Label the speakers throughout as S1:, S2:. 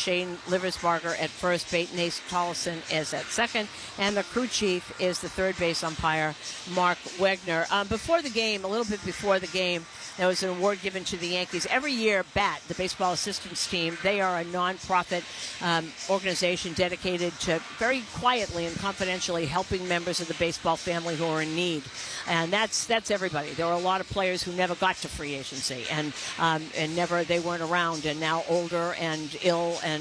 S1: Shane Liversbarger at first, Nace Tollison is at second, and the crew chief is the third base umpire, Mark Wegner. Before the game, a little bit before the game, there was an award given to the Yankees. Every year, BAT, the Baseball Assistance Team, they are a nonprofit organization dedicated to very quietly and confidentially helping members of the baseball family who are in need. And that's everybody. There were a lot of players who never got to free agency and they weren't around, and now older and ill and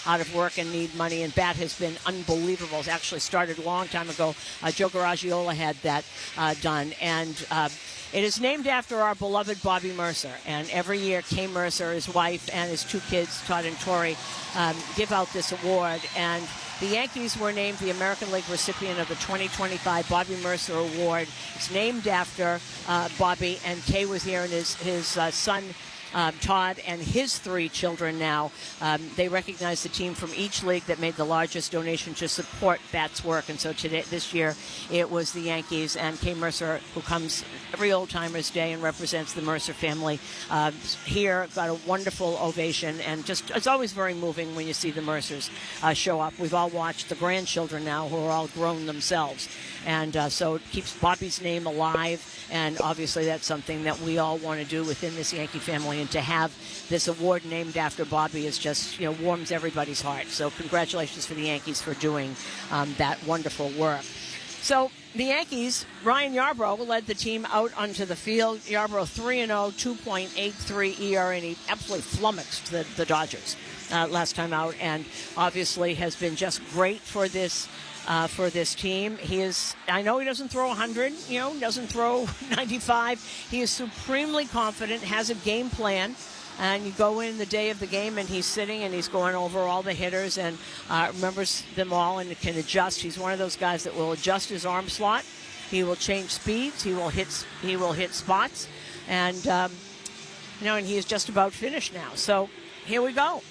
S1: out of work and need money, and BAT has been unbelievable. It actually started a long time ago. Joe Garagiola had that done, and it is named after our beloved Bobby Mercer, and every year Kay Mercer, his wife, and his two kids, Todd and Tori, give out this award. And the Yankees were named the American League recipient of the 2025 Bobby Mercer Award. It's named after Bobby, and Kay was here, and his son, Todd, and his three children now. They recognize the team from each league that made the largest donation to support BAT's work. And so this year, it was the Yankees, and Kay Mercer, who comes every Old Timers Day and represents the Mercer family, here got a wonderful ovation. And just, it's always very moving when you see the Mercers show up. We've all watched the grandchildren now, who are all grown themselves. And so it keeps Bobby's name alive. And obviously that's something that we all want to do within this Yankee family. And to have this award named after Bobby is just, warms everybody's heart. So congratulations for the Yankees for doing that wonderful work. So the Yankees, Ryan Yarbrough led the team out onto the field. Yarbrough 3-0, 2.83 ERA, and he absolutely flummoxed the Dodgers last time out, and obviously has been just great for this team. I know he doesn't throw 100, doesn't throw 95. He is supremely confident, has a game plan, and you go in the day of the game and he's sitting and he's going over all the hitters and remembers them all and can adjust. He's one of those guys that will adjust his arm slot. He will change speeds. He will hit spots, and and he is just about finished now. So here we go.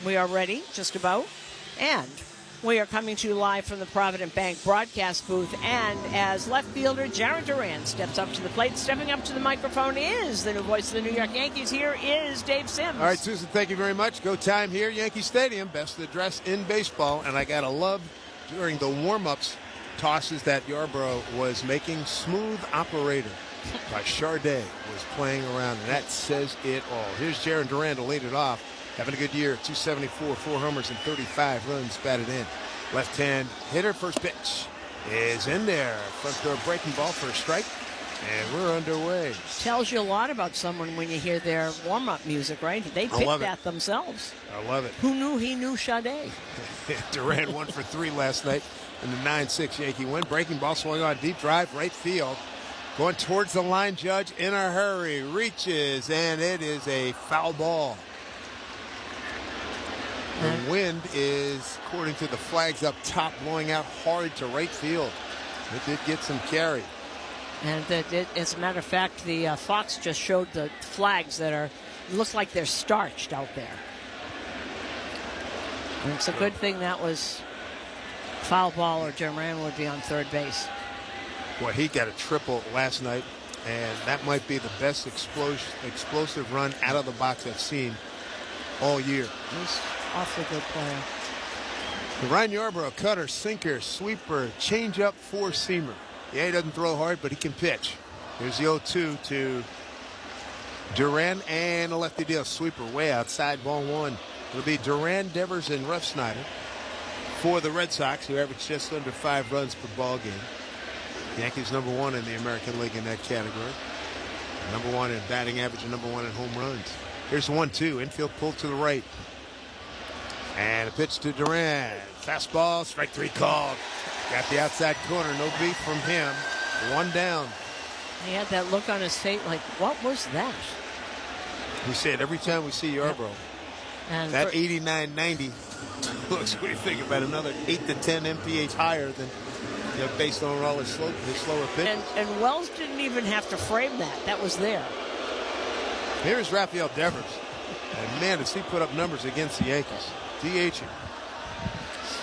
S1: We are ready, just about, and we are coming to you live from the Provident Bank broadcast booth, and as left fielder Jarren Duran steps up to the plate, stepping up to the microphone is the new voice of the New York Yankees. Here is Dave Sims.
S2: All right, Susan, thank you very much. Go time here, Yankee Stadium, best address in baseball, and I got to love during the warm-ups tosses that Yarbrough was making. Smooth Operator by Charday was playing around, and that says it all. Here's Jarren Duran to lead it off. Having a good year, 274, 4 homers, and 35 runs batted in. Left-hand hitter, first pitch is in there. Front door breaking ball for a strike, and we're underway.
S1: Tells you a lot about someone when you hear their warm-up music, right? They picked that themselves.
S2: I love it.
S1: Who knew he knew Sade?
S2: Duran 1 for 3 last night in the 9-6 Yankee win. Breaking ball swung on deep drive, right field. Going towards the line, Judge in a hurry. Reaches, and it is a foul ball. The wind is, according to the flags up top, blowing out hard to right field. It did get some carry.
S1: And as a matter of fact, the Fox just showed the flags that looks like they're starched out there. And it's a good thing that was foul ball, or Duran would be on third base.
S2: Boy, he got a triple last night, and that might be the best explosive run out of the box I've seen all year.
S1: He's awfully good player.
S2: Ryan Yarbrough, cutter, sinker, sweeper, changeup, four-seamer. Yeah, he doesn't throw hard, but he can pitch. Here's the 0-2 to Duran, and a lefty deal sweeper way outside, ball one. It'll be Duran, Devers, and Refsnyder for the Red Sox, who average just under 5 runs per ball game. Yankees number 1 in the American League in that category. Number 1 in batting average and number 1 in home runs. Here's the 1-2, infield pull to the right. And a pitch to Duran. Fastball, strike 3 called. Got the outside corner, no beat from him. 1 down.
S1: He had that look on his face like, what was that?
S2: We say it every time we see Yarbrough.
S1: And
S2: that 89-90 looks, what do you think about another 8 to 10 mph higher than, based on all his slower pitches.
S1: And Wells didn't even have to frame that. That was there.
S2: Here's Rafael Devers. And man, does he put up numbers against the Yankees. DHing.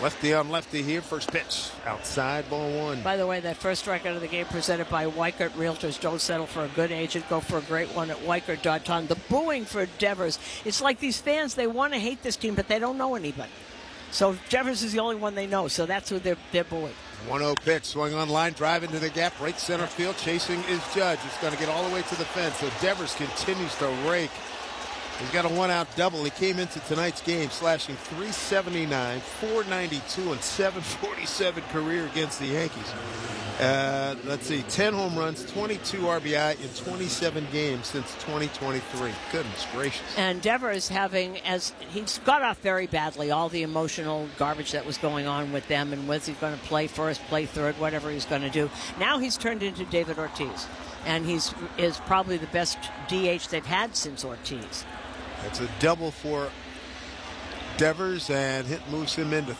S2: Lefty on lefty here. First pitch. Outside, ball one.
S1: By the way, that first strikeout of the game presented by Weichert Realtors. Don't settle for a good agent. Go for a great one at Weichert.com. The booing for Devers. It's like these fans, they want to hate this team, but they don't know anybody. So Devers is the only one they know, so that's who they're booing.
S2: 1-0 pitch, swung on line, drive into the gap, right center field. Chasing is Judge. It's going to get all the way to the fence. So Devers continues to rake. He's got a one-out double. He came into tonight's game slashing .379, .492, and .747 career against the Yankees. Let's see, 10 home runs, 22 RBI in 27 games since 2023. Goodness gracious.
S1: And Devers he's got off very badly, all the emotional garbage that was going on with them, and was he going to play first, play third, whatever he's going to do. Now he's turned into David Ortiz, and is probably the best DH they've had since Ortiz.
S2: That's a double for Devers, and hit moves him into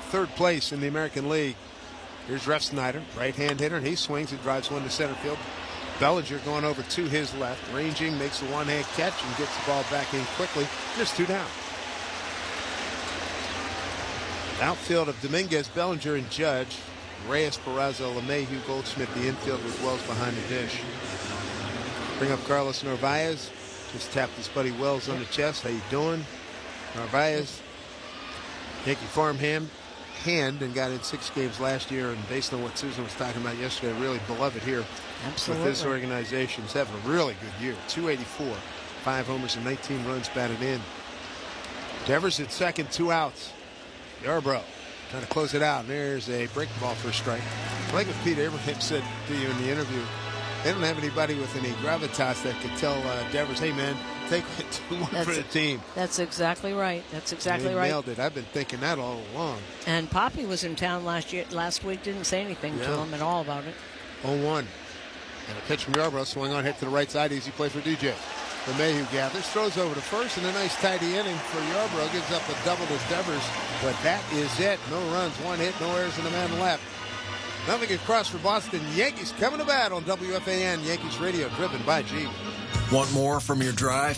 S2: third place in the American League. Here's Ref Snyder, right-hand hitter, and he swings and drives one to center field. Bellinger going over to his left, ranging, makes a one-hand catch and gets the ball back in quickly. Just two down. Outfield of Dominguez, Bellinger, and Judge. Reyes, Peraza, LeMahieu, Goldschmidt. The infield with Wells behind the dish. Bring up Carlos Narvaez. Just tapped his buddy Wells on the chest. How you doing? Narvaez, Yankee farm hand, and got in 6 games last year. And based on what Susan was talking about yesterday, really beloved here.
S1: Absolutely.
S2: With this organization. He's having a really good year. 284, 5 homers and 19 runs batted in. Devers at second, 2 outs. Yarbrough trying to close it out. And there's a break ball for a strike. Like what Pete Abraham said to you in the interview, they don't have anybody with any gravitas that could tell Devers, hey, man, take it 2-1 for the team.
S1: That's exactly right. That's exactly right.
S2: Nailed it. I've been thinking that all along.
S1: And Poppy was in town last week, didn't say anything to him at all about it.
S2: 0-1. And a pitch from Yarbrough, swung on, hit to the right side, easy play for DJ. LeMahieu gathers, throws over to first, and a nice tidy inning for Yarbrough. Gives up a double to Devers, but that is it. No runs, 1 hit, no errors, and a man left. Nothing across for Boston. Yankees coming to bat on WFAN Yankees Radio, driven by G.
S3: Want more from your drive?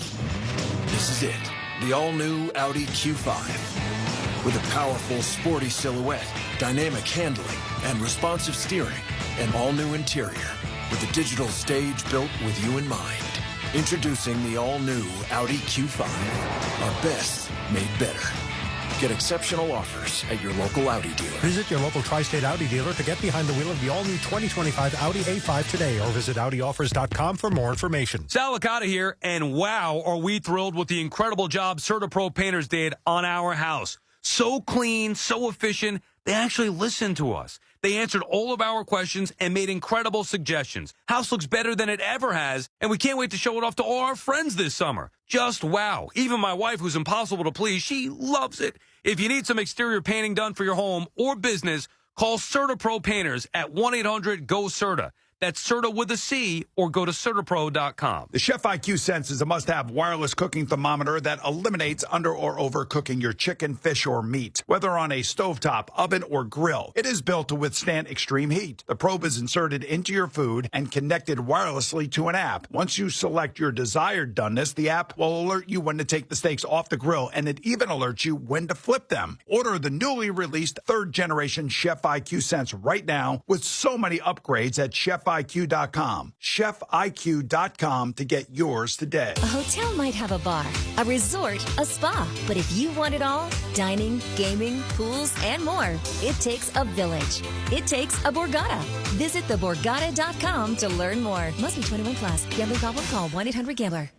S3: This is it. The all-new Audi Q5. With a powerful, sporty silhouette, dynamic handling, and responsive steering. An all-new interior with a digital stage built with you in mind. Introducing the all-new Audi Q5. Our best made better. Get exceptional offers at your local Audi dealer.
S4: Visit your local Tri-State Audi dealer to get behind the wheel of the all-new 2025 Audi A5 today, or visit AudiOffers.com for more information.
S5: Sal Licata here, and wow, are we thrilled with the incredible job CertaPro Painters did on our house. So clean, so efficient, they actually listened to us. They answered all of our questions and made incredible suggestions. House looks better than it ever has, and we can't wait to show it off to all our friends this summer. Just wow. Even my wife, who's impossible to please, she loves it. If you need some exterior painting done for your home or business, call CertaPro Painters at 1-800-GO-CERTA. That's Certa with a C, or go to CertaPro.com.
S6: The Chef IQ Sense is a must-have wireless cooking thermometer that eliminates under or overcooking your chicken, fish, or meat. Whether on a stovetop, oven, or grill, it is built to withstand extreme heat. The probe is inserted into your food and connected wirelessly to an app. Once you select your desired doneness, the app will alert you when to take the steaks off the grill, and it even alerts you when to flip them. Order the newly released 3rd-generation Chef IQ Sense right now with so many upgrades at ChefIQ.com. ChefIQ.com to get yours today.
S7: A hotel might have a bar, a resort, a spa, but if you want it all, dining, gaming, pools, and more, it takes a village. It takes a Borgata. Visit theborgata.com to learn more. Must be 21 plus. Gambling problem? Call 1-800-GAMBLER.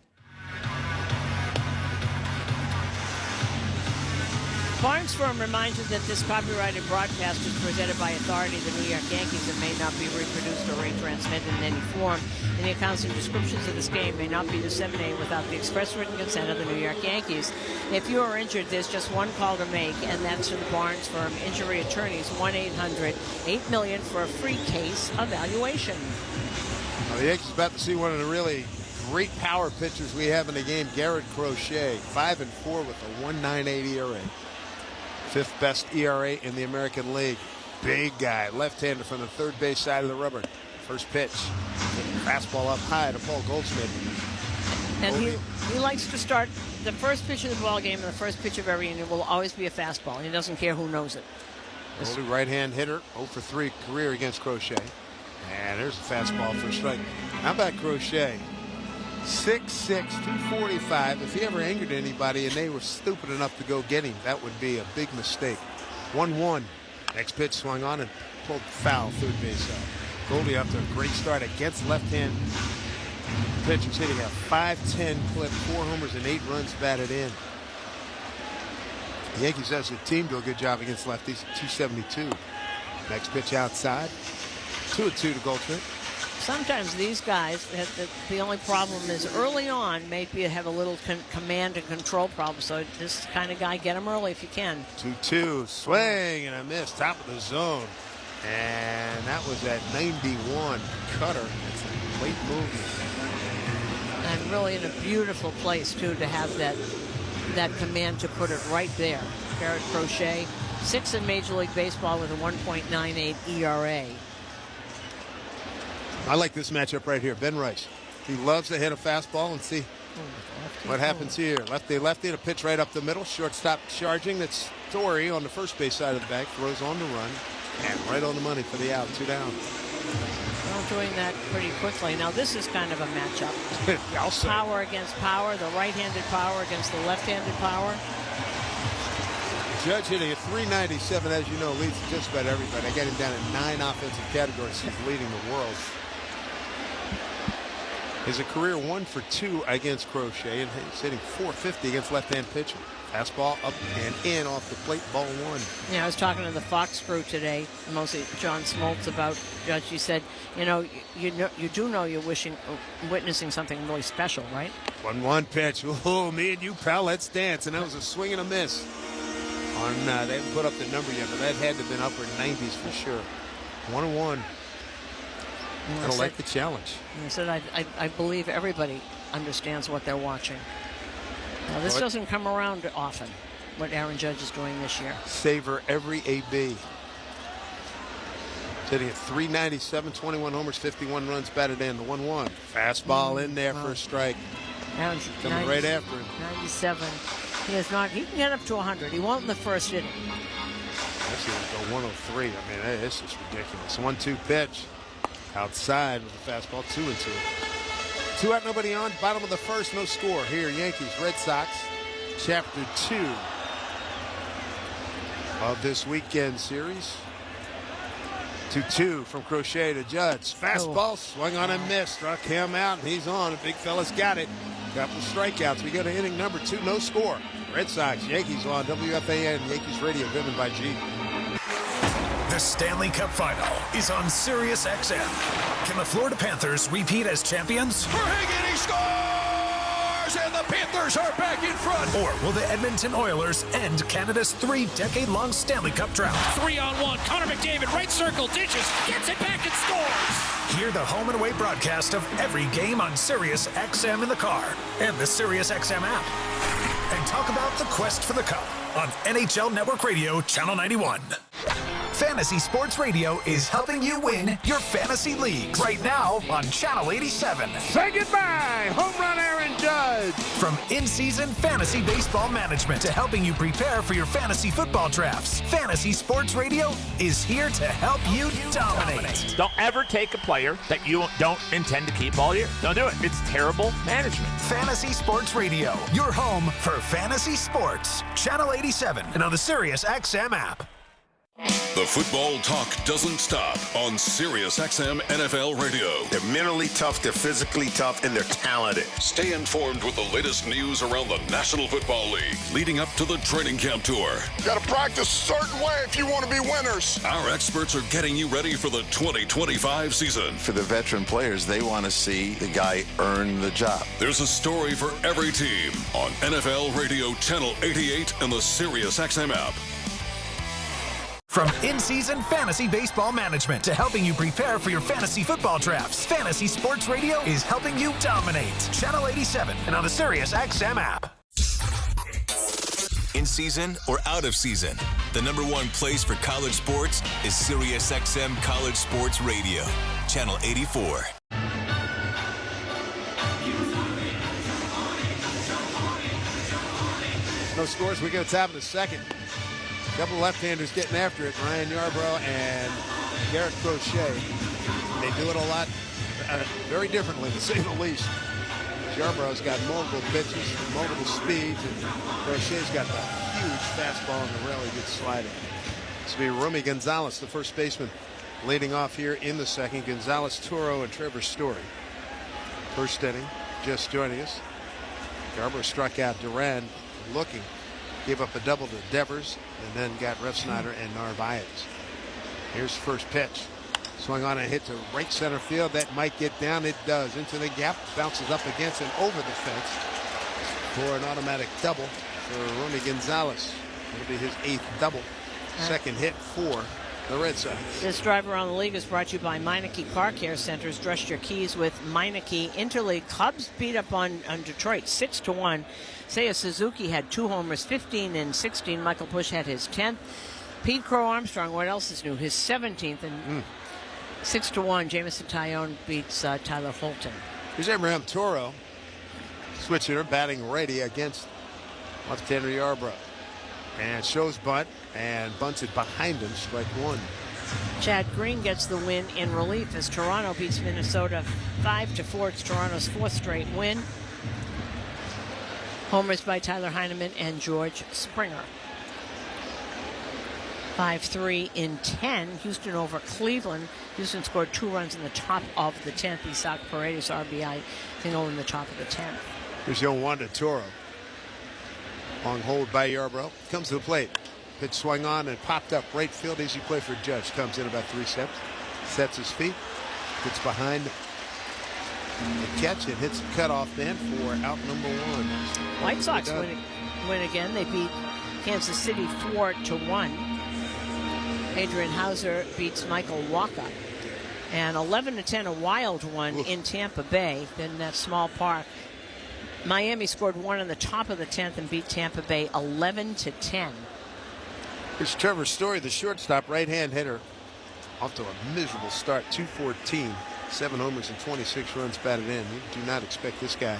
S1: Barnes Firm reminds you that this copyrighted broadcast is presented by authority of the New York Yankees and may not be reproduced or retransmitted in any form. And the accounts and descriptions of this game may not be disseminated without the express written consent of the New York Yankees. If you are injured, there's just one call to make, and that's to the Barnes Firm Injury Attorneys, 1-800-8-million for a free case evaluation.
S2: Well, the Yankees about to see one of the really great power pitchers we have in the game, Garrett Crochet, 5-4 with a 1.98 ERA. 5th best ERA in the American League. Big guy, left-hander from the third base side of the rubber. First pitch, fastball up high to Paul Goldschmidt.
S1: And he likes to start the first pitch of the ball game and the first pitch of every inning will always be a fastball. He doesn't care who knows it.
S2: Goldie, right-hand hitter, 0 for 3 career against Crochet. And there's a fastball for a strike. How about Crochet? 6'6", 245. If he ever angered anybody and they were stupid enough to go get him, that would be a big mistake. 1-1. Next pitch swung on and pulled foul, third base out. Goldie after a great start against left-hand pitchers, hitting a .510 clip, 4 homers and 8 runs batted in. The Yankees as a team do a good job against lefties at 272. Next pitch outside. 2-2 to Goldschmidt.
S1: Sometimes these guys, the only problem is early on, maybe you have a little command and control problem. So this kind of guy, get him early if you can.
S2: 2-2, swing and a miss, top of the zone. And that was at 91. Cutter. It's a late movement.
S1: And really in a beautiful place, too, to have that command to put it right there. Garrett Crochet, 6th in Major League Baseball with a 1.98 ERA.
S2: I like this matchup right here. Ben Rice. He loves to hit a fastball and see what happens here. Lefty, a pitch right up the middle. Shortstop charging. That's Torrey on the first base side of the bag. Throws on the run. And right on the money for the out. 2 down.
S1: Well, doing that pretty quickly. Now, this is kind of a matchup.
S2: I'll say.
S1: Power against power. The right-handed power against the left-handed power.
S2: Judge hitting at 397, as you know, leads just about everybody. I got him down in 9 offensive categories. He's leading the world. Is a career 1 for 2 against Crochet, and he's hitting .450 against left-hand pitching. Fastball up and in off the plate, ball 1.
S1: Yeah, I was talking to the Fox crew today, mostly John Smoltz, about Judge. He said, you do know you're witnessing something really special, right?
S2: 1-1 pitch. Oh, me and you, pal, let's dance. And that was a swing and a miss. They haven't put up the number yet, but that had to have been upper 90s for sure. 1-1. I don't like the challenge.
S1: I said, I believe everybody understands what they're watching. Now, this doesn't come around often, what Aaron Judge is doing this year.
S2: Savor every AB. Sitting at 397, 21 homers, 51 runs batted in. The 1-1. Fastball in there for a strike.
S1: Aaron's
S2: coming right after him.
S1: 97. He is not. He can get up to 100. He won't in the first inning.
S2: Actually, it'll go 103. I mean, this is ridiculous. 1-2 pitch. Outside with a fastball, 2-2. 2 out, nobody on. Bottom of the first, no score. Here, Yankees, Red Sox, Chapter 2 of this weekend series. 2-2 from Crochet to Judge. Fastball, swung on and missed. Struck him out, and he's on. The big fella's got it. Couple strikeouts. We go to inning number 2, no score. Red Sox, Yankees on WFAN, Yankees Radio, driven by G.
S3: The Stanley Cup Final is on Sirius XM. Can the Florida Panthers repeat as champions?
S6: He scores, and the Panthers are back in front.
S3: Or will the Edmonton Oilers end Canada's 3-decade-long Stanley Cup drought?
S8: 3-on-1. Connor McDavid, right circle, dishes, gets it back and scores.
S3: Hear the home and away broadcast of every game on Sirius XM in the car and the Sirius XM app. And talk about the quest for the Cup on NHL Network Radio, Channel 91. Fantasy Sports Radio is helping you win your fantasy leagues right now on Channel 87.
S2: Say goodbye, home run Aaron Judge.
S3: From in-season fantasy baseball management to helping you prepare for your fantasy football drafts, Fantasy Sports Radio is here to help you dominate.
S8: Don't ever take a player that you don't intend to keep all year. Don't do it. It's terrible management.
S3: Fantasy Sports Radio, your home for fantasy sports. Channel 87 and on the Sirius XM app.
S9: The football talk doesn't stop on Sirius XM NFL Radio.
S10: They're mentally tough, they're physically tough, and they're talented.
S9: Stay informed with the latest news around the National Football League, leading up to the training camp tour.
S10: Got to practice a certain way if you want to be winners.
S9: Our experts are getting you ready for the 2025 season.
S10: For the veteran players, they want to see the guy earn the job.
S9: There's a story for every team on NFL Radio Channel 88 and the Sirius XM app.
S3: From in-season fantasy baseball management to helping you prepare for your fantasy football drafts, Fantasy Sports Radio is helping you dominate. Channel 87 and on the Sirius XM app.
S11: In season or out of season, the #1 place for college sports is Sirius XM College Sports Radio, Channel 84.
S2: No scores. We go top of the second. Couple left-handers getting after it. Ryan Yarbrough and Garrett Crochet. They do it a lot, very differently, to say the least. Yarbrough's got multiple pitches, multiple speeds, and Crochet's got the huge fastball and the really good slider. This will be Romy Gonzalez, the first baseman, leading off here in the second. Gonzalez, Toro, and Trevor Story. First inning, just joining us. Yarbrough struck out Duran, looking. Gave up a double to Devers, and then got Refsnyder and Narvaez. Here's first pitch. Swung on and hit to right center field. That might get down. It does. Into the gap. Bounces up against and over the fence for an automatic double for Romy Gonzalez. It'll be his 8th double. Second hit for the Red Sox.
S1: This drive around the league is brought to you by Meineke Car Care Centers. Dress your keys with Meineke. Interleague Cubs beat up on Detroit 6-1. Seiya Suzuki had 2 homers, 15 and 16. Michael Busch had his 10th. Pete Crow Armstrong, what else is new? His 17th. And 6-1, Jamison Tyone beats Tyler Holton.
S2: Here's Abraham Toro. Switch hitter batting righty against left-hander Yarbrough. And shows bunt and bunts it behind him, strike 1.
S1: Chad Green gets the win in relief as Toronto beats Minnesota 5-4. It's Toronto's 4th straight win. Homers by Tyler Heineman and George Springer. 5-3 in 10. Houston over Cleveland. Houston scored 2 runs in the top of the 10th. Isaac Paredes RBI single in the top of the 10th.
S2: Here's 0-1 to Toro. Long hold by Yarbrough. Comes to the plate. Pitch swung on and popped up right field. Easy play for Judge. Comes in about 3 steps. Sets his feet. Gets behind the catch and hits the cutoff man for out number 1.
S1: White Sox win again. They beat Kansas City 4-1. Adrian Hauser beats Michael Wacha. And 11-10, a wild one in Tampa Bay. Then that small park. Miami scored 1 in the top of the 10th and beat Tampa Bay 11-10.
S2: Here's Trevor Story, the shortstop, right-hand hitter. Off to a miserable start, 214, 7 homers and 26 runs batted in. You do not expect this guy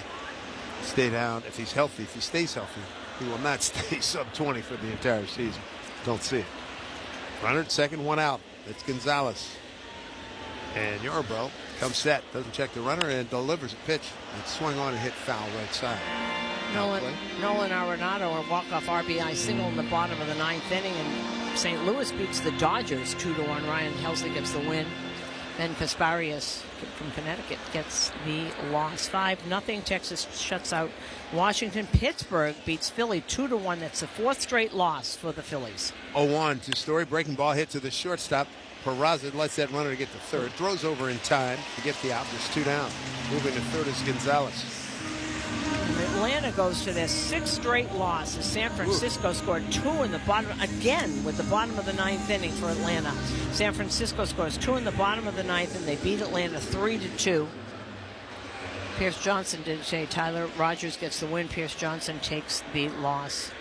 S2: to stay down if he's healthy. If he stays healthy, he will not stay sub-20 for the entire season. Don't see it. Runner at second, 1 out. That's Gonzalez. And Yarbrough comes set, doesn't check the runner, and delivers a pitch. And swung on and hit foul right side.
S1: Nolan Arenado, a walk-off RBI single in the bottom of the 9th inning, and St. Louis beats the Dodgers 2-1. Ryan Helsley gets the win. Then Kasparius from Connecticut gets the loss. 5-0. Texas shuts out Washington. Pittsburgh beats Philly 2-1. That's the 4th straight loss for the Phillies.
S2: 0-1 to Story. Breaking ball hit to the shortstop. Peraza lets that runner get to third. Throws over in time to get the out. There's 2 down. Moving to third is Gonzalez.
S1: Atlanta goes to their 6th straight loss as San Francisco scored 2 in the bottom, again with the bottom of the 9th inning for Atlanta. San Francisco scores 2 in the bottom of the 9th, and they beat Atlanta 3-2. Pierce Johnson did say Tyler Rogers gets the win. Pierce Johnson takes the loss.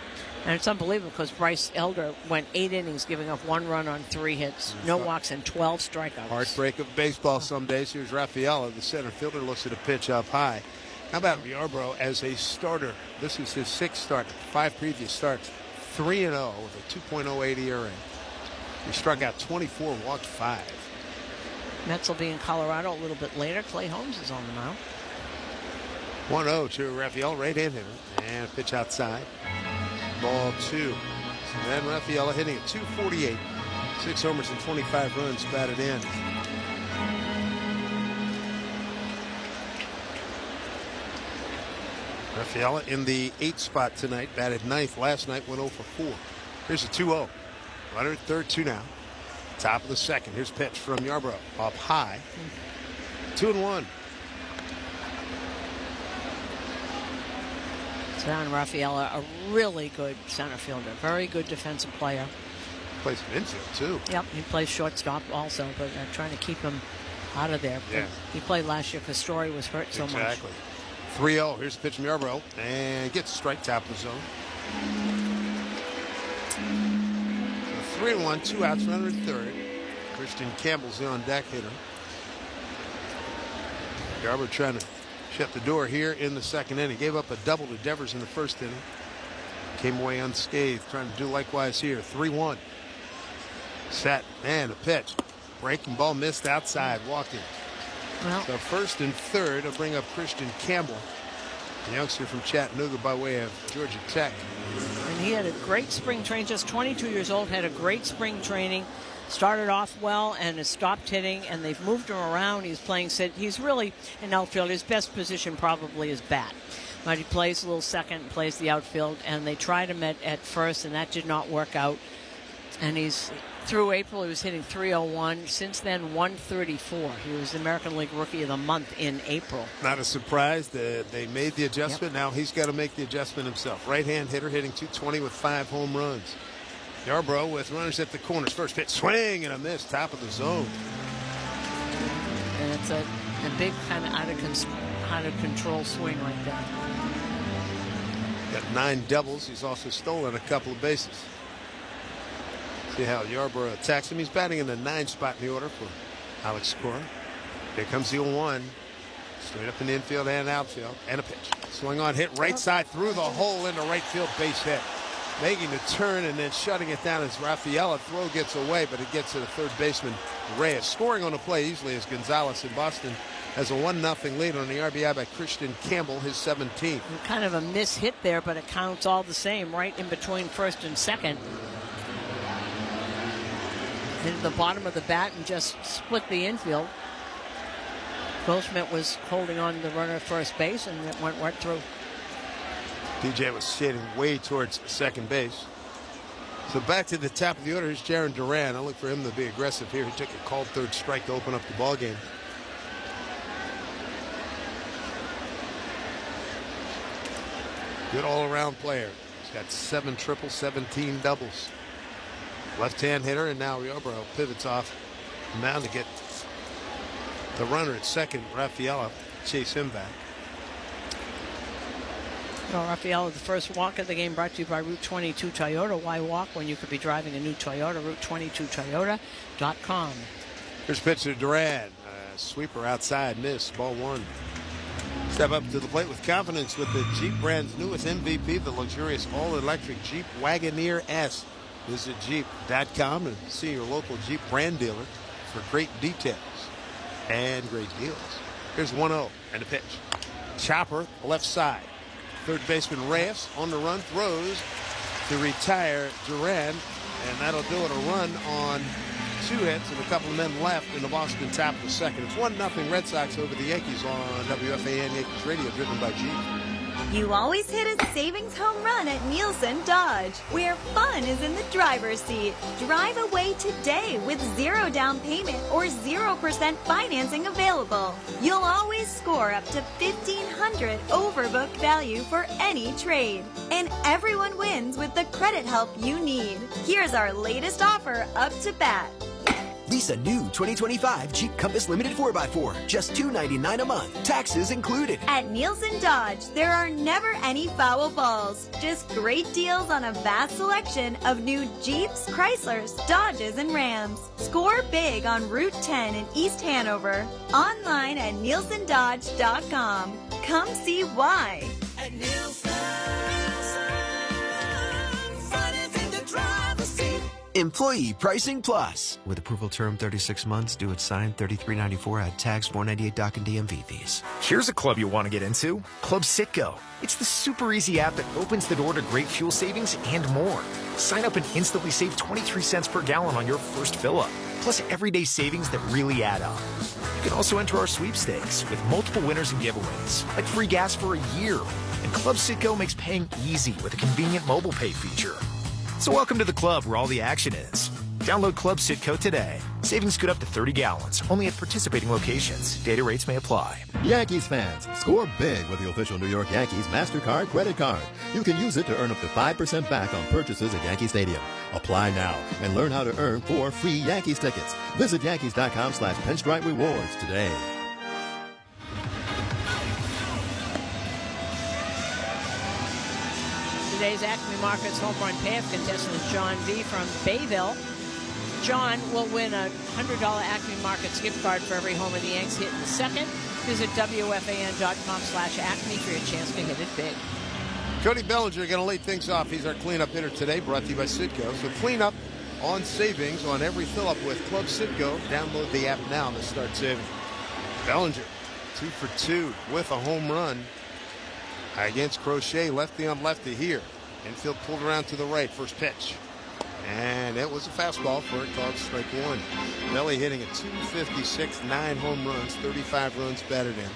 S1: And it's unbelievable because Bryce Elder went 8 innings, giving up 1 run on 3 hits, no walks, and 12 strikeouts.
S2: Heartbreak of baseball some days. Here's Rafaela, the center fielder, looks at a pitch up high. How about Yarbrough as a starter? This is his 6th start, 5 previous starts. 3-0 with a 2.08 ERA. He struck out 24, walked 5.
S1: Mets will be in Colorado a little bit later. Clay Holmes is on the mound.
S2: 1-0 to Rafaela, right-hand hitter. And a pitch outside. Ball 2. So then Rafaela hitting at 248. 6 homers and 25 runs batted in. Rafaela in the 8th spot tonight, batted 9th. Last night went 0 for 4. Here's a 2-0. Runner at third, 2 now. Top of the second. Here's pitch from Yarbrough. Up high. 2-1.
S1: Don Rafaela, a really good center fielder. Very good defensive player.
S2: Plays infield, too.
S1: Yep, he plays shortstop also, but they're trying to keep him out of there.
S2: Yeah.
S1: He played last year because Story was hurt so much.
S2: Exactly. 3-0. Here's the pitch from Yarbrough. And gets a strike, top of the zone. 3-1, 2 outs, runner at third. Christian Campbell's the on deck hitter. Yarbrough trying to shut the door here in the second inning. Gave up a double to Devers in the first inning. Came away unscathed, trying to do likewise here. 3-1. Set, and a pitch. Breaking ball missed outside, walking.
S1: Well,
S2: So first and third will bring up Christian Campbell, the youngster from Chattanooga by way of Georgia Tech.
S1: and he had a great spring training, just 22 years old, had a great spring training. Started off well and has stopped hitting, and they've moved him around. He's playing, he's really an outfield. His best position probably is bat. But he plays a little second and plays the outfield, and they tried him at first, and that did not work out. And he's, through April, he was hitting .301. Since then, 134. He was the American League Rookie of the Month in April.
S2: Not a surprise that they made the adjustment. Now he's got to make the adjustment himself. Right-hand hitter hitting .220 with 5 home runs. Yarbrough with runners at the corners. First pitch, swing and a miss, top of the zone.
S1: And it's a big kind of out of control swing like that.
S2: Got 9 doubles. He's also stolen a couple of bases. See how Yarbrough attacks him. He's batting in the 9th spot in the order for Alex Cora. Here comes the 0-1. Straight up in the infield and outfield. And a pitch. Swing on, hit right side through the hole into right field, base hit. Making the turn and then shutting it down as Rafaela. Throw gets away, but it gets to the third baseman, Reyes. Scoring on the play easily as Gonzalez in Boston has a 1-0 lead on the RBI by Christian Campbell, his 17th.
S1: Kind of a miss hit there, but it counts all the same, right in between first and second. Hit the bottom of the bat and just split the infield. Goldschmidt was holding on to the runner at first base, and it went right through.
S2: DJ was shading way towards second base. So back to the top of the order is Jaron Duran. I look for him to be aggressive here. He took a called third strike to open up the ball game. Good all-around player. He's got 7 triples, 17 doubles. Left-hand hitter, and now Yarbrough pivots off the mound to get the runner at second. Rafaela chase him back.
S1: Well, Rafaela, the first walk of the game brought to you by Route 22 Toyota. Why walk when you could be driving a new Toyota? Route22Toyota.com.
S2: Here's pitch to Duran. Sweeper outside, miss, ball 1. Step up to the plate with confidence with the Jeep brand's newest MVP, the luxurious all-electric Jeep Wagoneer S. Visit Jeep.com and see your local Jeep brand dealer for great details and great deals. Here's 1-0 and a pitch. Chopper, left side. Third baseman Reyes on the run, throws to retire Duran, and that'll do it. A run on 2 hits and a couple of men left in the Boston top of the second. It's 1-0 Red Sox over the Yankees on WFAN Yankees Radio, driven by Jeep.
S12: You always hit a savings home run at Nielsen Dodge, where fun is in the driver's seat. Drive away today with 0 down payment or 0% financing available. You'll always score up to $1,500 over book value for any trade. And everyone wins with the credit help you need. Here's our latest offer up to bat.
S13: Lease a new 2025 Jeep Compass Limited 4x4, just $299 a month, taxes included.
S12: At Nielsen Dodge, there are never any foul balls, just great deals on a vast selection of new Jeeps, Chryslers, Dodges, and Rams. Score big on Route 10 in East Hanover. Online at nielsendodge.com. Come see why.
S14: At Nielsen, financing the driver's seat.
S13: Employee Pricing Plus. With approval term 36 months, due at sign $33.94, add tax $498 doc and DMV fees.
S15: Here's a club you want to get into. Club Citgo. It's the super easy app that opens the door to great fuel savings and more. Sign up and instantly save 23 cents per gallon on your first fill-up. Plus everyday savings that really add up. You can also enter our sweepstakes with multiple winners and giveaways, like free gas for a year. And Club Citgo makes paying easy with a convenient mobile pay feature. So welcome to the club where all the action is. Download Club Citgo today. Savings good up to 30 gallons, only at participating locations. Data rates may apply.
S16: Yankees fans, score big with the official New York Yankees MasterCard credit card. You can use it to earn up to 5% back on purchases at Yankee Stadium. Apply now and learn how to earn 4 free Yankees tickets. Visit Yankees.com/pinstripe rewards today.
S1: Today's Acme Markets home run payoff contestant is John V. from Bayville. John will win a $100 Acme Markets gift card for every homer the Yanks hit in the second. Visit WFAN.com/Acme for your chance to hit it big.
S2: Cody Bellinger going to lead things off. He's our cleanup hitter today, brought to you by Citgo. So cleanup on savings on every fill-up with Club Citgo. Download the app now to start saving. Bellinger, 2 for 2 with a home run against Crochet. Lefty on lefty here. Infield pulled around to the right. First pitch. And it was a fastball for a called strike one. Belly hitting at 256, 9 home runs, 35 runs batted in.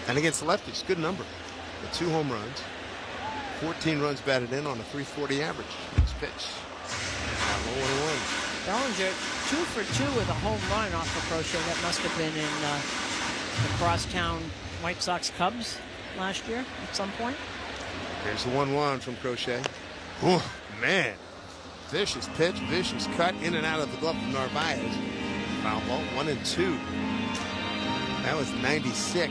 S2: And against the lefties, good number. The 2 home runs, 14 runs batted in on a 340 average. Next pitch. 1-1.
S1: Bellinger, 2 for 2 with a home run off the Crochet. That must have been in the crosstown White Sox Cubs last year at some point.
S2: Here's the 1-1 from Crochet. Oh, man. Vicious pitch, vicious cut in and out of the glove from Narvaez. Foul ball, 1-2. That was 96.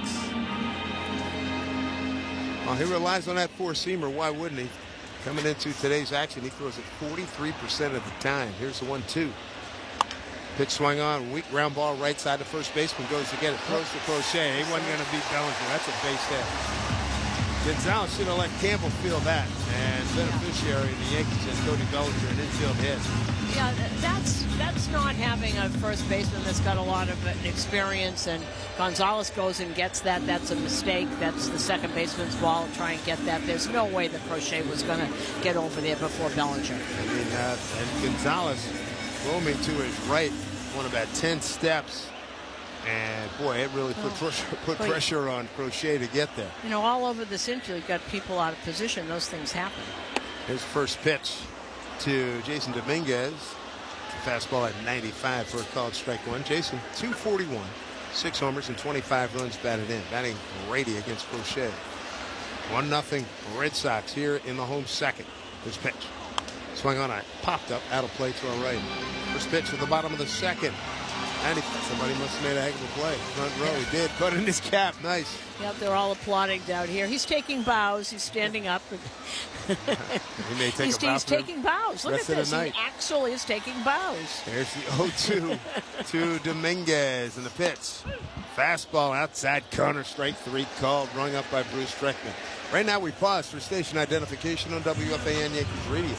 S2: Well, he relies on that four-seamer. Why wouldn't he? Coming into today's action, he throws it 43% of the time. Here's the 1-2. Pitch swung on, weak ground ball right side. The first baseman goes to get it, throws to Crochet. He wasn't going to beat Bellinger. That's a base hit. Gonzalez should have let Campbell feel that. And beneficiary of the Yankees and Cody Bellinger, an infield hit.
S1: Yeah, that's not having a first baseman that's got a lot of experience, and Gonzalez goes and gets that. That's a mistake. That's the second baseman's ball. Try and get that. There's no way that Crochet was going to get over there before Bellinger.
S2: I mean, and Gonzalez roaming to his right, won about 10 steps. And, boy, it really put pressure on Crochet to get there.
S1: You know, all over this infield, you've got people out of position. Those things happen.
S2: His first pitch to Jason Dominguez. Fastball at 95 for a called strike one. Jason, 241, 6 homers and 25 runs batted in. Batting Brady against Crochet. 1-0 Red Sox here in the home second. This pitch. Swung on, popped up, out of play to our right. First pitch at the bottom of the second. Somebody must have made a heck of a play. Front row, he did. Put in his cap. Nice.
S1: Yep, they're all applauding down here. He's taking bows. He's standing up.
S2: He may take a bow.
S1: He's taking bows. Look at this. He actually is taking bows.
S2: There's the 0-2 to Dominguez in the pitch. Fastball outside corner, strike 3 called, rung up by Bruce Streckman. Right now we pause for station identification on WFAN Yankees Radio.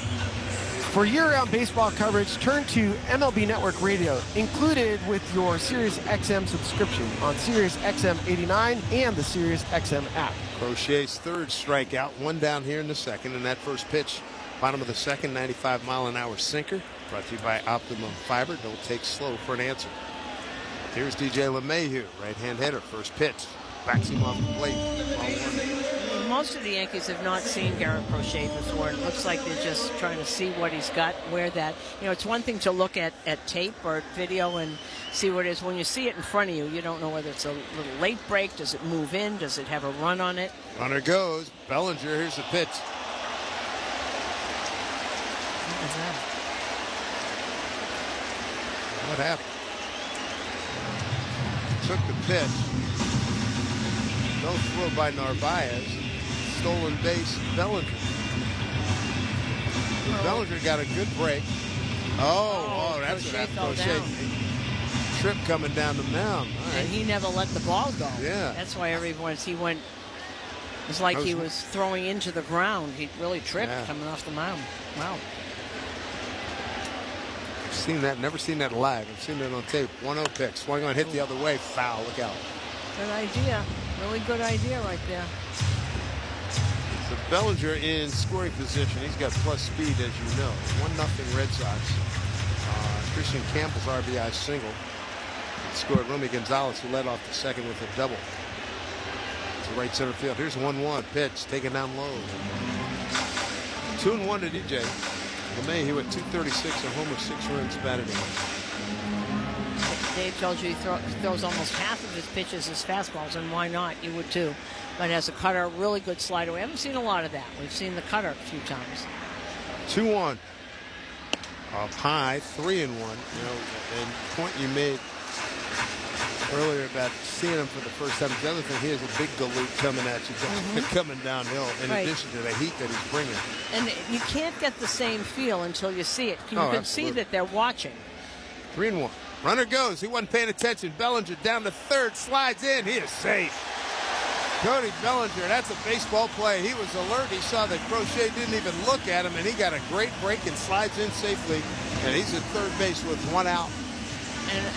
S17: For year-round baseball coverage, turn to MLB Network Radio, included with your Sirius XM subscription on Sirius XM 89 and the Sirius XM app.
S2: Crochet's third strikeout, 1 down here in the second, and that first pitch, bottom of the second, 95-mile-an-hour sinker, brought to you by Optimum Fiber. Don't take slow for an answer. Here's DJ LeMahieu, right-hand hitter, first pitch, backs him off the plate.
S1: Most of the Yankees have not seen Garrett Crochet before. It looks like they're just trying to see what he's got, where that. You know, it's one thing to look at tape or video and see what it is. When you see it in front of you, you don't know whether it's a little late break. Does it move in? Does it have a run on it?
S2: Runner goes. Bellinger, here's the pitch.
S1: What was that?
S2: What happened? Took the pitch. No throw by Narvaez. Stolen base, Bellinger. Bellinger got a good break. Oh, that's what happened. Crochet trip coming down the mound. All right.
S1: And he never let the ball go.
S2: Yeah.
S1: That's why he went. It was like he was throwing into the ground. He really tripped coming off the mound. Wow.
S2: I've seen that. Never seen that live. I've seen it on tape. 1-0 pitch. Swung on, hit the other way. Foul. Look out.
S1: Good idea. Really good idea right there.
S2: So Bellinger in scoring position. He's got plus speed, as you know. 1-0 Red Sox. Christian Campbell's RBI single. He scored Romy Gonzalez, who led off the second with a double. To right center field. Here's 1-1 pitch, taken down low. 2-1 to DJ. LeMahieu at 236, a homer, 6 runs batted in.
S1: Dave told you he throws almost half of his pitches as fastballs, and why not? You would too. But has a cutter, really good slider. We haven't seen a lot of that. We've seen the cutter a few times.
S2: 2-1. Up high, 3-1. You know, and point you made earlier about seeing him for the first time. The other thing, he has a big galoot coming at you, coming downhill, in addition to the heat that he's bringing.
S1: And you can't get the same feel until you see it. You can see that they're watching.
S2: 3-1. Runner goes. He wasn't paying attention. Bellinger down to third, slides in. He is safe. Cody Bellinger, that's a baseball play. He was alert. He saw that Crochet didn't even look at him, and he got a great break and slides in safely. And he's at third base with one out.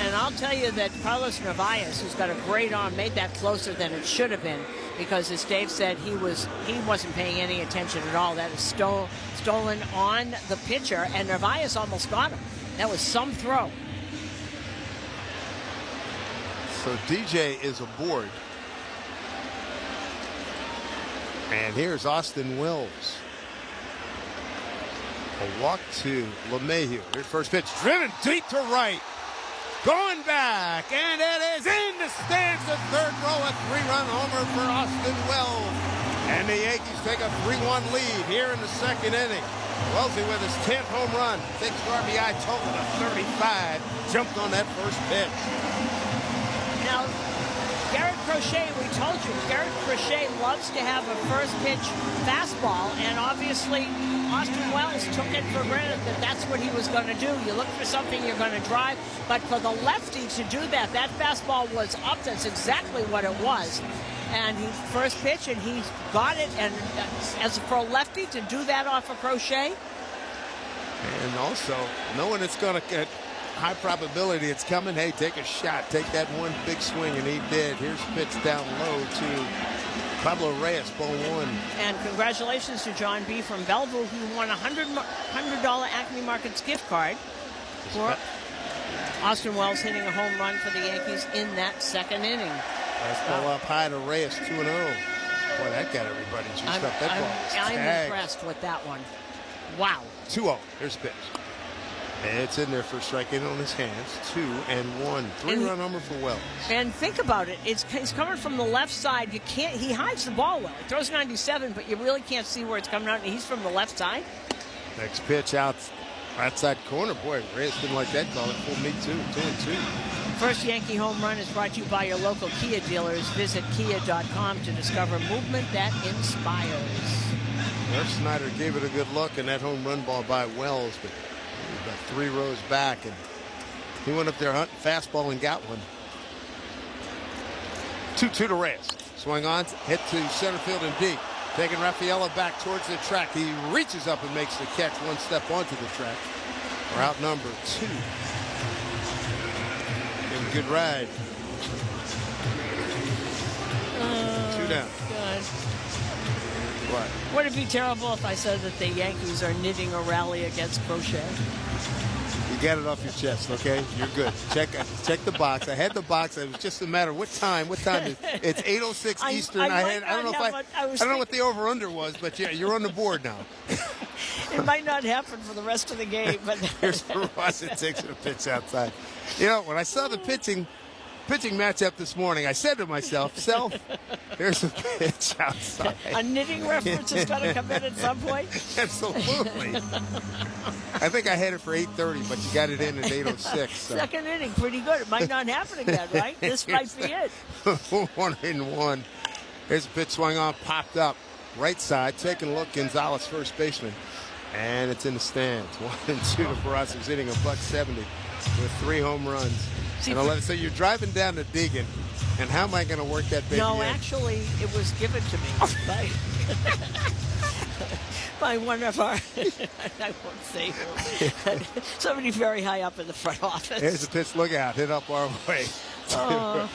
S1: And I'll tell you that Carlos Narvaez, who's got a great arm, made that closer than it should have been, because as Dave said, he wasn't paying any attention at all. That is stolen on the pitcher, and Narvaez almost got him. That was some throw.
S2: So DJ is aboard. And here's Austin Wells. A walk to LeMahieu. Here's first pitch, driven deep to right. Going back, and it is in the stands of third row. A 3-run homer for Austin Wells. And the Yankees take a 3-1 lead here in the second inning. Wellesley with his 10th home run. Takes RBI total to 35. Jumped on that first pitch.
S1: Now, Garrett Crochet, we told you, Garrett Crochet loves to have a first pitch fastball, and obviously Austin Wells took it for granted that that's what he was going to do. You look for something you're going to drive, but for the lefty to do that, that fastball was up. That's exactly what it was. And he first pitch, and he got it, and as for a lefty to do that off of Crochet.
S2: And also, knowing it's going to get high probability it's coming, hey, take a shot, take that one big swing, and he did. Here's pitch down low to Pablo Reyes, ball one.
S1: And congratulations to John B. from Belleville, who won a $100 Acme Markets gift card for Austin Wells hitting a home run for the Yankees in that second inning.
S2: Fastball up high to Reyes, 2-0. Boy, that got everybody juiced up. That ball was
S1: I'm
S2: tagged.
S1: impressed with that one. Wow.
S2: 2-0. Here's the pitch. It's in there for strike in on his hands. 2-1. 3-run homer for Wells.
S1: And think about it. It's coming from the left side. You can't. He hides the ball well. He throws 97, but you really can't see where it's coming out. And he's from the left side.
S2: Next pitch outside corner. Boy, Reyes didn't like that call. It fooled me too. 2-2.
S1: First Yankee home run is brought to you by your local Kia dealers. Visit kia.com to discover movement that inspires.
S2: Merv Snyder gave it a good look, and that home run ball by Wells, but about 3 rows back, and he went up there hunting fastball and got one. 2-2 to Reyes. Swing on, hit to center field and deep. Taking Raffaella back towards the track. He reaches up and makes the catch one step onto the track. Route number 2. Give a good ride. 2 down.
S1: God.
S2: What?
S1: Would it be terrible if I said that the Yankees are knitting a rally against Crochet?
S2: You got it off your chest, okay? You're good. Check the box. I had the box. It was just a matter of what time. What time is it? It's 8:06 Eastern. I don't know what the over/under was, but yeah, you're on the board now.
S1: It might not happen for the rest of the game, but
S2: here's Ross. It takes a pitch outside. You know, when I saw the pitching matchup this morning, I said to myself, there's a pitch outside.
S1: A knitting reference is going to come in at some point?
S2: Absolutely. I think I had it for 8:30, but you got it in at 8:06. So.
S1: Second inning, pretty good. It might not happen again, right? This might be it.
S2: 1-1. Here's a pitch swung on, popped up. Right side, taking a look, Gonzalez, first baseman. And it's in the stands. 1-2 to Barras, who's hitting $170 with 3 home runs.
S1: See,
S2: so you're driving down to Deegan, and how am I going to work that baby
S1: No,
S2: in?
S1: actually, it was given to me by one of our, I won't say who, somebody very high up in the front office.
S2: Here's the pitch, look out, hit up our way.
S1: Oh.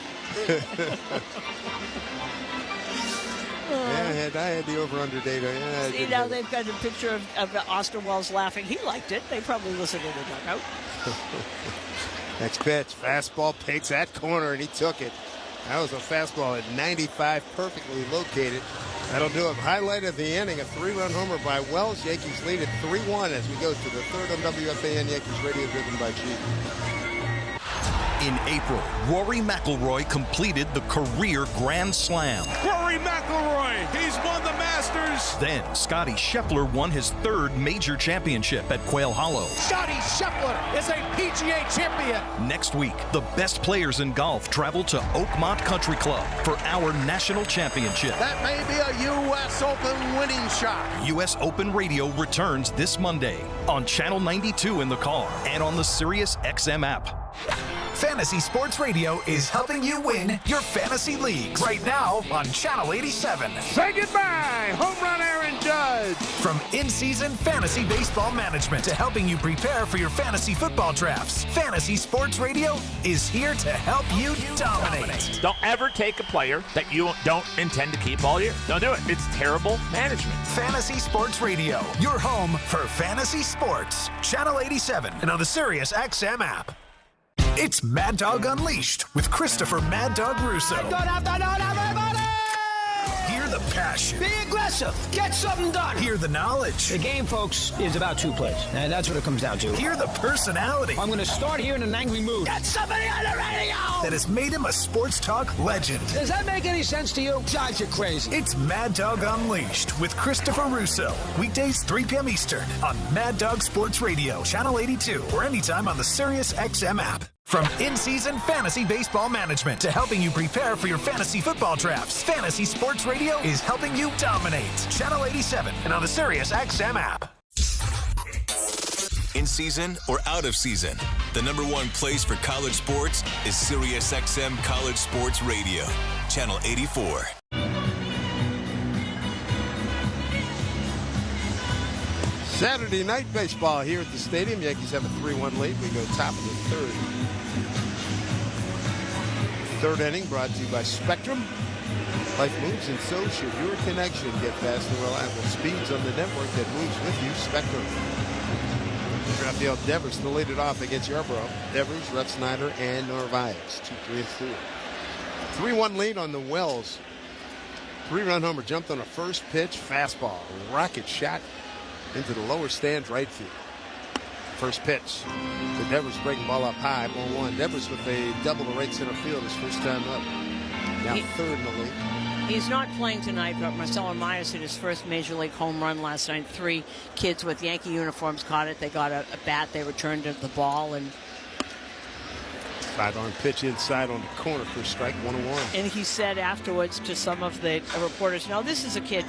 S2: Yeah, I had the over-under data. Yeah,
S1: see, now they've got a picture of Austin Wells laughing. He liked it. They probably listened in the dugout.
S2: Next pitch, fastball takes that corner, and he took it. That was a fastball at 95, perfectly located. That'll do it. Highlight of the inning, a 3-run homer by Wells. Yankees lead at 3-1 as we go to the third on WFAN Yankees Radio, driven by G.
S18: In April, Rory McIlroy completed the career Grand Slam.
S19: Rory McIlroy, he's won the Masters.
S18: Then Scotty Scheffler won his 3rd major championship at Quail Hollow.
S19: Scotty Scheffler is a PGA champion.
S18: Next week, the best players in golf travel to Oakmont Country Club for our national championship.
S19: That may be a U.S. Open winning shot.
S18: U.S. Open Radio returns this Monday on Channel 92 in the car and on the Sirius XM app.
S15: Fantasy Sports Radio is helping you win your fantasy leagues. Right now on Channel 87.
S2: Say goodbye, home run Aaron Judge.
S15: From in-season fantasy baseball management to helping you prepare for your fantasy football drafts, Fantasy Sports Radio is here to help you dominate.
S8: Don't ever take a player that you don't intend to keep all year. Don't do it. It's terrible management.
S15: Fantasy Sports Radio, your home for fantasy sports. Channel 87 and on the Sirius XM app. It's Mad Dog Unleashed with Christopher Mad Dog Russo.
S14: Good afternoon, everybody!
S15: Hear the passion.
S14: Be aggressive. Get something done.
S15: Hear the knowledge.
S20: The game, folks, is about two plays. And that's what it comes down to.
S15: Hear the personality.
S20: I'm going to start here in an angry mood.
S14: Get somebody on the radio!
S15: That has made him a sports talk legend.
S20: Does that make any sense to you? God, you're crazy.
S15: It's Mad Dog Unleashed with Christopher Russo. Weekdays, 3 p.m. Eastern on Mad Dog Sports Radio, Channel 82, or anytime on the Sirius XM app. From in-season fantasy baseball management to helping you prepare for your fantasy football drafts, Fantasy Sports Radio is helping you dominate. Channel 87 and on the Sirius XM app.
S11: In season or out of season, the number one place for college sports is Sirius XM College Sports Radio, Channel 84.
S2: Saturday night baseball here at the stadium. Yankees have a 3-1 lead. We go top of the third. Third inning brought to you by Spectrum. Life moves, and so should your connection. Get fast and reliable speeds on the network that moves with you. Spectrum. Rafael Devers to lead it off against Yarborough. Devers, Ref Snyder, and Narvaez. 2, 3, and 4. 3-1 lead on the Wells. 3-run homer jumped on a first pitch fastball. Rocket shot into the lower stands right field. First pitch to Devers, breaking ball up high, ball one. Devers with a double to right center field his first time up. Now third in the league.
S1: He's not playing tonight, but Marcelo Myers hit his first major league home run last night. 3 kids with Yankee uniforms caught it. They got a bat. They returned the ball, and
S2: sidearm pitch inside on the corner for a strike, 1-1.
S1: And he said afterwards to some of the reporters, this is a kid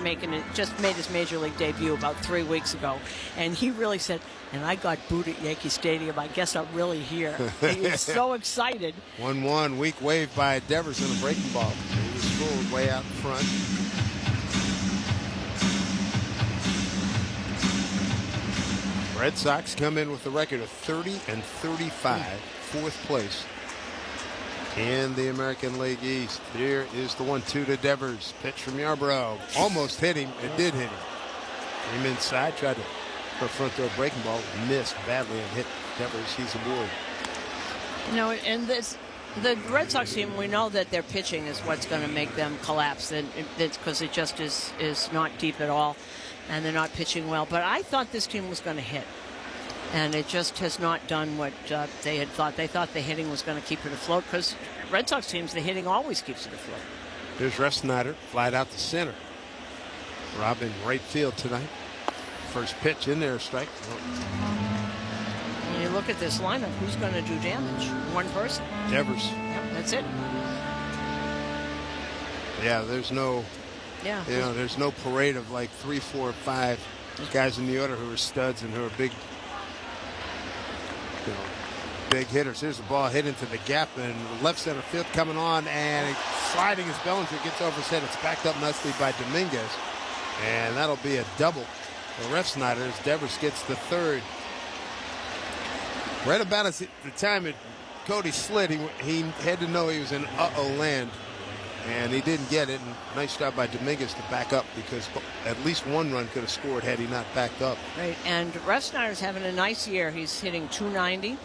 S1: just made his major league debut about 3 weeks ago. And he really said, and I got booed at Yankee Stadium. I guess I'm really here. He was so excited.
S2: 1-1, weak wave by Devers on a breaking ball. He was full way out in front. Red Sox come in with a record of 30-35, fourth place in the American League East. Here is the 1-2 to Devers. Pitch from Yarborough. Almost hit him. It did hit him. Came inside, tried to put front throw breaking ball. Missed badly and hit Devers. He's aboard.
S1: And the Red Sox team, we know that their pitching is what's going to make them collapse. Because it just is not deep at all. And they're not pitching well. But I thought this team was going to hit. And it just has not done what they had thought. They thought the hitting was going to keep it afloat, because Red Sox teams, the hitting always keeps it afloat.
S2: Here's Ref Snyder, flied out to center. Rob in right field tonight. First pitch in there, strike.
S1: When you look at this lineup, who's going to do damage? One person.
S2: Devers.
S1: Yep, that's it.
S2: Yeah, there's no...
S1: Yeah.
S2: There's no parade of like 3, 4, 5 guys in the order who are studs and who are big hitters. Here's the ball hit into the gap, and left center field coming on, and sliding as Bellinger gets over his head. It's backed up nicely by Dominguez, and that'll be a double for Ref Snyder as Devers gets the third. Right about the time that Cody slid, he had to know he was in land. And he didn't get it. And nice job by Dominguez to back up, because at least one run could have scored had he not backed up.
S1: Right, and Ref Snyder's having a nice year. He's hitting .290.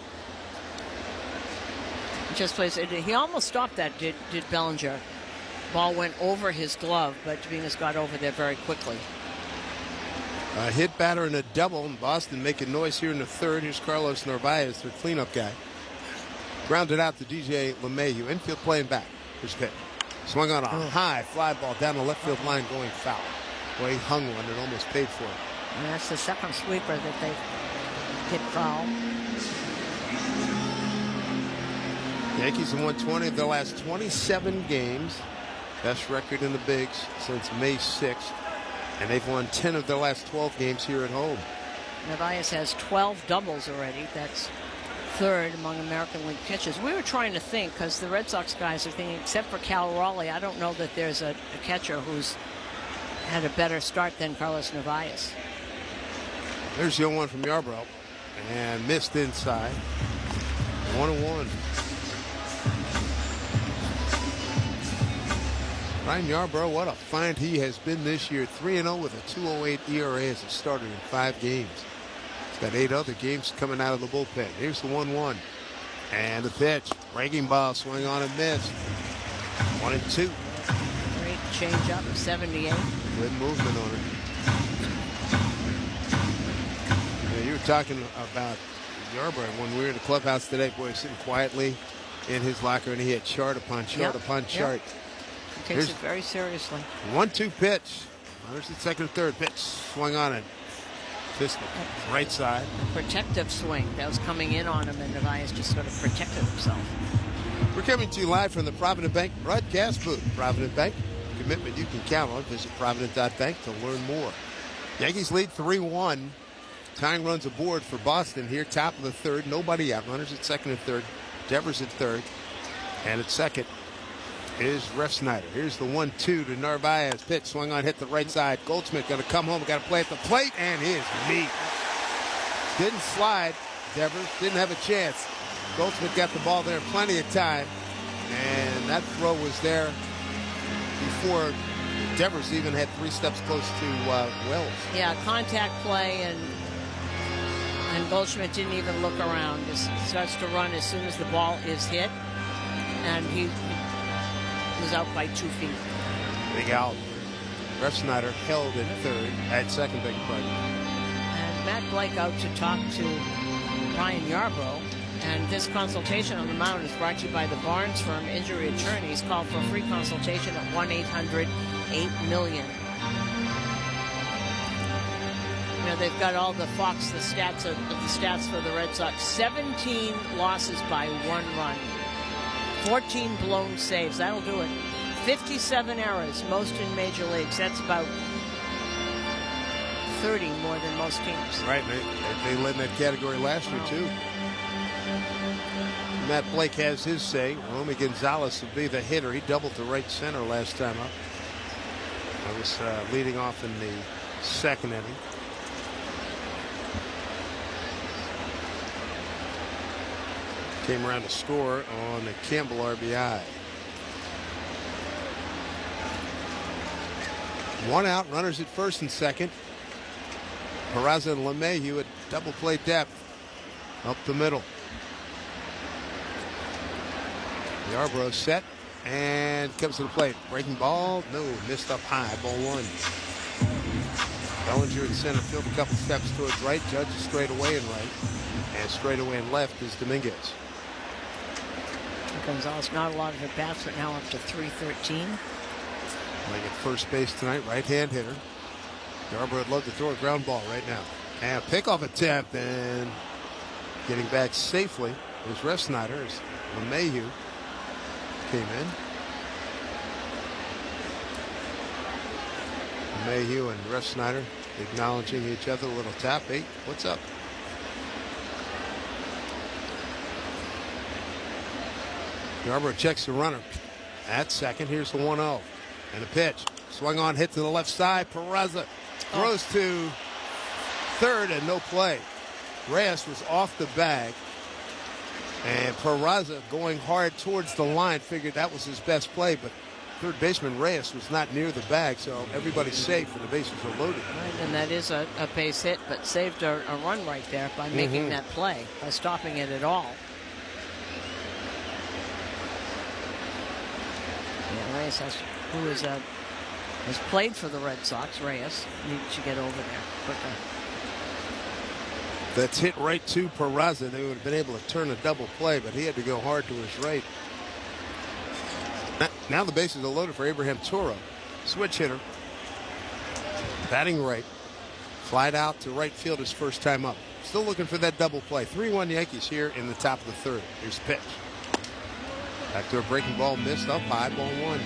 S1: Just plays. He almost stopped that. Did Bellinger? Ball went over his glove, but Dominguez got over there very quickly.
S2: A hit batter and a double, and Boston making noise here in the third. Here's Carlos Narvaez, their cleanup guy. Grounded out to DJ LeMahieu. Infield playing back. Here's pitch. Swung on a high fly ball down the left field line, going foul. Well, he hung one and almost paid for it.
S1: And that's the second sweeper that they hit foul.
S2: Yankees have won 20 of their last 27 games. Best record in the bigs since May 6th. And they've won 10 of their last 12 games here at home.
S1: Narvaez has 12 doubles already. That's third among American League pitchers. We were trying to think, because the Red Sox guys are thinking, except for Cal Raleigh, I don't know that there's a catcher who's had a better start than Carlos Narvaez.
S2: There's the 0-1 from Yarbrough, and missed inside. 1-1. Ryan Yarbrough, what a find he has been this year. 3-0 with a 2.08 ERA as a starter in 5 games. He's got 8 other games coming out of the bullpen. Here's the 1-1. And the pitch. Breaking ball, swing on and miss. 1-2.
S1: Great change up, 78.
S2: Good movement on it. Yeah, you were talking about Yarbrough when we were in the clubhouse today. Boy, sitting quietly in his locker, and he had chart upon chart upon chart.
S1: He takes it very seriously.
S2: 1-2 pitch. There's the second and third pitch. Swung on it. Fisted. Right side.
S1: A protective swing that was coming in on him, and Narvaez just sort of protected himself.
S2: We're coming to you live from the Provident Bank broadcast booth. Provident Bank, commitment you can count on. Visit Provident.bank to learn more. Yankees lead 3-1. Tying runs aboard for Boston here. Top of the third. Nobody out. Runners at second and third. Devers at third. And at second is Refsnyder. Here's the 1-2 to Narvaez. Pitch swung on, hit the right side. Goldschmidt going to come home. Got to play at the plate, and his meat. Didn't slide. Devers didn't have a chance. Goldschmidt got the ball there plenty of time, and that throw was there before Devers even had 3 steps close to Wells.
S1: Yeah, contact play, and Goldschmidt didn't even look around. Just starts to run as soon as the ball is hit, and he was out by 2 feet.
S2: Big out. Refsnyder held at second, beg your pardon.
S1: And Matt Blake out to talk to Ryan Yarbrough. And this consultation on the mound is brought to you by the Barnes Firm Injury Attorneys. Call for a free consultation at 1-800-8-million. You know, they've got all the Fox, the stats of the stats for the Red Sox. 17 losses by 1 run. 14 blown saves. That'll do it. 57 errors, most in major leagues. That's about 30 more than most teams.
S2: Right. They led in that category last year, too. Matt Blake has his say. Romy Gonzalez would be the hitter. He doubled to right center last time up. I was leading off in the second inning. Came around to score on the Campbell RBI. 1 out, runners at first and second. Peraza and LeMahieu at double play depth. Up the middle. Yarbrough set and comes to the plate. Breaking ball. No, missed up high. Ball 1. Bellinger in center field, a couple steps towards right. Judge is straight away and right. And straight away and left is Dominguez.
S1: Gonzalez, not a lot of at-bats, but now up to 313.
S2: Playing at first base tonight, right-hand hitter. Yarbrough would love to throw a ground ball right now. And a pickoff attempt, and getting back safely was Refsnyder as LeMahieu came in. LeMahieu and Refsnyder acknowledging each other. A little tap. Hey, what's up? Yarbrough checks the runner at second. Here's the 1-0. And a pitch. Swung on, hit to the left side. Peraza throws to third and no play. Reyes was off the bag. And Peraza going hard towards the line. Figured that was his best play. But third baseman Reyes was not near the bag. So everybody's safe and the bases are loaded.
S1: Right, and that is a base hit, but saved a run right there by making that play, by stopping it at all. Yeah, Reyes has played for the Red Sox. Reyes needs to get over there quicker.
S2: That's hit right to Peraza. They would have been able to turn a double play, but he had to go hard to his right. Now the bases are loaded for Abraham Toro. Switch hitter. Batting right. Flied out to right field his first time up. Still looking for that double play. 3-1 Yankees here in the top of the third. Here's the pitch. Back to a breaking ball, missed up high, ball 1.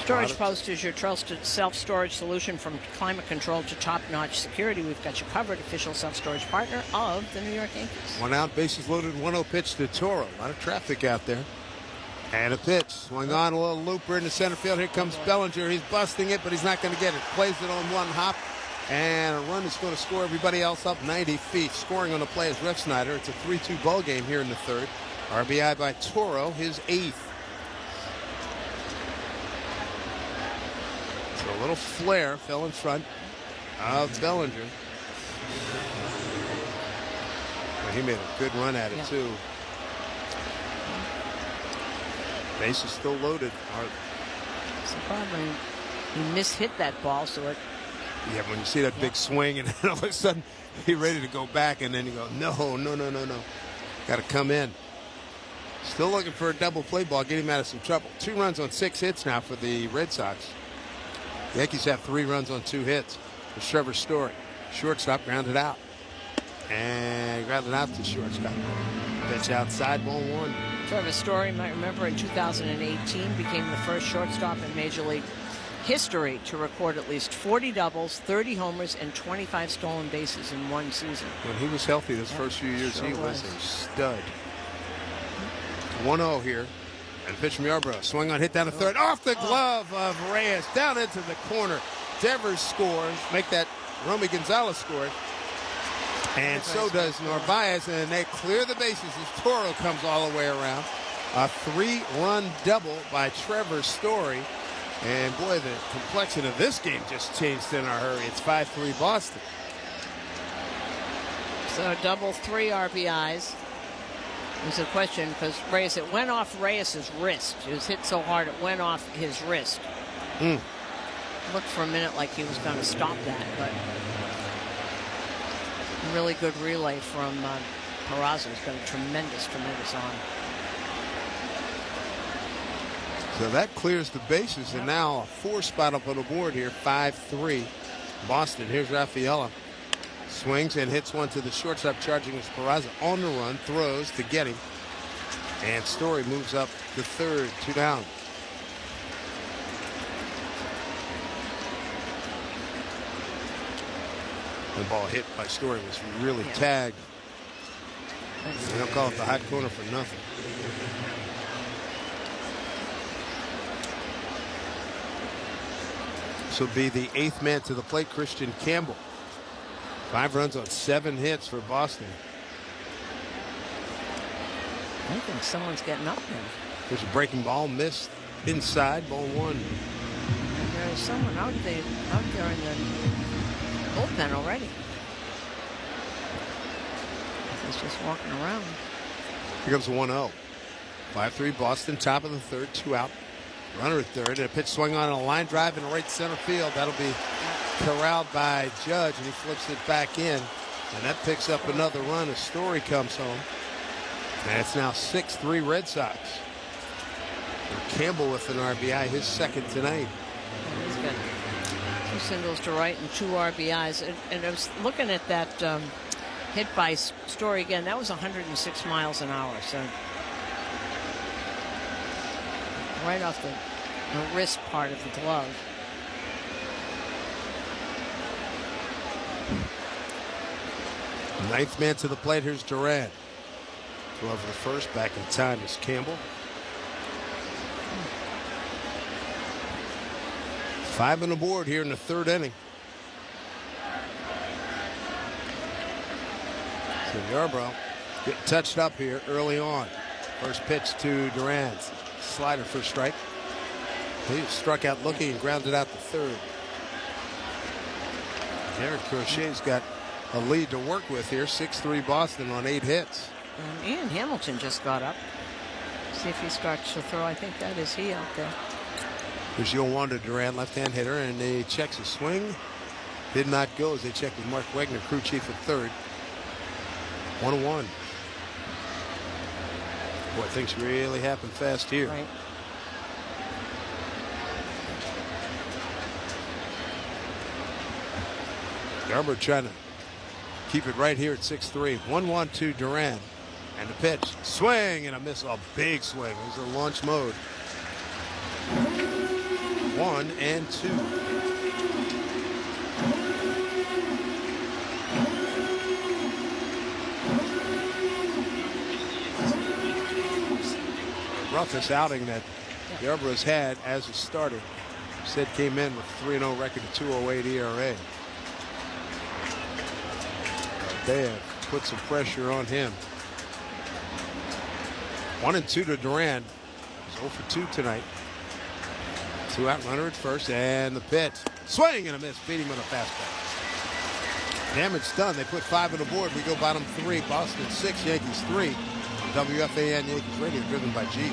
S1: Storage Post is your trusted self-storage solution from climate control to top-notch security. We've got you covered. Official self-storage partner of the New York Yankees.
S2: 1 out, bases loaded, 1-0 pitch to Toro. A lot of traffic out there. And a pitch. Swung on, a little looper in the center field. Here comes Bellinger. He's busting it, but he's not going to get it. Plays it on one hop. And a run is going to score everybody else up 90 feet. Scoring on the play is Rev Snyder. It's a 3-2 ball game here in the third. RBI by Toro, his 8th. So a little flare fell in front of Bellinger. Well, he made a good run at it, too. Base is still loaded.
S1: It's the problem. He mishit that ball, so it...
S2: Yeah, when you see that big swing and then all of a sudden he's ready to go back and then you go, no. Got to come in. Still looking for a double play ball, get him out of some trouble. 2 runs on 6 hits now for the Red Sox. The Yankees have 3 runs on 2 hits. There's Trevor Story. Shortstop grounded out. And grounded out to shortstop. Pitch outside, ball 1.
S1: Trevor Story, you might remember, in 2018 became the first shortstop in Major League history to record at least 40 doubles, 30 homers, and 25 stolen bases in one season.
S2: When he was healthy those first few years, he was a stud. 1-0 here. And pitch from Yarbrough. Swing on, hit down the third. Off the glove of Reyes. Down into the corner. Devers scores. Make that Romy Gonzalez score. And so does Narvaez. And they clear the bases as Toro comes all the way around. A 3-run double by Trevor Story. And boy, the complexion of this game just changed in a hurry. It's 5-3 Boston.
S1: So double 3 RBIs. There's a question because Reyes, it went off Reyes' wrist. It was hit so hard it went off his wrist. Looked for a minute like he was going to stop that, but really good relay from Peraza. He's got a tremendous arm.
S2: So that clears the bases, and now a 4 spot up on the board here, 5-3 Boston. Here's Rafaela. Swings and hits one to the shortstop, charging his Peraza on the run, throws to get him. And Story moves up to third, 2 down. The ball hit by Story was really tagged. They don't call it the hot corner for nothing. This will be the 8th man to the plate, Christian Campbell. 5 runs on 7 hits for Boston.
S1: I think someone's getting up there.
S2: There's a breaking ball, missed inside, ball 1.
S1: And there's someone out there in the bullpen already. He's just walking around.
S2: Here comes the 1-0. 5-3 Boston, top of the third, 2 out. Runner at third, and a pitch swung on a line drive in right center field. That'll be corralled by Judge, and he flips it back in. And that picks up another run as Story comes home. And it's now 6-3 Red Sox. And Campbell with an RBI, his 2nd tonight.
S1: He's got 2 singles to right and 2 RBIs. And I was looking at that hit by Story again. That was 106 miles an hour. So right off the wrist part of the glove.
S2: Ninth man to the plate. Here's Duran. Go over the first. Back in time is Campbell. 5 on the board here in the 3rd inning. So Yarbrough getting touched up here early on. First pitch to Duran. Slider for strike. He struck out looking and grounded out the third. Eric Crochet's got a lead to work with here. 6-3 Boston on 8 hits.
S1: And Ian Hamilton just got up. See if he starts to throw. I think that is he out there.
S2: Here's Yolanda Duran, left-hand hitter, and he checks a swing. Did not go as they checked with Mark Wegner, crew chief at third. 1-1. Boy, things really happen fast here.
S1: Right.
S2: Garber trying to keep it right here at 6-3. 1-1 to Duran. And the pitch. Swing and a miss. A big swing. It was a launch mode. 1-2. Roughest outing that Yarbrough's had as a starter. Sid came in with a 3-0 record, a 2.08 ERA. They have put some pressure on him. 1-2 to Duran. He's 0 for 2 tonight. 2-out runner at first, and the pitch. Swing and a miss. Beat him on a fastball. Damage done. They put 5 on the board. We go bottom 3. Boston 6, Yankees 3. WFAN Yankees Radio, driven by G.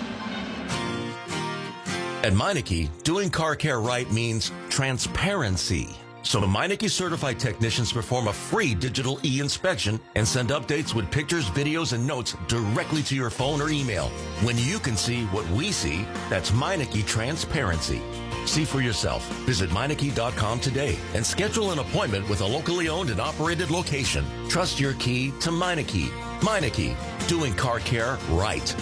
S21: At Meineke, doing car care right means transparency. So the Meineke certified technicians perform a free digital e-inspection and send updates with pictures, videos, and notes directly to your phone or email. When you can see what we see, that's Meineke transparency. See for yourself. Visit Meineke.com today and schedule an appointment with a locally owned and operated location. Trust your key to Meineke. Meineke, doing car care right.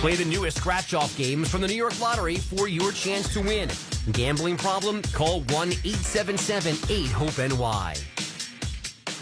S22: Play the newest scratch-off games from the New York Lottery for your chance to win. Gambling problem? Call 1-877-8-HOPE-NY.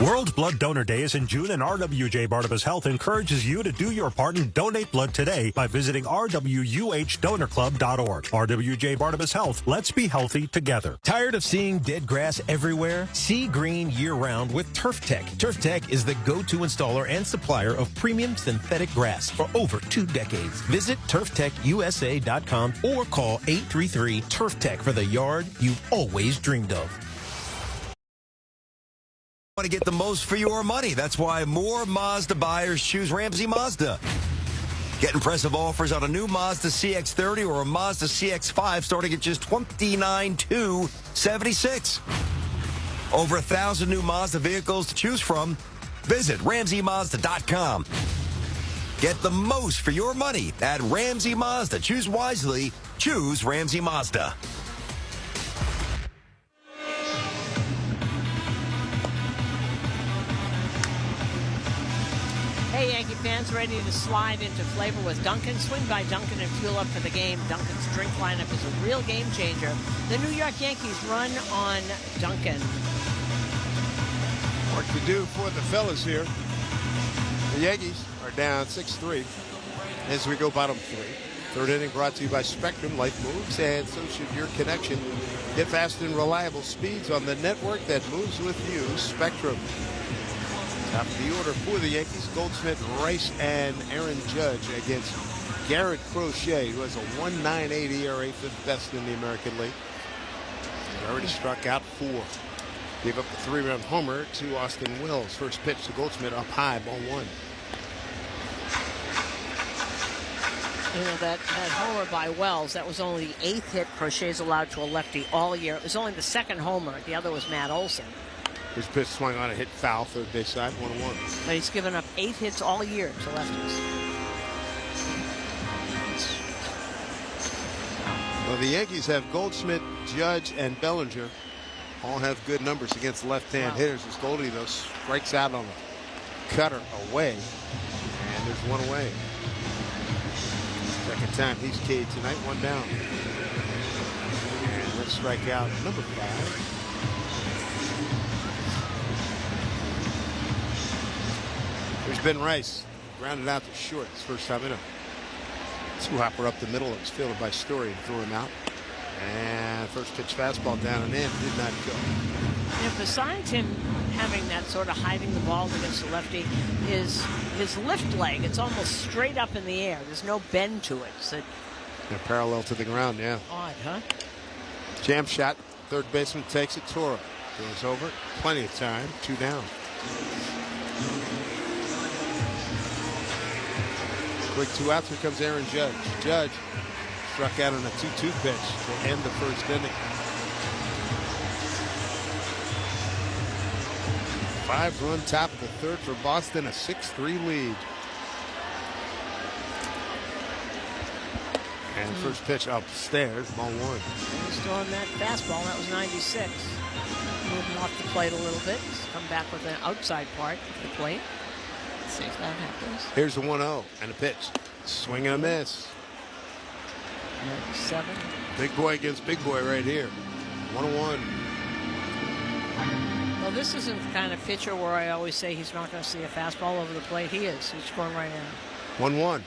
S4: World Blood Donor Day is in June, and RWJ Barnabas Health encourages you to do your part and donate blood today by visiting rwuhdonorclub.org. RWJ Barnabas Health, let's be healthy together.
S23: Tired of seeing dead grass everywhere? See green year-round with Turf Tech. Turf Tech is the go-to installer and supplier of premium synthetic grass for over 2 decades. Visit turftechusa.com or call 833-TURF-TECH for the yard you've always dreamed of.
S24: Want to get the most for your money. That's why more Mazda buyers choose Ramsey Mazda. Get impressive offers on a new Mazda CX-30 or a Mazda CX-5 starting at just $29,276. Over 1,000 new Mazda vehicles to choose from. Visit RamseyMazda.com. Get the most for your money at Ramsey Mazda. Choose wisely. Choose Ramsey Mazda.
S1: Hey, Yankee fans, ready to slide into flavor with Dunkin'? Swing by Dunkin' and fuel up for the game. Dunkin's drink lineup is a real game changer. The New York Yankees run on Dunkin'.
S2: Work to do for the fellas here. The Yankees are down 6-3 as we go bottom 3. Third inning brought to you by Spectrum. Life moves, and so should your connection. Get fast and reliable speeds on the network that moves with you. Spectrum. Top of the order for the Yankees, Goldschmidt, Rice, and Aaron Judge against Garrett Crochet, who has a 1.98 ERA, 5th best in the American League. He already struck out 4. Gave up a 3-run homer to Austin Wells. First pitch to Goldschmidt up high, ball 1.
S1: You know, that homer by Wells, that was only the 8th hit Crochet's allowed to a lefty all year. It was only the 2nd homer. The other was Matt Olson.
S2: His pitch swung on a hit foul, third base side, 1-1.
S1: But he's given up 8 hits all year to lefties.
S2: Well, the Yankees have Goldschmidt, Judge, and Bellinger. All have good numbers against left-hand hitters. As Goldie, though, strikes out on a cutter away. And there's one away. Second time he's K'd tonight, 1 down. And let's strike out number 5. There's Ben Rice, grounded out to short. His first time in a 2-hopper up the middle. It was fielded by Story and threw him out. And first pitch fastball down and in, did not go.
S1: And besides him having that sort of hiding the ball against the lefty, his lift leg, it's almost straight up in the air. There's no bend to it. So
S2: they're parallel to the ground, yeah.
S1: Odd, huh?
S2: Jam shot. Third baseman takes it. Toro goes over. Plenty of time. 2 down. Quick 2 outs. Here comes Aaron Judge. Judge struck out on a 2-2 pitch to end the first inning. 5-run top of the third for Boston. A 6-3 lead. And first pitch upstairs. Ball 1.
S1: He's throwing that fastball. That was 96. Moving off the plate a little bit. He's come back with an outside part of the plate. Let's see if that happens.
S2: Here's the 1-0 and a pitch. Swing and a miss.
S1: 7.
S2: Big boy against big boy right here. 1-1.
S1: Well, this isn't the kind of pitcher where I always say he's not going to see a fastball over the plate. He is. He's going right in.
S2: 1-1.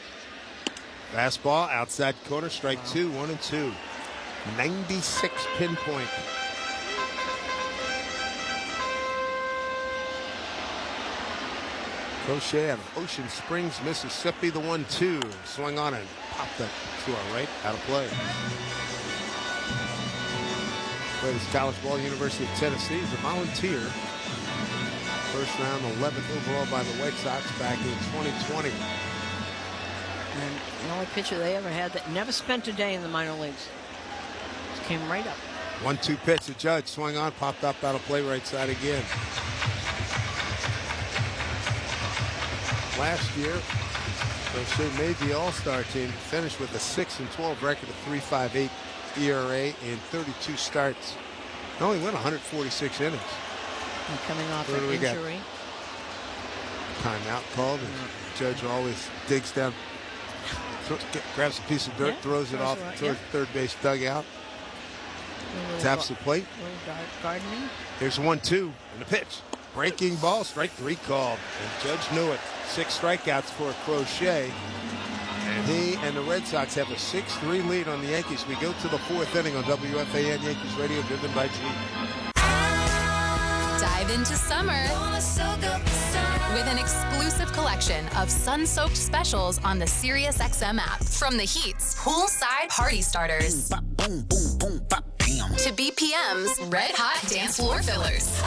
S2: Fastball, outside corner, strike 2, 1-2. 96 pinpoint. Crochet out of Ocean Springs, Mississippi, the 1-2. Swung on and popped up to our right, out of play. Played his college ball, University of Tennessee. He's a volunteer. First round, 11th overall by the White Sox back in 2020.
S1: And the only pitcher they ever had that never spent a day in the minor leagues. Just came right up.
S2: 1-2 pitch. The Judge swung on, popped up out of play, right side again. Last year, Crochet made the All-Star team, finished with a 6-12 record of 3.58 ERA in 32 starts. He only went 146 innings.
S1: And coming off an injury.
S2: Timeout called, and Judge always digs down, grabs a piece of dirt, throws it off towards third base dugout. Taps the plate.
S1: Gardening.
S2: Here's 1-2 and the pitch. Breaking ball, strike 3 called. And Judge knew it. 6 strikeouts for Crochet. And he and the Red Sox have a 6-3 lead on the Yankees. We go to the 4th inning on WFAN Yankees Radio, driven by G.
S5: Dive into summer with an exclusive collection of sun-soaked specials on the SiriusXM app. From the Heat's poolside party starters to BPM's red-hot dance floor fillers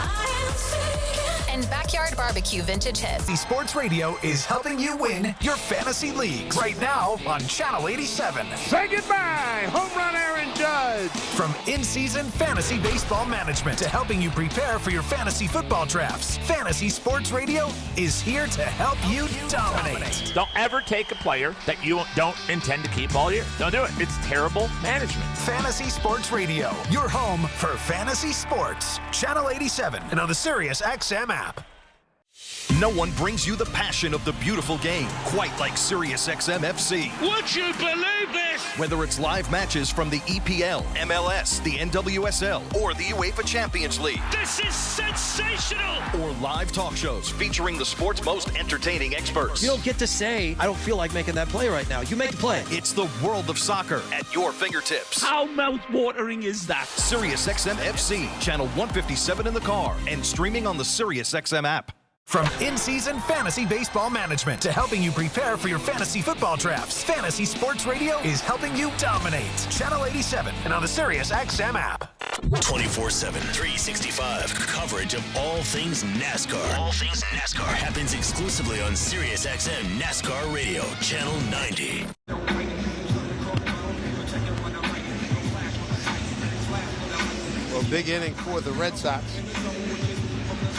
S5: and backyard barbecue vintage hits.
S15: The Sports Radio is helping you win your fantasy leagues right now on Channel 87.
S2: Say goodbye, home run Aaron Judge.
S15: From in-season fantasy baseball management to helping you prepare for your fantasy football drafts, Fantasy Sports Radio is here to help you dominate.
S8: Don't ever take a player that you don't intend to keep all year. Don't do it. It's terrible management.
S15: Fantasy Sports Radio, your home for fantasy sports. Channel 87 and on the SiriusXM app.
S18: No one brings you the passion of the beautiful game quite like SiriusXM FC.
S14: Would you believe this?
S18: Whether it's live matches from the EPL, MLS, the NWSL, or the UEFA Champions League.
S14: This is sensational!
S18: Or live talk shows featuring the sport's most entertaining experts.
S6: You don't get to say, I don't feel like making that play right now. You make the play.
S18: It's the world of soccer at your fingertips.
S14: How mouth-watering is that?
S18: SiriusXM FC, channel 157 in the car, and streaming on the SiriusXM app.
S15: From in-season fantasy baseball management to helping you prepare for your fantasy football drafts, Fantasy Sports Radio is helping you dominate. Channel 87 and on the SiriusXM app.
S7: 24/7, 365 coverage of all things NASCAR. All things NASCAR happens exclusively on SiriusXM NASCAR Radio, Channel 90.
S2: Well, big inning for the Red Sox.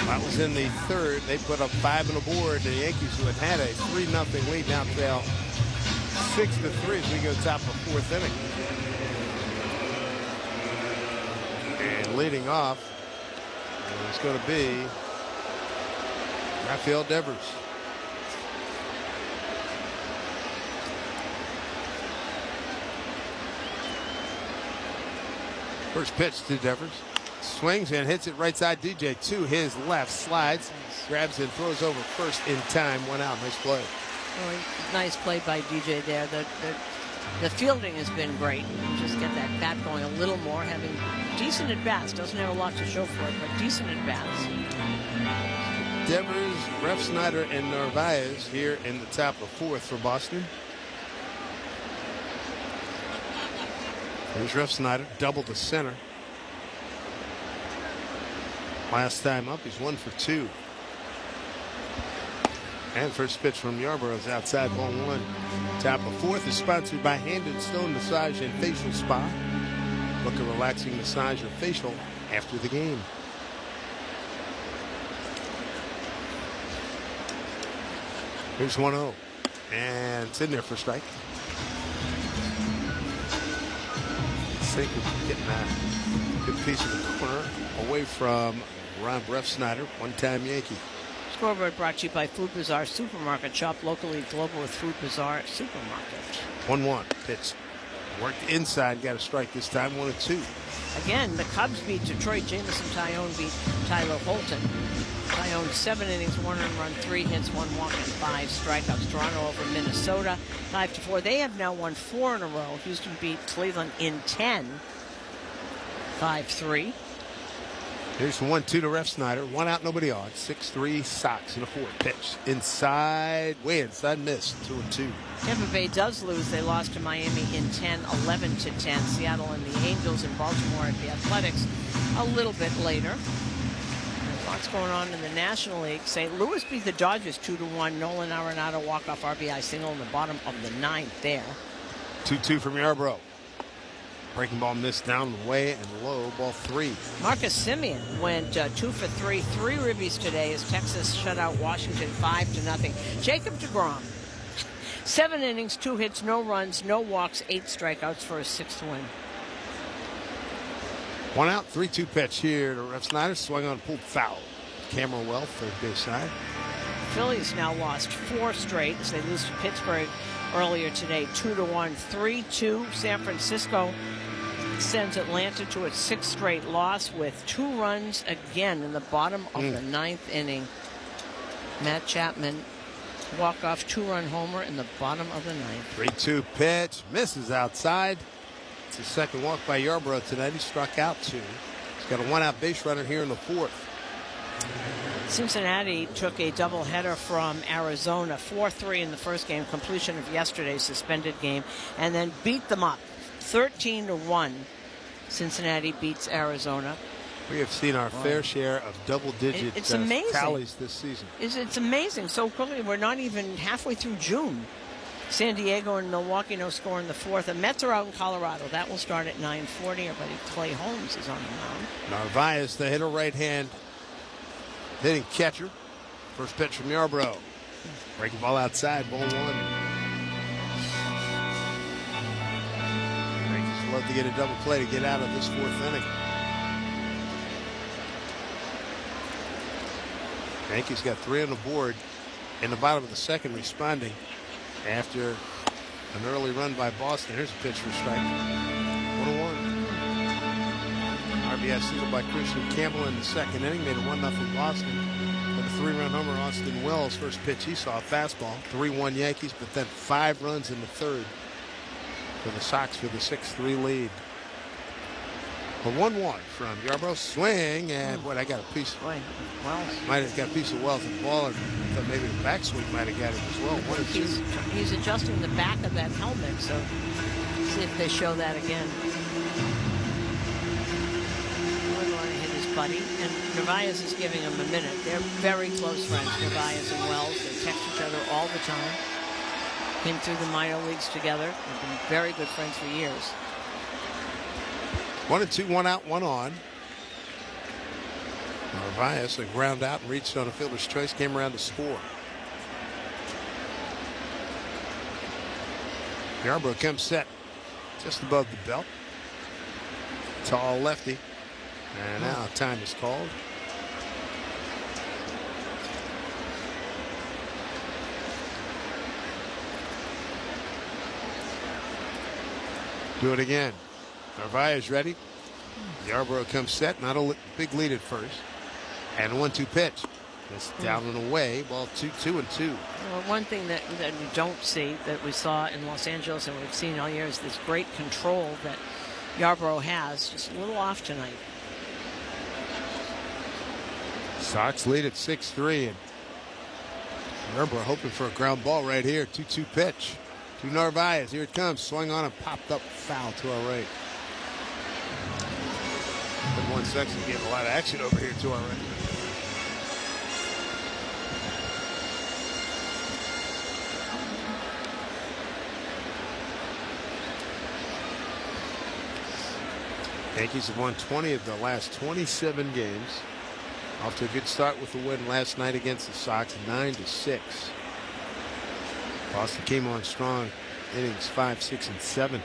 S2: That was in the 3rd. They put up 5 on the board. The Yankees, who had a 3-0 lead, now trail 6-3 as we go top of 4th inning. And leading off is going to be Rafael Devers. First pitch to Devers. Swings and hits it right side. DJ to his left, slides, grabs and throws over first in time. 1 out. Nice play.
S1: Well, nice play by DJ there. The fielding has been great. You just get that bat going a little more, having decent at bats. Doesn't have a lot to show for it, but decent at bats.
S2: Devers, Ref Snyder, and Narvaez here in the top of 4th for Boston. There's Ref Snyder, double to center. Last time up, he's 1 for 2. And first pitch from Yarborough is outside, ball 1. Top of 4th is sponsored by Hand and Stone Massage and Facial Spa. Book a relaxing massage or facial after the game. Here's 1-0. And it's in there for strike. Sinker getting a good piece of the corner away from Ron Ref Snyder, one-time Yankee.
S1: Scoreboard brought to you by Food Bazaar Supermarket. Shop locally, global with Food Bazaar Supermarket.
S2: 1-1 pitch. Worked inside, got a strike this time, 1-2.
S1: Again, the Cubs beat Detroit. Jameson Tyone beat Tyler Holton. Tyone 7 innings, 1 run, 3 hits, 1 walk, and 5 strikeouts. Toronto over Minnesota, 5-4. They have now won 4 in a row. Houston beat Cleveland in 10, 5-3.
S2: Here's 1-2 to Ref Snyder. 1 out, nobody on. 6-3 Sox in the 4th pitch. Inside, way inside, missed. 2-2.
S1: Tampa Bay does lose. They lost to Miami in 10, 11-10. Seattle and the Angels in Baltimore at the Athletics a little bit later. There's lots going on in the National League. St. Louis beat the Dodgers 2-1. Nolan Arenado walk-off RBI single in the bottom of the 9th there.
S2: 2-2 from Yarbrough. Breaking ball missed down the way and low, ball 3.
S1: Marcus Semien went 2 for 3, 3 ribbies today as Texas shut out Washington 5-0. Jacob deGrom, 7 innings, 2 hits, no runs, no walks, 8 strikeouts for his 6th win.
S2: 1 out, 3-2 pitch here to Ref Snyder. Swung on, pulled foul. Cameron Well, third base side.
S1: Phillies now lost 4 straight as they lose to Pittsburgh earlier today, 2-1, 3-2. San Francisco sends Atlanta to its 6th straight loss with 2 runs again in the bottom of the 9th inning. Matt Chapman walk-off 2-run homer in the bottom of the 9th.
S2: 3-2 pitch, misses outside. It's his second walk by Yarbrough tonight. He struck out 2. He's got a 1-out base runner here in the 4th.
S1: Cincinnati took a doubleheader from Arizona, 4-3 in the first game, completion of yesterday's suspended game, and then beat them up 13-1. Cincinnati beats Arizona.
S2: We have seen our fair share of double-digit tallies this season.
S1: It's amazing. So quickly, we're not even halfway through June. San Diego and Milwaukee no score in the 4th. The Mets are out in Colorado. That will start at 9:40. Our buddy Clay Holmes is on the mound.
S2: Narvaez, the hitter, right hand hitting catcher. First pitch from Yarbrough. Breaking ball outside, ball 1. Yankees love to get a double play to get out of this 4th inning. Yankees got 3 on the board in the bottom of the 2nd, responding after an early run by Boston. Here's a pitch for strike. 1-1. RBI single by Christian Campbell in the 2nd inning. Made a 1-0 Boston. With a 3-run homer, Austin Wells. First pitch he saw, a fastball. 3-1 Yankees, but then 5 runs in the 3rd for the Sox for the 6-3 lead. A 1-1 from Yarbrough. Swing, and I got a piece. Might have got a piece of Wells in the ball, and thought maybe the backswing might have got it as well. 1-2.
S1: He's adjusting the back of that helmet, so see if they show that again. Hit his buddy, and Narvaez is giving him a minute. They're very close friends, Narvaez and Wells. They text each other all the time. Came through the minor leagues together. They've been very good friends for years.
S2: 1-2, 1 out, 1 on. Narvaez, a ground out and reached on a fielder's choice, came around to score. Yarbrough comes set just above the belt. Tall lefty. And now time is called. Do it again. Narvaez ready. Yarbrough comes set. Not a big lead at first. And a 1-2 pitch. It's down and away. Ball 2-2-2.
S1: Well, one thing that you don't see that we saw in Los Angeles and we've seen all year is this great control that Yarbrough has. Just a little off tonight.
S2: Sox lead at 6-3. And Yarbrough hoping for a ground ball right here. 2-2 pitch to Narvaez. Here it comes. Swung on and popped up foul to our right. In 1 section, getting a lot of action over here to our right. Yankees have won 20 of the last 27 games. Off to a good start with the win last night against the Sox, 9-6. Boston came on strong, innings 5, 6, and 7.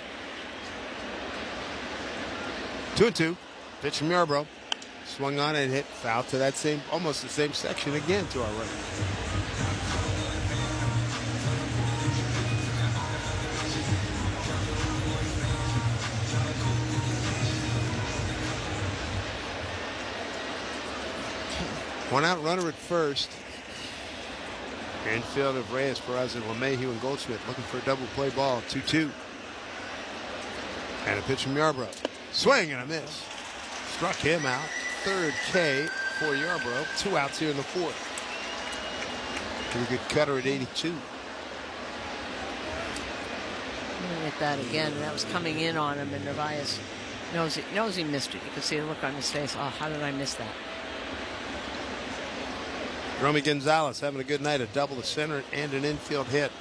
S2: 2-2. Pitch from Yarbrough. Swung on and hit foul to that same, almost the same section again to our right. One out runner at first. Infield of Reyes, Perez, and LeMahieu and Goldschmidt looking for a double play ball. 2-2. And a pitch from Yarbrough. Swing and a miss. Struck him out. Third K for Yarbrough. 2 outs here in the fourth. Pretty good cutter at 82.
S1: Looking at that again, and that was coming in on him, and Narvaez knows he missed it. You can see the look on his face. Oh, how did I miss that?
S2: Romy Gonzalez having a good night. A double to center and an infield hit.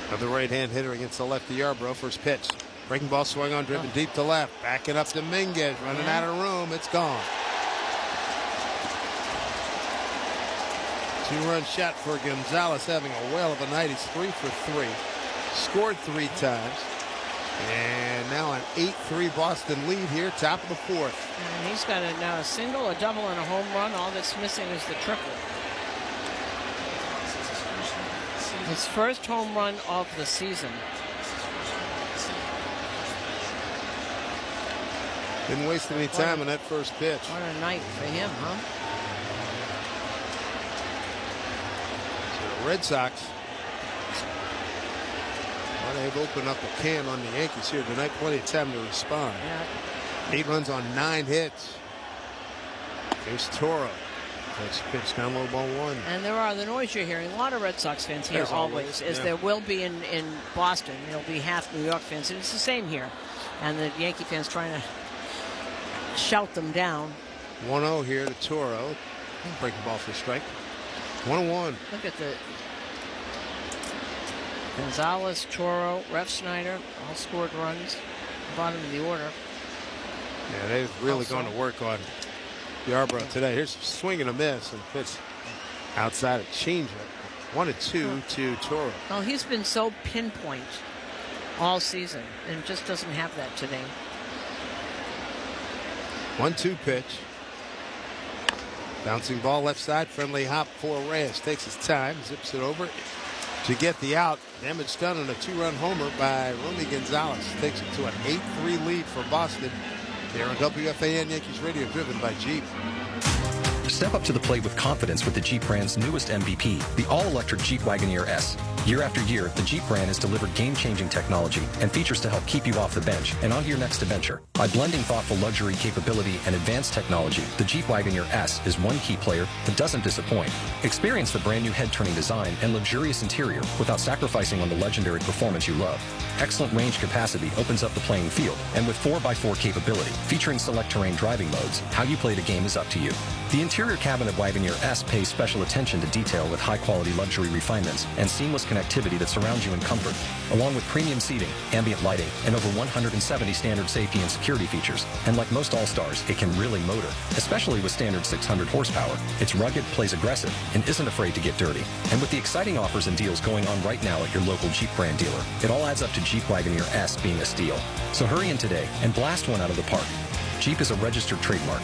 S2: Another right-hand hitter against the lefty Yarbrough. First pitch. Breaking ball swung on, driven deep to left. Backing up Dominguez, running out of room. It's gone. 2-run shot for Gonzalez, having a whale of a night. He's 3 for 3. Scored 3 times. And now an 8-3 Boston lead here, top of the fourth.
S1: And he's got a single, a double, and a home run. All that's missing is the triple. His first home run of the season.
S2: Didn't waste any time on that first pitch.
S1: What a night for him, huh?
S2: So the Red Sox, well, they've opened up a can on the Yankees here tonight. Plenty of time to respond.
S1: Yeah.
S2: 8 runs on 9 hits. Here's Toro. Next pitch down low, ball 1.
S1: And there are the noise you're hearing. A lot of Red Sox fans here always, as there will be in Boston. There'll be half New York fans, and it's the same here. And the Yankee fans trying to shout them down.
S2: 1-0 here to Toro. Breaking ball for strike. 1-1.
S1: Look at the Gonzalez, Toro, Refsnyder, all scored runs. Bottom of the order.
S2: Yeah, they've really gone to work on Yarbrough today. Here's a swing and a miss, and pitch outside a changeup. 1-2 to Toro.
S1: Well, he's been so pinpoint all season, and just doesn't have that today.
S2: 1-2 pitch. Bouncing ball left side. Friendly hop for Reyes. Takes his time. Zips it over to get the out. Damage done on a 2-run homer by Romy Gonzalez. Takes it to an 8-3 lead for Boston. Here on WFAN Yankees Radio, driven by Jeep.
S18: Step up to the plate with confidence with the Jeep brand's newest MVP, the all-electric Jeep Wagoneer S. Year after year, the Jeep brand has delivered game-changing technology and features to help keep you off the bench and on to your next adventure. By blending thoughtful luxury capability and advanced technology, the Jeep Wagoneer S is one key player that doesn't disappoint. Experience the brand new head-turning design and luxurious interior without sacrificing on the legendary performance you love. Excellent range capacity opens up the playing field, and with 4x4 capability, featuring select terrain driving modes, how you play the game is up to you. The interior cabin of Wagoneer S pays special attention to detail with high-quality luxury refinements and seamless connectivity that surrounds you in comfort, along with premium seating, ambient lighting, and over 170 standard safety and security features. And like most All-Stars, it can really motor, especially with standard 600 horsepower. It's rugged, plays aggressive, and isn't afraid to get dirty. And with the exciting offers and deals going on right now at your local Jeep brand dealer, it all adds up to Jeep Wagoneer S being a steal. So hurry in today and blast one out of the park. Jeep is a registered trademark.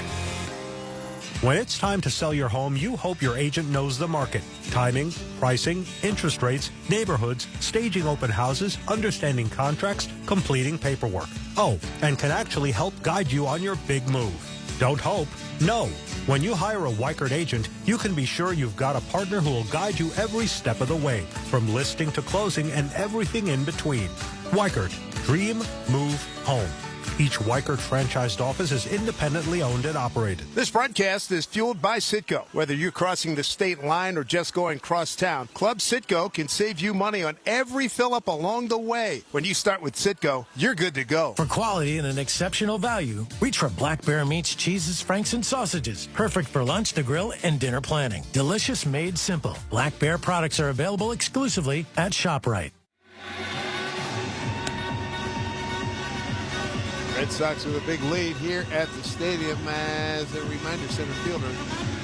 S4: When it's time to sell your home, you hope your agent knows the market. Timing, pricing, interest rates, neighborhoods, staging open houses, understanding contracts, completing paperwork. Oh, and can actually help guide you on your big move. Don't hope. No. When you hire a Weichert agent, you can be sure you've got a partner who will guide you every step of the way, from listing to closing and everything in between. Weichert. Dream, move, home. Each Weichert franchised office is independently owned and operated.
S2: This broadcast is fueled by Citgo. Whether you're crossing the state line or just going cross town, Club Citgo can save you money on every fill-up along the way. When you start with Citgo, you're good to go.
S3: For quality and an exceptional value, reach for Black Bear meats, cheeses, franks, and sausages. Perfect for lunch, the grill, and dinner planning. Delicious, made simple. Black Bear products are available exclusively at ShopRite.
S2: Red Sox with a big lead here at the stadium. As a reminder, center fielder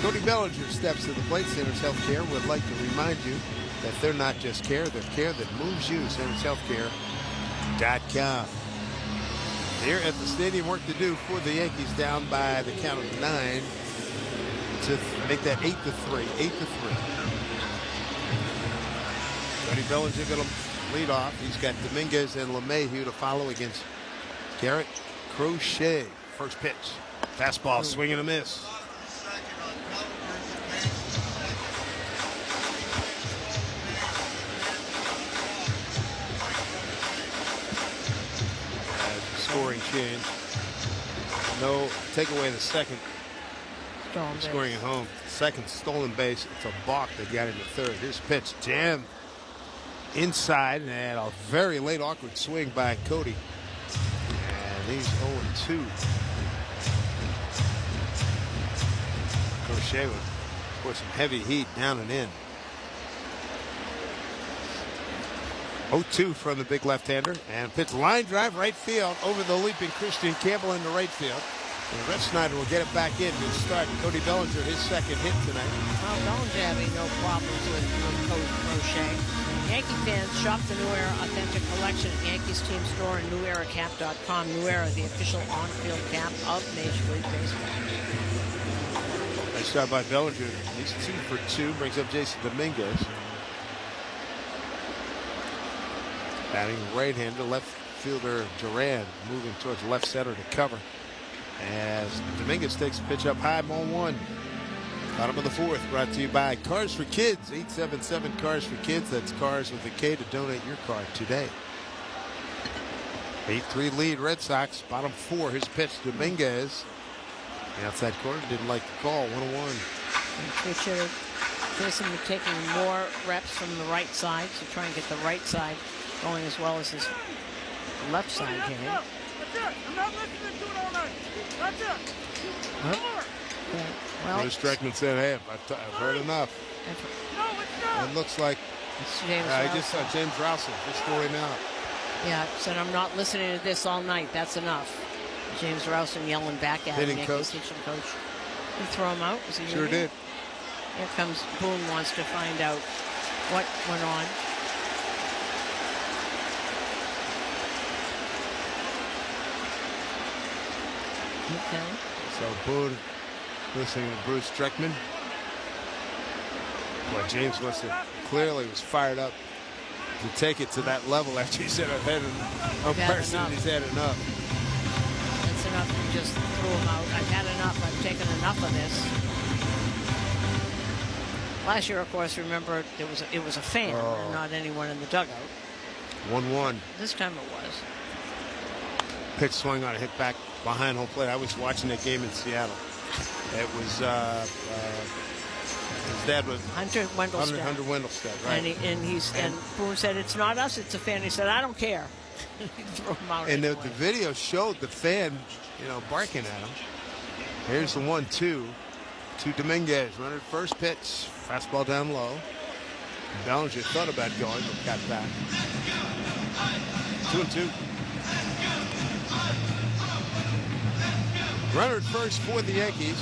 S2: Cody Bellinger steps to the plate. Centers Healthcare would like to remind you that they're not just care, they're care that moves you. CentersHealthcare.com. Here at the stadium, work to do for the Yankees, down by the count of 9 to make that 8-3. 8-3. Cody Bellinger going to lead off. He's got Dominguez and LeMahieu to follow against Garrett Crochet. First pitch. Fastball, swing and a miss. Scoring change. No, take away the second. Scoring at home. Second stolen base. It's a balk that got into third. Here's a pitch. Jammed inside, and a very late awkward swing by Cody. And he's 0-2. Crochet with some heavy heat down and in. 0-2 from the big left-hander, and pitch line drive right field over the leaping Christian Campbell into right field. And Ref Snyder will get it back in to start. Cody Bellinger, his second hit tonight.
S1: Well, Bellinger having no problems with Cody Crochet. Yankee fans shop the New Era Authentic Collection at Yankees Team Store and NewEraCap.com. New Era, the official on-field cap of Major League Baseball.
S2: Nice job by Bellinger. He's 2 for 2. Brings up Jason Dominguez. Batting right-hander, left fielder Duran moving towards left center to cover. As Dominguez takes a pitch up high, ball 1. Bottom of the fourth, brought to you by Cars for Kids. 877 Cars for Kids. That's Cars with a K to donate your car today. 8-3 lead Red Sox. Bottom 4. Here's a pitch. Dominguez. The outside corner didn't like the call. 1-1.
S1: Jason be taking more reps from the right side to try and get the right side going as well as his left side hitting.
S14: That's it. I'm not listening to it all night. That's it.
S1: Okay. Well,
S2: Bruce Streckman said, hey, I've heard enough. It looks like I just saw James Rouser just threw him out.
S1: Yeah, said I'm not listening to this all night. That's enough. James Rouser yelling back at him.
S2: Coach.
S1: Did he throw him out? Was he
S2: sure did.
S1: Here comes Boone, wants to find out what went on. Okay.
S2: So Boone listening to Bruce Streckman. Boy, James clearly was fired up to take it to that level after he said, I've had enough. He's had enough.
S1: That's enough. You just threw him out. I've had enough. I've taken enough of this. Last year, of course, remember, it was a fan and not anyone in the dugout.
S2: 1-1.
S1: This time it was.
S2: Pitch swung on a hit back behind home plate. I was watching that game in Seattle. It was his dad was
S1: Hunter Wendelstedt.
S2: Hunter Wendelstedt, right?
S1: And Boone said, it's not us, it's a fan. He said, I don't care. He threw him out.
S2: And
S1: anyway.
S2: the video showed the fan, barking at him. Here's the 1-2 to Dominguez. Runner first pitch. Fastball down low. Bellinger thought about going, but got back. 2-2. Runner at first for the Yankees.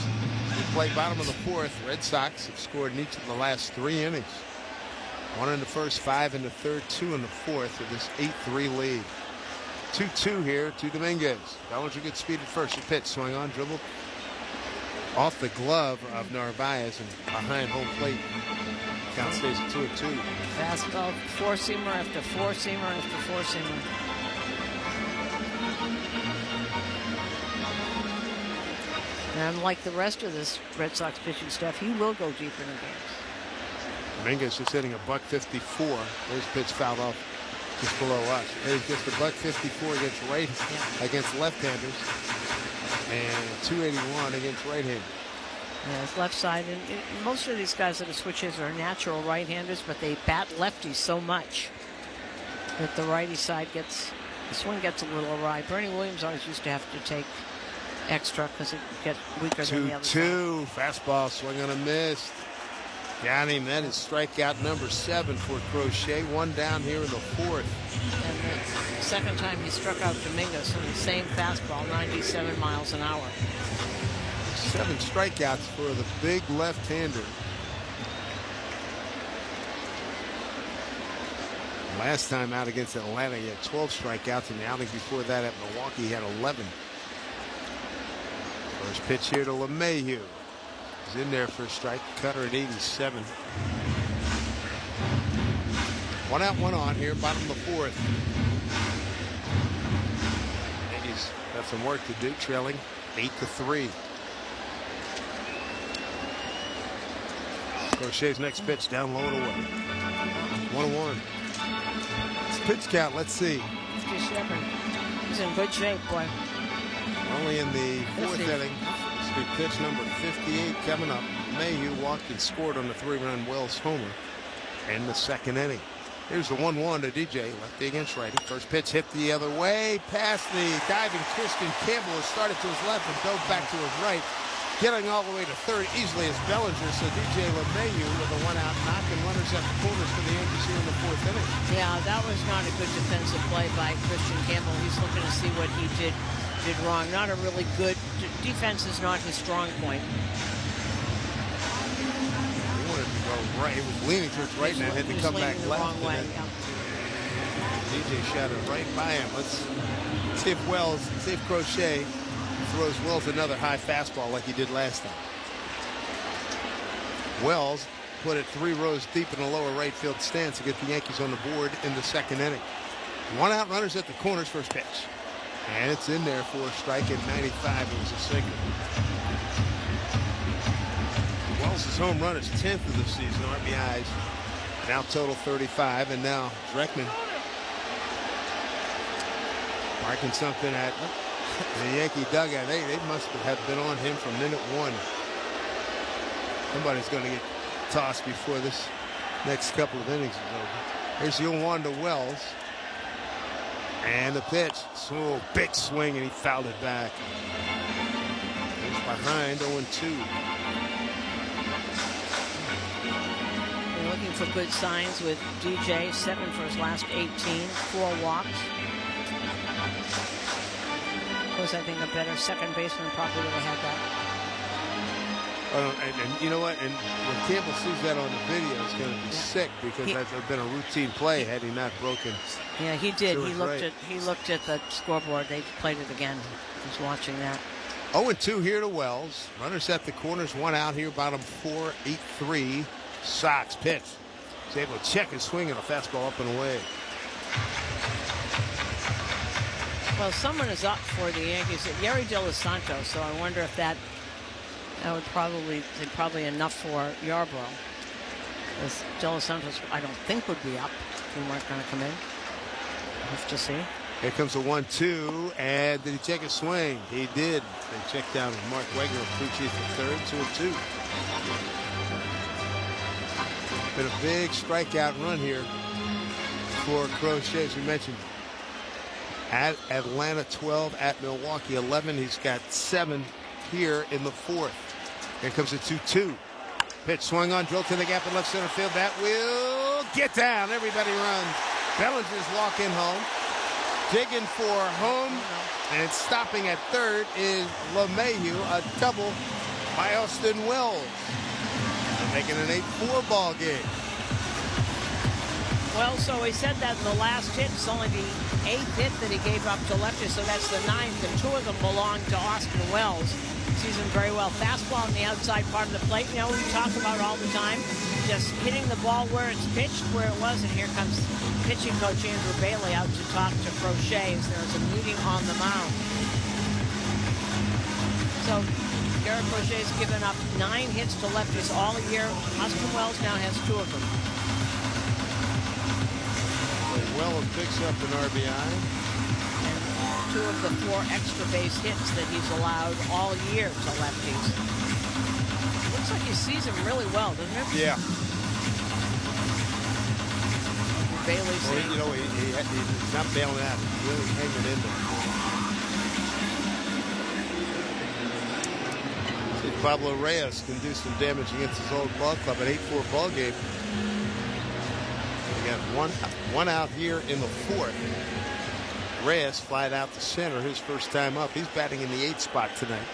S2: We play bottom of the fourth. Red Sox have scored in each of the last 3 innings. 1 in the first, 5 in the third, 2 in the fourth with this 8-3 lead. 2-2 here to Dominguez. Bellinger gets speed at first. A pitch swung on, dribbled off the glove of Narvaez and behind home plate. Count stays at 2-2.
S1: Fastball, four-seamer after four-seamer after four-seamer. And like the rest of this Red Sox pitching staff, he will go deep in the games.
S2: Dominguez is hitting $154. There's pitch fouled off just below us. There's just $154 against left-handers and $281 against right-handers.
S1: Yeah, his left side, and most of these guys that are switch hitters are natural right-handers, but they bat lefties so much that the righty side the swing gets a little awry. Bernie Williams always used to have to take extra because it gets weaker than the other side.
S2: 2-2, fastball, swing on a miss. Got him. That is strikeout number 7 for Crochet. 1 down here in the fourth.
S1: And the second time he struck out Dominguez from the same fastball, 97 miles an hour.
S2: 7 strikeouts for the big left-hander. Last time out against Atlanta, he had 12 strikeouts, and the outing before that at Milwaukee, he had 11. First pitch here to LeMahieu. He's in there for a strike. Cutter at 87. 1 out, 1 on here, bottom of the fourth. Yankees got some work to do, trailing 8-3. Crochet's next pitch down low and away. 1-1. It's pitch count. Let's see.
S1: 57. He's in good shape, boy.
S2: Only in the fourth inning. This will be pitch number 58 coming up. Mayhew walked and scored on the 3-run Wells homer in the second inning. Here's the 1-1 to DJ, lefty against righty. First pitch hit the other way, past the diving Christian Campbell, has started to his left and dove back to his right, getting all the way to third easily as Bellinger. So DJ LeMahieu with a 1-out knock and runners at the corners for the Yankees here in the fourth inning.
S1: Yeah, that was not a good defensive play by Christian Campbell. He's looking to see what he did wrong. Not a really good defense is not his strong point.
S2: He wanted to go right. He was leaning towards right now, had to come back left.
S1: Wrong way, yeah.
S2: DJ shot it right by him. Let's see if Crochet throws Wells another high fastball like he did last time. Wells put it 3 rows deep in the lower right field stance to get the Yankees on the board in the second inning. 1-out runners at the corners, first pitch. And it's in there for a strike at 95. It was a single. Wells' home run is 10th of the season. RBIs now total 35. And now Dreckman marking something at the Yankee dugout. They must have been on him from minute 1. Somebody's going to get tossed before this next couple of innings is over. Here's the 0-1 to Wells. And the pitch. So big swing, and he fouled it back. He's behind 0-2.
S1: We're looking for good signs with DJ. 7 for his last 18. 4 walks. Of course, I think a better second baseman probably would have had that.
S2: And you know what? And when Campbell sees that on the video, it's going to be sick because that's been a routine play had he not broken.
S1: Yeah, he did. He looked at the scoreboard. They played it again. He's watching that.
S2: 0-2 here to Wells. Runners at the corners. 1 out here. Bottom 4. 8-3. Sox pitch. He's able to check his swing and a fastball up and away.
S1: Well, someone is up for the Yankees. Yerry De Los Santos. So I wonder if that would probably enough for Yarbrough. Because De Los Santos, I don't think, would be up. He weren't going to come in. Have to see.
S2: Here comes a 1-2, and did he check his swing? He did. They checked down with Mark Wegner, crew chief at third, 2-2. Been a big strikeout run here for Crochet, as we mentioned. At Atlanta 12, at Milwaukee 11. He's got 7 here in the fourth. Here comes a 2-2. Pitch swung on, drilled to the gap in left center field. That will get down. Everybody runs. Bellinger's walking home. Digging for home. And stopping at third is LeMahieu. A double by Austin Wells. They're making an 8-4 ball game.
S1: Well, so he said that in the last hit, it's only the 8th hit that he gave up to lefty, so that's the 9th, and 2 of them belong to Austin Wells. Sees him very well. Fastball on the outside part of the plate. You know, we talk about all the time, just hitting the ball where it's pitched, where it was, and here comes pitching coach Andrew Bailey out to talk to Crochet as there's a meeting on the mound. So Garrett Crochet's given up 9 hits to lefties all year. Austin Wells now has 2 of them.
S2: Wells picks up an RBI.
S1: And 2 of the 4 extra base hits that he's allowed all year to lefties. Looks like he sees him really well, doesn't it?
S2: Yeah.
S1: Bailey's
S2: you know, he's not bailing out. He's really hanging in there. See if Pablo Reyes can do some damage against his old ball club. An 8-4 ball game. We got one out here in the fourth. Reyes flied out to center his first time up. He's batting in the 8th spot tonight.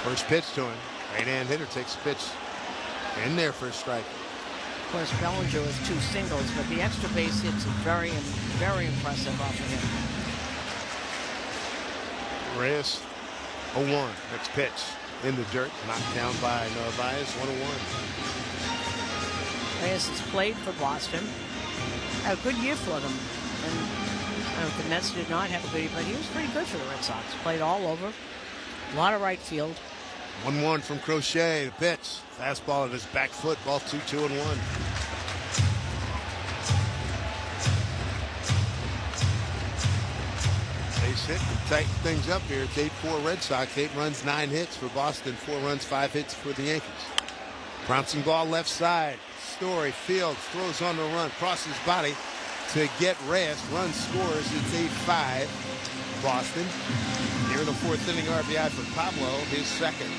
S2: First pitch to him. Right-hand hitter takes a pitch in there for a strike.
S1: Of course, Bellinger was 2 singles, but the extra base hits are very, very impressive off of him.
S2: Reyes, 0-1. Next pitch in the dirt, knocked down by Narvaez, 1-1.
S1: Reyes has played for Boston. Had a good year for them. And the Mets did not have a good year, but he was pretty good for the Red Sox. Played all over. A lot of right field.
S2: 1-1 from Crochet. The pitch. Fastball at his back foot. Ball 2-1. Base hit to tighten things up here. It's 8-4 Red Sox. 8 runs, 9 hits for Boston. 4 runs, 5 hits for the Yankees. Bouncing ball left side. Story fields, throws on the run, crosses body to get Reyes. Run scores. It's 8-5 Boston. Here in the 4th inning, RBI for Pablo, his second.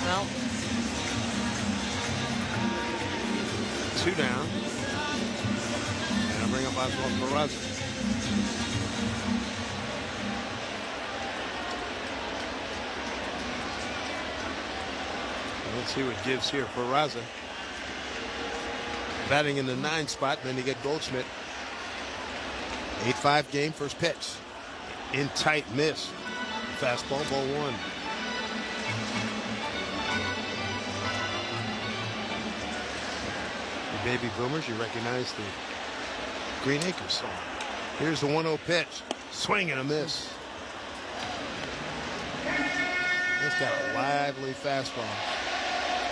S1: Well,
S2: 2 down. And I'll bring up Oswald Peraza. Let's see what gives here for Peraza. Batting in the 9 spot, then you get Goldschmidt. 8-5 game, first pitch. In tight, miss. Fastball, ball 1. You baby boomers, you recognize the Green Acres song. Here's the 1-0 pitch. Swing and a miss. He's got a lively fastball.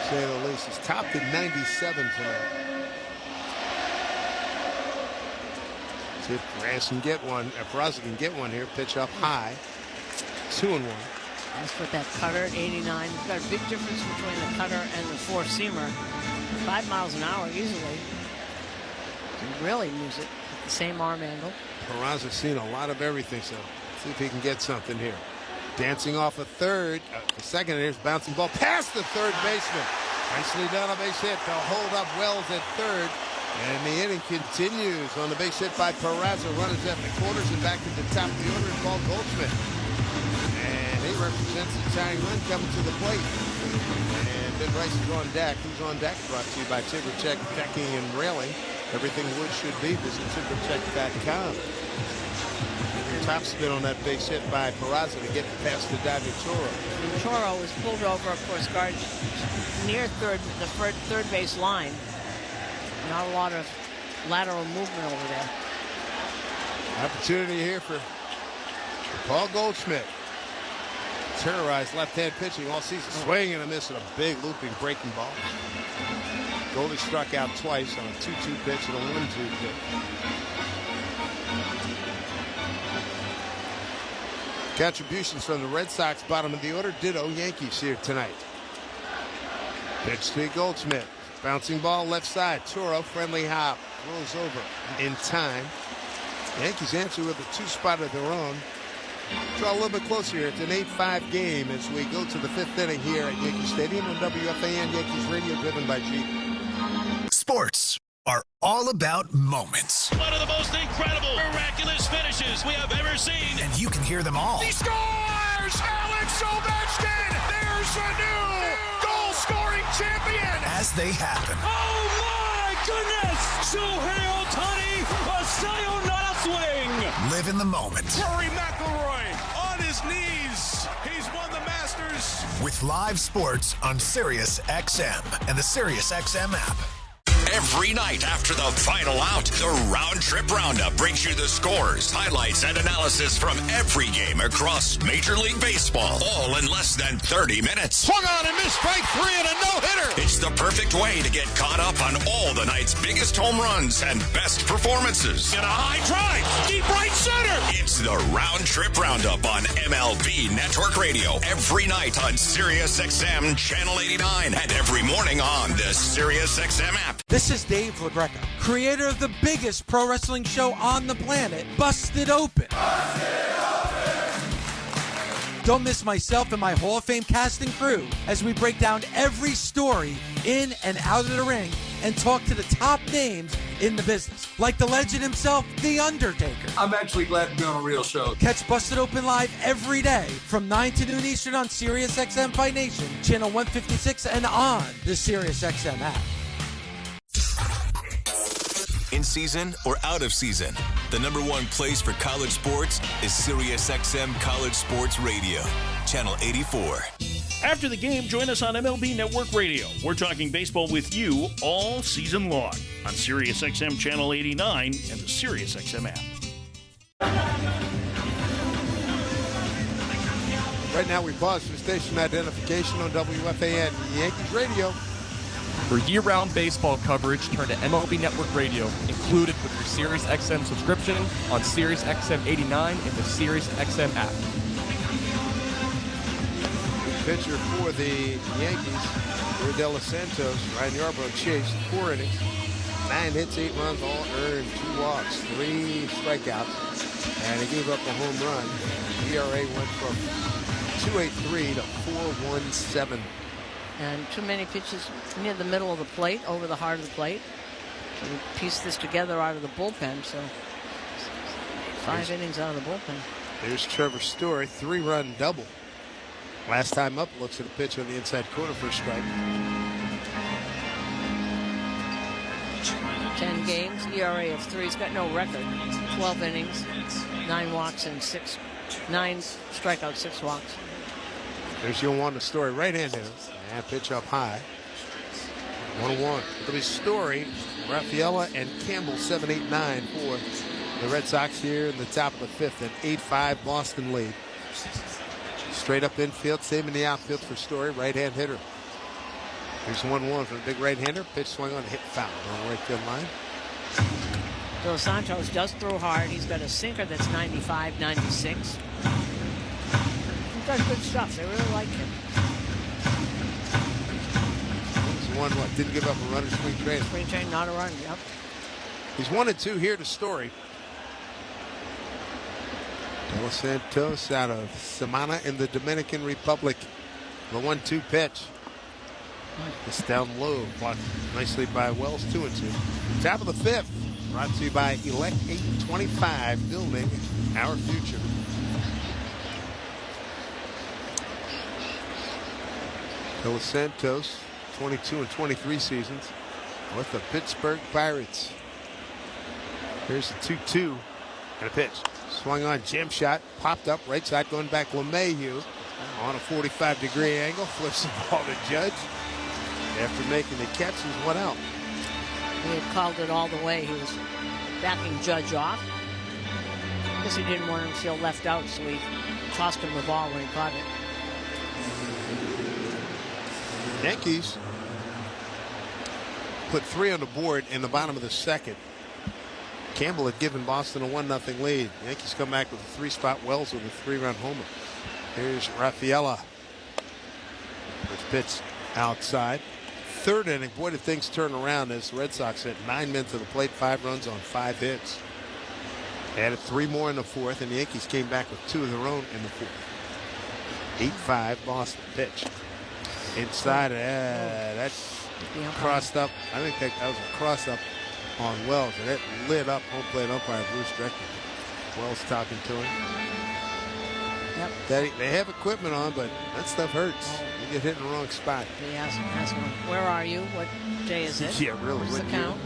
S2: Say the least. He's topped at 97 tonight. See if Peraza can get one. Peraza can get one here. Pitch up high. 2-1.
S1: That's with that cutter at 89. You've got a big difference between the cutter and the 4-seamer. 5 miles an hour easily. He really moves it at the same arm angle.
S2: Peraza's seen a lot of everything, so see if he can get something here. Dancing off a third. The second, here's bouncing ball past the third baseman. Nicely done, a base hit to hold up Wells at third. And the inning continues on the base hit by Peraza. Runners at the corners and back to the top of the order is Paul Goldschmidt. And he represents the tying run coming to the plate. And Ben Rice is on deck. Who's on deck? Brought to you by TimberCheck Decking and Railing. Everything wood should be. Visit TimberCheck.com. Top spin on that base hit by Peraza to get past the diving Toro.
S1: And Toro was pulled over, of course, guard near the third base line. Not a lot of lateral movement over there.
S2: Opportunity here for Paul Goldschmidt. Terrorized left-hand pitching all season. Swing and a miss at a big looping breaking ball. Goldie struck out twice on a 2-2 pitch and a 1-2 pitch. Contributions from the Red Sox, bottom of the order. Ditto Yankees here tonight. Pitch to Goldschmidt. Bouncing ball left side. Toro, friendly hop. Rolls over in time. Yankees answer with a 2-spot of their own. Draw a little bit closer here. It's an 8-5 game as we go to the 5th inning here at Yankee Stadium on WFAN Yankees Radio, driven by Jeep.
S9: Sports are all about moments.
S19: One of the most incredible, miraculous finishes we have ever seen.
S9: And you can hear them all.
S19: He scores! Alex Ovechkin! There's a new goal-scoring champion!
S9: As they happen.
S19: Oh my goodness! Shohei Ohtani, a sayonara swing!
S9: Live in the moment.
S19: Rory McIlroy on his knees. He's won the Masters.
S9: With live sports on Sirius XM and the Sirius XM app.
S10: Every night after the final out, the Round Trip Roundup brings you the scores, highlights, and analysis from every game across Major League Baseball, all in less than 30 minutes.
S19: Swung on and missed strike 3 and a no-hitter.
S10: It's the perfect way to get caught up on all the night's biggest home runs and best performances.
S19: And a high drive, deep right center.
S10: It's the Round Trip Roundup on MLB Network Radio, every night on Sirius XM Channel 89 and every morning on the Sirius XM app.
S12: This is Dave LaGreca, creator of the biggest pro wrestling show on the planet, Busted Open. Don't miss myself and my Hall of Fame cast and crew as we break down every story in and out of the ring and talk to the top names in the business, like the legend himself, The Undertaker.
S13: I'm actually glad to be on a real show.
S12: Catch Busted Open live every day from 9 to noon Eastern on Sirius XM Fight Nation, channel 156, and on the Sirius XM app.
S11: In season or out of season, the #1 place for college sports is Sirius XM College Sports Radio, channel 84.
S25: After the game, join us on MLB Network Radio. We're talking baseball with you all season long on Sirius XM Channel 89 and the Sirius XM app.
S2: Right now we pause for station identification on WFAN Yankees Radio.
S16: For year-round baseball coverage, turn to MLB Network Radio, included with your SiriusXM subscription on SiriusXM 89 and the SiriusXM app.
S2: Pitcher for the Yankees, De Los Santos. Ryan Yarbrough chased 4 innings, 9 hits, 8 runs, all earned, 2 walks, 3 strikeouts, and he gave up a home run. ERA went from 2.83 to 4.17.
S1: And too many pitches near the middle of the plate, over the heart of the plate. So we pieced this together out of the bullpen, so 5 innings out of the bullpen.
S2: Here's Trevor Story, 3-run double. Last time up, looks at a pitch on the inside corner for a strike.
S1: 10 games, ERA of 3. He's got no record. 12 innings, 9 walks and 9 strikeouts, 6 walks.
S2: There's your one Story, right-handed. And pitch up high. 1-1. It'll be Story, Rafaela, and Campbell, 7, 8, 9 for the Red Sox here in the top of the 5th. An 8-5 Boston lead. Straight up infield, same in the outfield for Story, right-hand hitter. Here's 1-1 for the big right-hander. Pitch swung on, hit foul on the right field line.
S1: De Los Santos does throw hard. He's got a sinker that's 95, 96. He does good stuff. They really like him.
S2: He's 1-1. Didn't give up a run in spring training.
S1: Spring training, not a run. Yep.
S2: He's 1-2 here to Story. De Los Santos out of Samana in the Dominican Republic. The 1-2 pitch. It's down low, blocked nicely by Wells, 2-2. Top of the 5th, brought to you by Elect 825, building our future. De Los Santos, 22 and 23 seasons with the Pittsburgh Pirates. Here's the 2-2 and a pitch. Swung on, jam shot, popped up, right side, going back LeMahieu on a 45-degree angle, flips the ball to Judge. After making the catch, he's 1 out.
S1: He had called it all the way. He was backing Judge off. I guess he didn't want him to feel left out, so he tossed him the ball when he caught it.
S2: Yankees put 3 on the board in the bottom of the 2nd. Campbell had given Boston a 1-0 lead. Yankees come back with a 3-spot. Wells with a 3-run homer. Here's Rafaela. First pitch outside. 3rd inning. Boy, did things turn around as the Red Sox hit 9 men to the plate, 5 runs on 5 hits. Added 3 more in the 4th, and the Yankees came back with 2 of their own in the 4th. 8-5 Boston pitch. Inside, that's crossed up. I think that was a cross up on Wells, and it lit up home plate umpire Bruce Dreckman. Wells talking to him.
S1: Yep.
S2: They have equipment on, but that stuff hurts. You get hit in the wrong spot.
S1: He asked him, where are you? What day is it?
S2: Yeah, really.
S1: What's the count?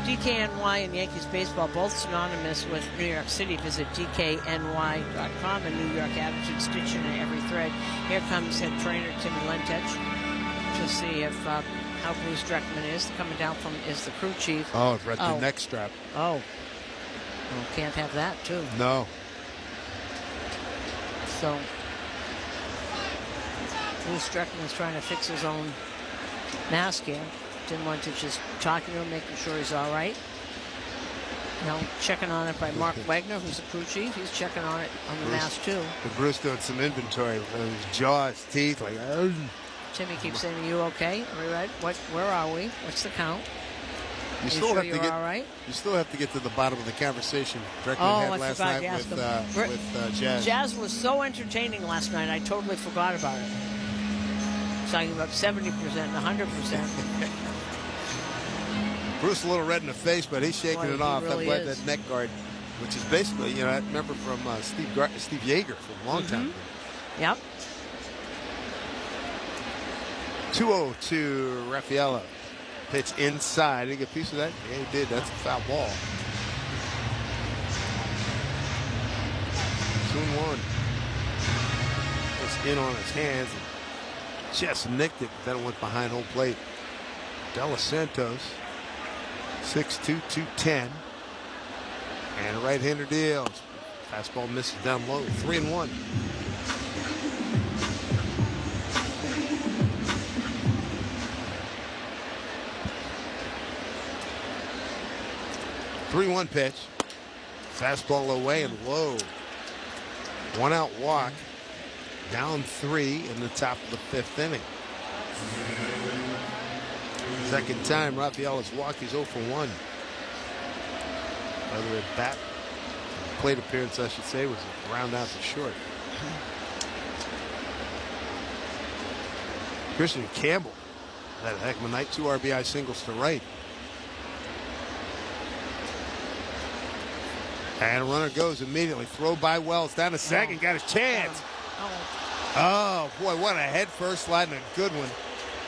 S1: DKNY and Yankees baseball, both synonymous with New York City. Visit DKNY.com, a New York attitude stitched in every thread. Here comes head trainer Timmy Lentech to see if how Bruce Dreckman is. Coming down from is the crew chief.
S2: Oh, right, the neck strap.
S1: Oh. Well, can't have that, too.
S2: No.
S1: So Bruce Dreckman is trying to fix his own mask here. Tim Lentich is talking to him, making sure he's all right. Now checking on it by Mark Wagner, who's the crew chief. He's checking on it on the mask too.
S2: Bruce doing some inventory. His jaw, his teeth, like.
S1: Timmy keeps saying, "Are you okay? Are we right? Where are we? What's the count?
S2: You still have to get.
S1: All right?
S2: You still have to get to the bottom of the conversation Dreckman had last night with Jazz.
S1: Jazz was so entertaining last night. I totally forgot about it. Talking about 70% and 100%.
S2: Bruce a little red in the face, but he's shaking it off.
S1: Really
S2: I'm glad that neck guard, which is basically, I remember from Steve Yeager from a long time ago.
S1: Yep.
S2: 2-0 to Rafaela. Pitch inside. Did he get a piece of that? Yeah, he did. That's a foul ball. 2-1. Was in on his hands. And just nicked it. Then it went behind home plate. De Los Santos. 6'2", 210. And a right-hander deals. Fastball misses down low. 3-1. Three-one pitch. Fastball away and low. 1-out walk. Down 3 in the top of the 5th inning. Second time Raphael has walked. He's 0 for 1. Whether at bat, plate appearance, I should say, was a round out to short. Christian Campbell had a heck of a night. 2 RBI singles to right. And a runner goes immediately. Throw by Wells down to second. Got his chance. Oh, boy, what a head first slide and a good one.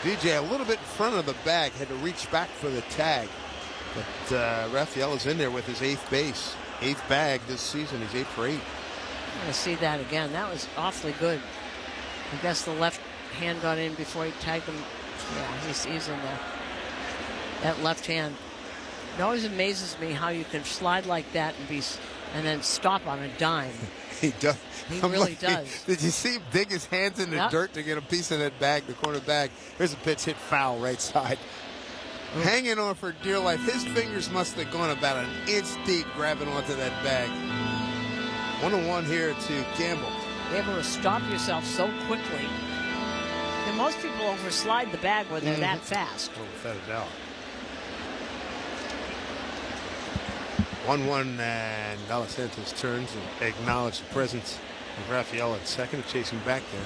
S2: DJ a little bit in front of the bag. Had to reach back for the tag. But Raphael is in there with his 8th base. 8th bag this season. He's 8 for 8.
S1: I'm going to see that again. That was awfully good. I guess the left hand got in before he tagged him. Yeah, he's in there. That left hand. It always amazes me how you can slide like that and then stop on a dime.
S2: He does.
S1: He really does.
S2: Did you see him dig his hands in the dirt to get a piece of that bag, the corner bag? Here's a pitch hit foul right side. Hanging on for dear life. His fingers must have gone about an inch deep grabbing onto that bag. 1-1 here to Campbell.
S1: Be able to stop yourself so quickly. And most people overslide the bag when they're that fast.
S2: Oh, without a doubt. 1-1, and De Los Santos turns and acknowledges the presence of Raphael at second to chase him back there.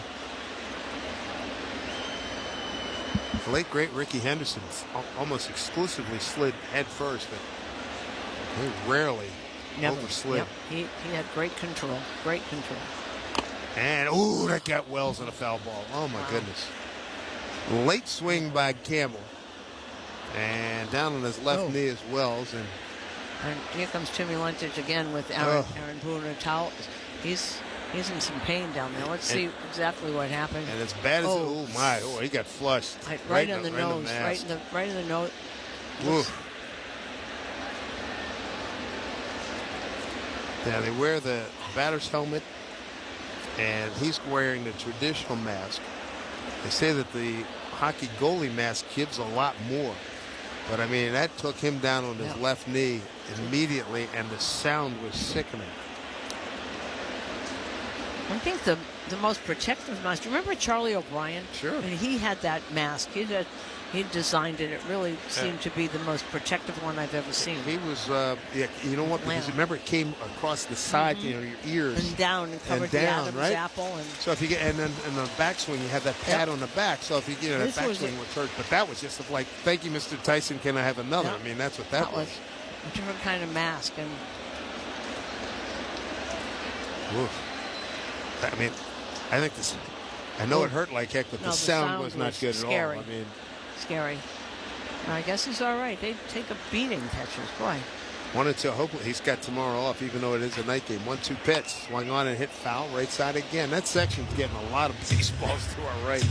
S2: The late, great Ricky Henderson almost exclusively slid head first, but he rarely overslid.
S1: Yep. He had great control. Great control.
S2: And, ooh, that got Wells in a foul ball. Oh, my goodness. Late swing by Campbell. And down on his left knee is Wells. And
S1: here comes Timmy Luntich again with Aaron Boone and towel. He's in some pain down there. Let's see exactly what happened.
S2: And as bad as he got flushed.
S1: Right in the nose. Right in the nose.
S2: Yeah, they wear the batter's helmet, and he's wearing the traditional mask. They say that the hockey goalie mask gives a lot more. But, I mean, that took him down on his left knee immediately, and the sound was sickening.
S1: I think the most protective mask. Remember Charlie O'Brien?
S2: Sure.
S1: I mean, he had that mask. He designed it. It really seemed to be the most protective one I've ever seen.
S2: He was, you know what? Because remember, it came across the side, your ears
S1: and down and covered the Adam's apple. And
S2: so if you get, and then in the backswing, you have that pad on the back. So if you get that backswing would hurt. But that was just like, thank you, Mr. Tyson. Can I have another? I mean, that's what that was.
S1: A different kind of mask. And
S2: I mean, I think this. I know it hurt like heck, but the sound was not good
S1: scary.
S2: at all. I mean,
S1: scary. I guess he's all right. They take a beating, catchers. Boy.
S2: 1-2. Hopefully he's got tomorrow off, even though it is a night game. 1-2 pitch, swung on and hit foul right side again. That section's getting a lot of baseballs to our right.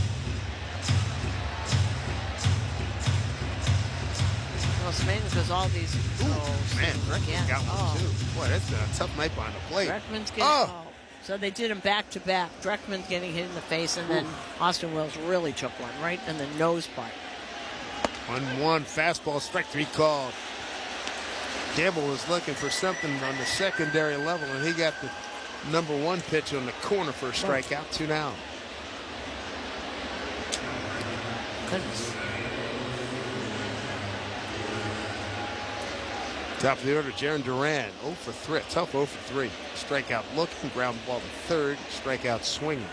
S1: Well, it's mainly because all these.
S2: Dreckman's got one too. Boy, that's been a tough night behind the plate.
S1: Dreckman's getting. So they did him back to back. Dreckman's getting hit in the face, and then Austin Wells really took one right in the nose part.
S2: 1-1 fastball, strike 3 called. Campbell was looking for something on the secondary level, and he got the number 1 pitch on the corner for a strikeout. 2 down.
S1: Goodness.
S2: Top of the order, Jaron Duran, 0 for 3. Tough 0 for 3. Strikeout looking, ground ball to third, strikeout swinging.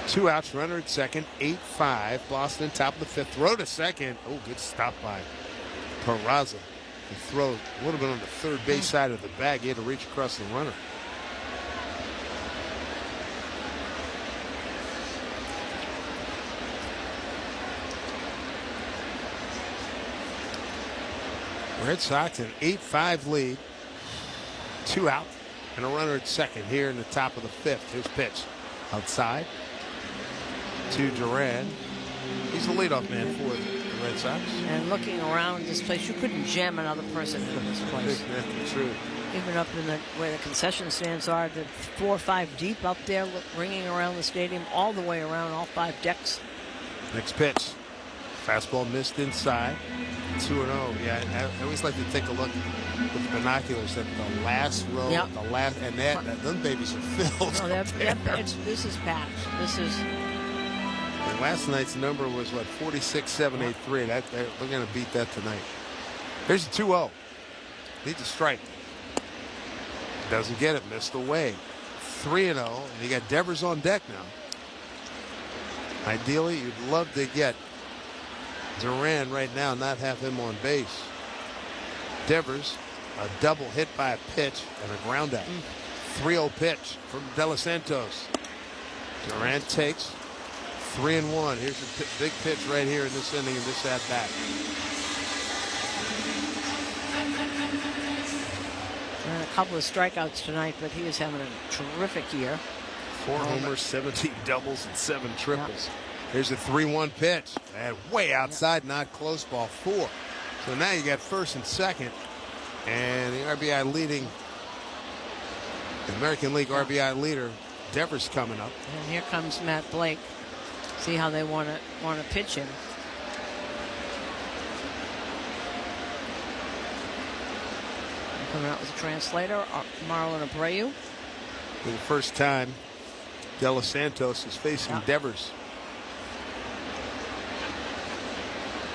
S2: 2 outs, runner at second, 8-5. Boston, top of the 5th. Throw to second. Oh, good stop by Peraza. He throws a little bit on the third base side of the bag. He had to reach across the runner. Red Sox an 8-5 lead. 2 out and a runner at second here in the top of the 5th. His pitch outside to Duran. He's the leadoff man for the Red Sox.
S1: And looking around this place, you couldn't jam another person into this place.
S2: That's true.
S1: Even up in where the concession stands are, the 4 or 5 deep up there, ringing around the stadium, all the way around, all 5 decks.
S2: Next pitch. Fastball missed inside. 2-0. Yeah, I always like to take a look with the binoculars at the last row, and them babies are filled.
S1: No, this is packed. This is.
S2: And last night's number was what, 46,783. We're going to beat that tonight. Here's a 2-0. Needs a strike. Doesn't get it. Missed away. 3-0. And you got Devers on deck now. Ideally, you'd love to get Duran right now, not have him on base. Devers, a double hit by a pitch and a ground out. 3-0 pitch from De Los Santos. Duran takes 3-1. Here's a big pitch right here in this inning, in this at bat.
S1: And a couple of strikeouts tonight, but he is having a terrific year.
S2: 4 homers, 17 doubles, and 7 triples. Yeah. Here's a 3-1 pitch. And way outside, not close, ball 4. So now you got first and second. And the RBI leading, the American League RBI leader, Devers coming up.
S1: And here comes Matt Blake. See how they want to pitch him. Coming out with a translator, Marlon Abreu.
S2: For the first time, De Los Santos is facing Devers.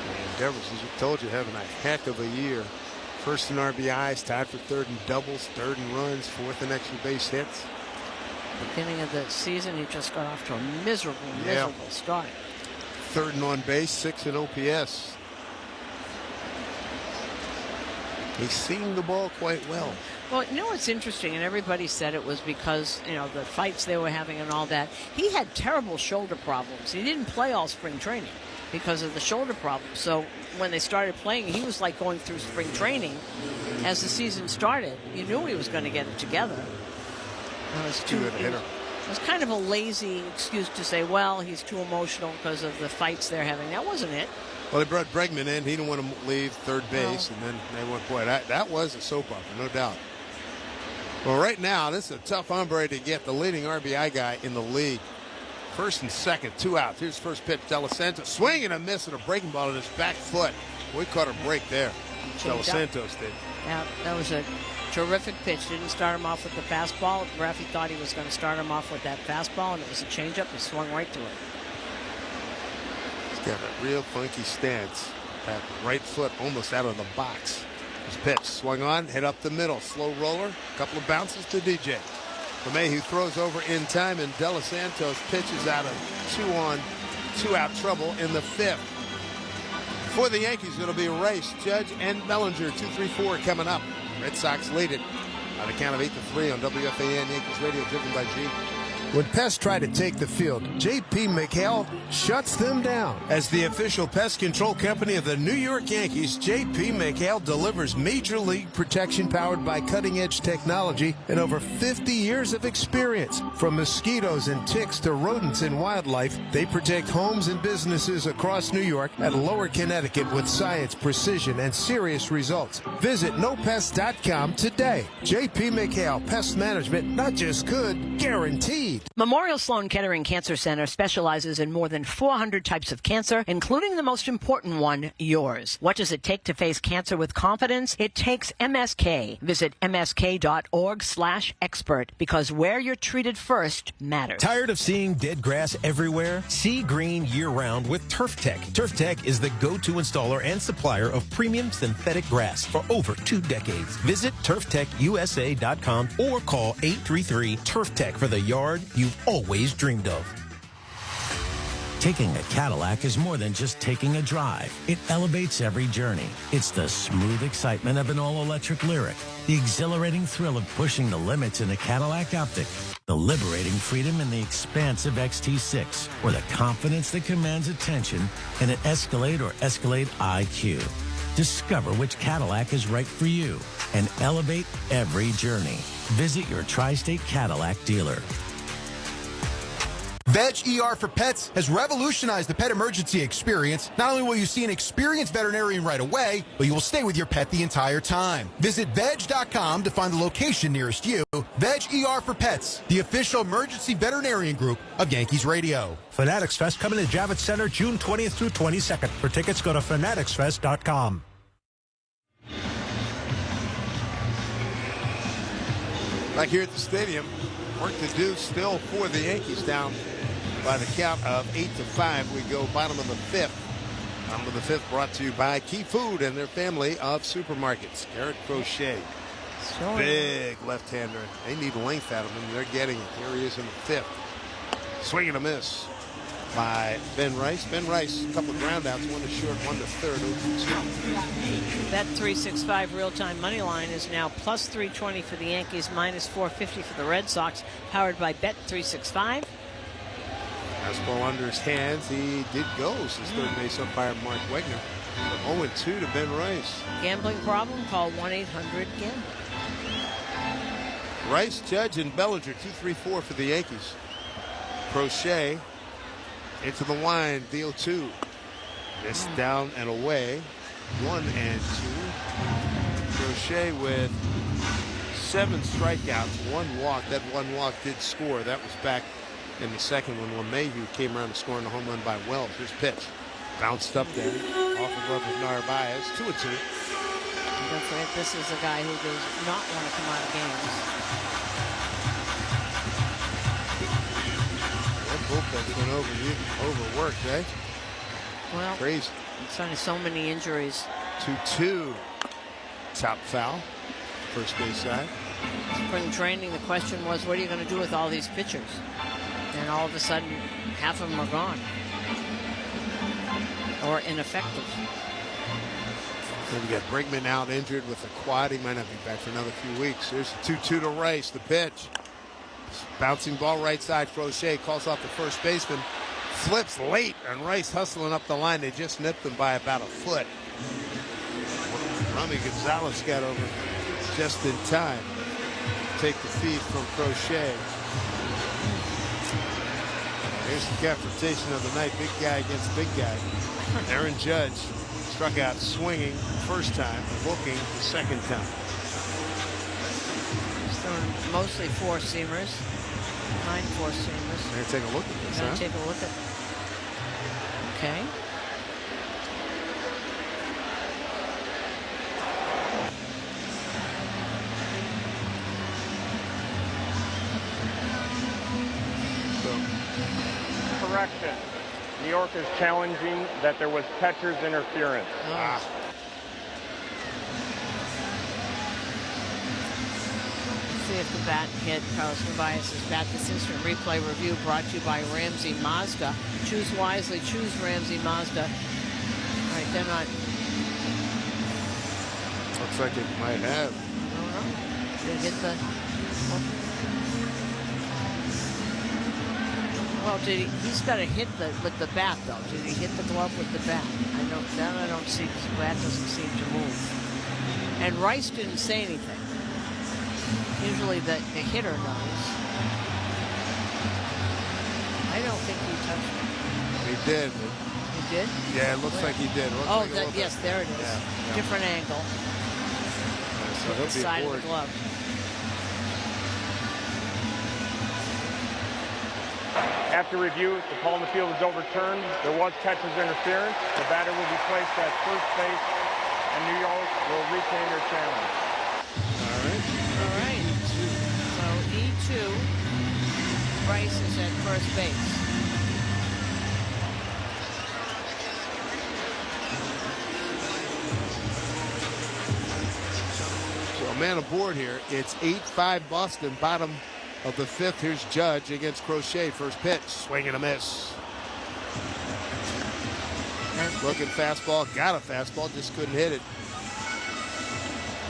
S2: And Devers, as we told you, having a heck of a year. First in RBIs, tied for third in doubles, third in runs, fourth in extra base hits.
S1: Beginning of the season, he just got off to a miserable start.
S2: Third and on base, 6 in OPS. He's seeing the ball quite well.
S1: Well, you know what's interesting, and everybody said it was because, the fights they were having and all that. He had terrible shoulder problems. He didn't play all spring training because of the shoulder problems. So when they started playing, he was like going through spring training. As the season started, you knew he was going to get it together. It was kind of a lazy excuse to say, well, he's too emotional because of the fights they're having. That wasn't it.
S2: Well, they brought Bregman in. He didn't want to leave third base. And then they went, boy, that was a soap opera, no doubt. Well, right now, this is a tough hombre to get, the leading RBI guy in the league. First and second, 2 outs. Here's first pitch, De Los Santos. Swing and a miss at a breaking ball in his back foot. We caught a break there. De Los Santos did.
S1: Yeah, that was a terrific pitch. Didn't start him off with the fastball. Raffy thought he was going to start him off with that fastball, and it was a changeup. He swung right to it.
S2: He's got a real funky stance. That right foot almost out of the box. His pitch swung on, hit up the middle. Slow roller, a couple of bounces to DJ. LeMahieu throws over in time, and De Los Santos pitches out of 2-out trouble in the 5th. For the Yankees, it'll be Rice, Judge, and Bellinger. 2-3-4 coming up. Red Sox lead it on a count of 8-3 on WFAN Yankees Radio, driven by G. When pests try to take the field, J.P. McHale shuts them down. As the official pest control company of the New York Yankees, J.P. McHale delivers major league protection powered by cutting-edge technology and over 50 years of experience. From mosquitoes and ticks to rodents and wildlife, they protect homes and businesses across New York and Lower Connecticut with science, precision, and serious results. Visit NoPest.com today. J.P. McHale, pest management, not just good, guaranteed.
S1: Memorial Sloan Kettering Cancer Center specializes in more than 400 types of cancer, including the most important one, yours. What does it take to face cancer with confidence? It takes MSK. Visit msk.org/expert, because where you're treated first matters.
S17: Tired of seeing dead grass everywhere? See green year-round with Turf Tech. Turf Tech is the go-to installer and supplier of premium synthetic grass for over 2 decades. Visit turftechusa.com or call 833-TURF-TECH for the yard you've always dreamed of.
S3: Taking a Cadillac is more than just taking a drive. It elevates every journey. It's the smooth excitement of an all-electric Lyriq, the exhilarating thrill of pushing the limits in a Cadillac Optic, the liberating freedom in the expansive XT6, or the confidence that commands attention in an Escalade or Escalade IQ. Discover which Cadillac is right for you and elevate every journey. Visit your Tri-State Cadillac dealer.
S20: Veg ER for Pets has revolutionized the pet emergency experience. Not only will you see an experienced veterinarian right away, but you will stay with your pet the entire time. Visit veg.com to find the location nearest you. Veg ER for Pets, the official emergency veterinarian group of Yankees Radio.
S4: Fanatics Fest coming to Javits Center June 20th through 22nd. For tickets, go to fanaticsfest.com.
S2: Back here at the stadium, work to do still for the Yankees, down by the count of 8-5. We go bottom of the fifth. Bottom of the fifth brought to you by Key Food and their family of supermarkets. Garrett Crochet, big left-hander. They need length out of him. They're getting it. Here he is in the fifth. Swing and a miss by Ben Rice. Ben Rice, a couple of groundouts, one to short, one to third.
S1: Bet 365 real-time money line is now plus 320 for the Yankees, minus 450 for the Red Sox, powered by Bet 365.
S2: Fastball under his hands. He did go, says third base umpire Mark Wegner. 0-2 to Ben Rice.
S1: Gambling problem? Call 1-800-GAMBLER.
S2: Rice, Judge, and Bellinger, 2-3-4 for the Yankees. Crochet into the wind, deal 2. This down and away, 1-2. Crochet with 7 strikeouts, 1 walk. That 1 walk did score. That was back in the second when LeMahieu came around to scoring the home run by Wells. His pitch bounced up there off the glove of Narvaez. 2-2.
S1: Don't forget, this is a guy who does not want to come out of games.
S2: That bullpen's been overworked, eh?
S1: Well,
S2: crazy.
S1: It's so many injuries.
S2: 2-2. Top foul. First base side.
S1: Spring training, the question was, what are you going to do with all these pitchers? And all of a sudden, half of them are gone. Or ineffective.
S2: Then we got Bregman out injured with a quad. He might not be back for another few weeks. Here's the 2-2 to Rice. The pitch. Bouncing ball right side. Crochet calls off the first baseman. Flips late, and Rice hustling up the line. They just nipped him by about a foot. Rami Gonzalez got over just in time. Take the feed from Crochet. Here's the confrontation of the night. Big guy against big guy. Aaron Judge struck out swinging the first time, booking the second time.
S1: He's throwing mostly four-seamers. 9 four-seamers.
S2: We're going to take a look at this, huh?
S1: Take a look at. Okay.
S21: Correction. New York is challenging that there was catcher's interference.
S1: See if the bat hit Carlos Narvaez's bat. This instant replay review brought to you by Ramsey Mazda. Choose wisely. Choose Ramsey Mazda. All right, they're not.
S2: Looks like it might have.
S1: I don't know. Did it hit the. Well, he's got to hit with the bat, though. Did he hit the glove with the bat? I don't see. The bat doesn't seem to move. And Rice didn't say anything. Usually the hitter knows. I don't think he touched it.
S2: He did.
S1: He did?
S2: Yeah, it looks like he did.
S1: Oh, yes, there it is.
S2: Yeah.
S1: Different angle.
S2: So he'll be
S1: side
S2: aboard.
S1: of the glove.
S21: After review, the call in the field is overturned. There was catcher's interference. The batter will be placed at first base, and New York will retain their challenge.
S2: All right.
S1: So E2, Rice is at first base.
S2: So a man aboard here. It's 8-5 Boston, bottom of the fifth. Here's Judge against Crochet. First pitch, swing and a miss. Looking fastball, got a fastball, just couldn't hit it.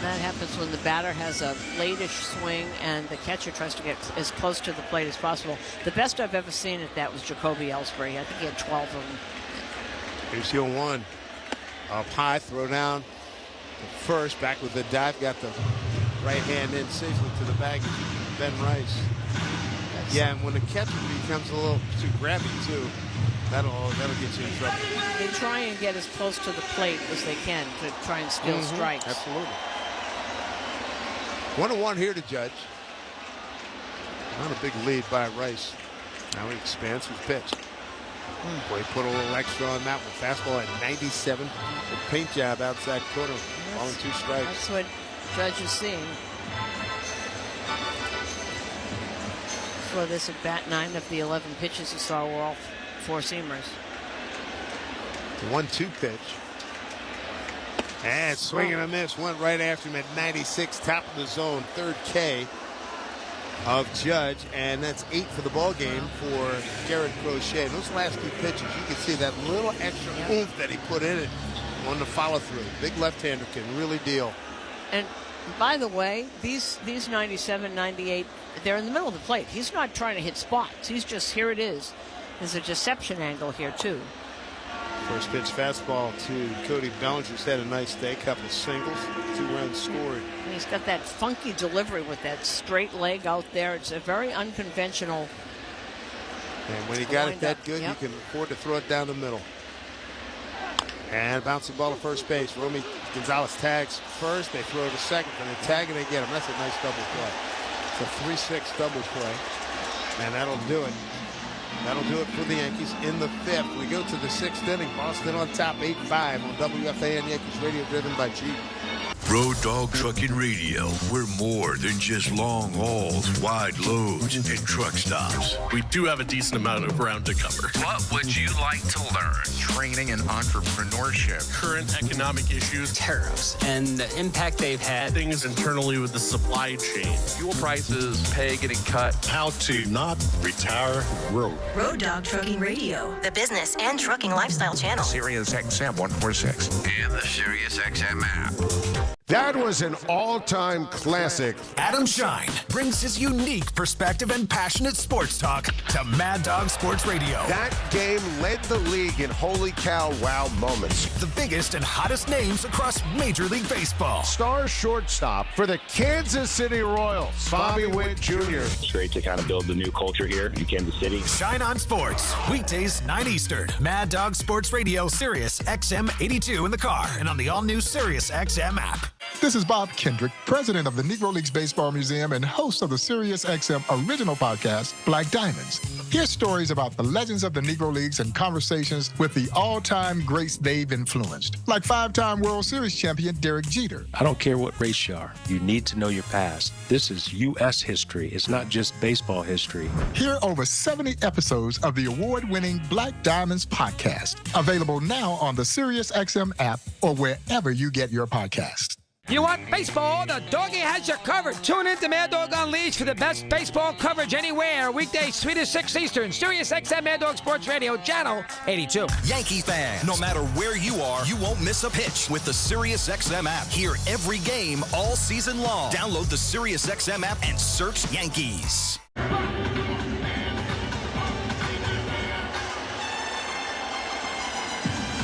S1: That happens when the batter has a late-ish swing and the catcher tries to get as close to the plate as possible. The best I've ever seen at that was Jacoby Ellsbury. I think he had 12 of them.
S2: Here's 0-1. Up high, throw down to first, back with the dive, got the right hand in safely to the bag. Ben Rice. Yeah, and when the catcher becomes a little too grabby, too, that'll get you in trouble.
S1: They try and get as close to the plate as they can to try and steal strikes.
S2: Absolutely. 1-1 here to Judge. Not a big lead by Rice. Now he expands his pitch. Boy, he put a little extra on that one. Fastball at 97. The paint job outside corner. Ball and 2 strikes.
S1: That's what Judge is seeing. For this at bat, 9 of the 11 pitches he saw were all 4-seamers.
S2: The 1-2 pitch. And swing and a miss. Went right after him at 96. Top of the zone. 3rd K of Judge. And that's 8 for the ball game for Garrett Crochet. And those last 2 pitches, you can see that little extra oomph that he put in it on the follow through. Big left-hander can really deal.
S1: And by the way, these 97, 98, they're in the middle of the plate. He's not trying to hit spots. He's just, here it is. There's a deception angle here, too.
S2: First pitch fastball to Cody Bellinger's had a nice day. Couple singles, 2 runs scored.
S1: And he's got that funky delivery with that straight leg out there. It's a very unconventional.
S2: And when he got it that good, you can afford to throw it down the middle. And bouncing ball to first base. Romy Gonzalez tags first. They throw to second, and they tag and they get him. That's a nice double play. It's a 3-6 double play. And that'll do it. That'll do it for the Yankees in the 5th. We go to the 6th inning. Boston on top, 8-5 on WFAN Yankees Radio, driven by Jeep.
S5: Road Dog Trucking Radio. We're more than just long hauls, wide loads, and truck stops.
S8: We do have a decent amount of ground to cover.
S22: What would you like to learn? Training and entrepreneurship.
S8: Current economic issues.
S23: Tariffs and the impact they've had.
S8: Things internally with the supply chain.
S6: Fuel prices, pay getting cut.
S5: How to not retire broke.
S24: Road Dog Trucking Radio. The business and trucking lifestyle channel.
S22: Sirius XM 146. And the Sirius XM app.
S26: That was an all-time classic.
S9: Adam Shine brings his unique perspective and passionate sports talk to Mad Dog Sports Radio.
S26: That game led the league in holy cow wow moments.
S9: The biggest and hottest names across Major League Baseball.
S26: Star shortstop for the Kansas City Royals, Bobby Witt Jr.
S27: It's great to kind of build the new culture here in Kansas City.
S9: Shine on Sports, weekdays 9 Eastern. Mad Dog Sports Radio, Sirius XM 82 in the car and on the all-new Sirius XM app.
S28: This is Bob Kendrick, president of the Negro Leagues Baseball Museum and host of the Sirius XM original podcast, Black Diamonds. Hear stories about the legends of the Negro Leagues and conversations with the all-time greats they've influenced, like 5-time World Series champion Derek Jeter.
S29: I don't care what race you are. You need to know your past. This is U.S. history. It's not just baseball history.
S28: Hear over 70 episodes of the award-winning Black Diamonds podcast, available now on the Sirius XM app or wherever you get your podcasts.
S30: You want baseball? The doggy has you covered. Tune in to Mad Dog Unleashed for the best baseball coverage anywhere. Weekdays 3 to 6 Eastern. Sirius XM Mad Dog Sports Radio, Channel 82.
S31: Yankee fans, no matter where you are, you won't miss a pitch with the Sirius XM app. Hear every game all season long. Download the Sirius XM app and search Yankees.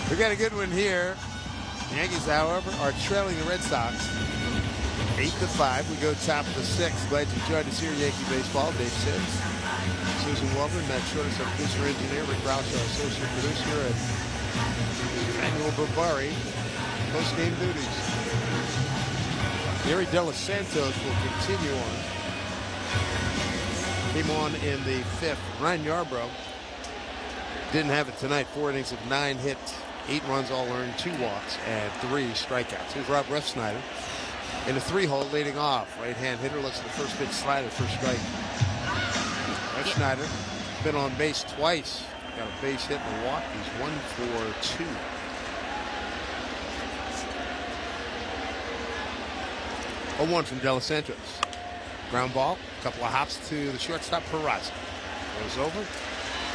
S2: We got a good one here. The Yankees, however, are trailing the Red Sox 8-5. We go top of the 6th. Glad you joined us here, Yankee Baseball. Dave Sims, Susan Welburn, Matt Shortis, our producer engineer, Rick Roush, our associate producer, and Manuel Barbari, post-game duties. Gary De Los Santos will continue on. Came on in the 5th. Ryan Yarbrough didn't have it tonight. 4 innings of 9 hits. 8 runs all earned, 2 walks, and 3 strikeouts. Here's Rob Refsnyder in the 3-hole leading off. Right-hand hitter looks at the first pitch slider for strike. Refsnyder been on base twice. Got a base hit and a walk. He's 1 for 2. A 1 from De Los Santos. Ground ball. A couple of hops to the shortstop, Peraza. Goes over,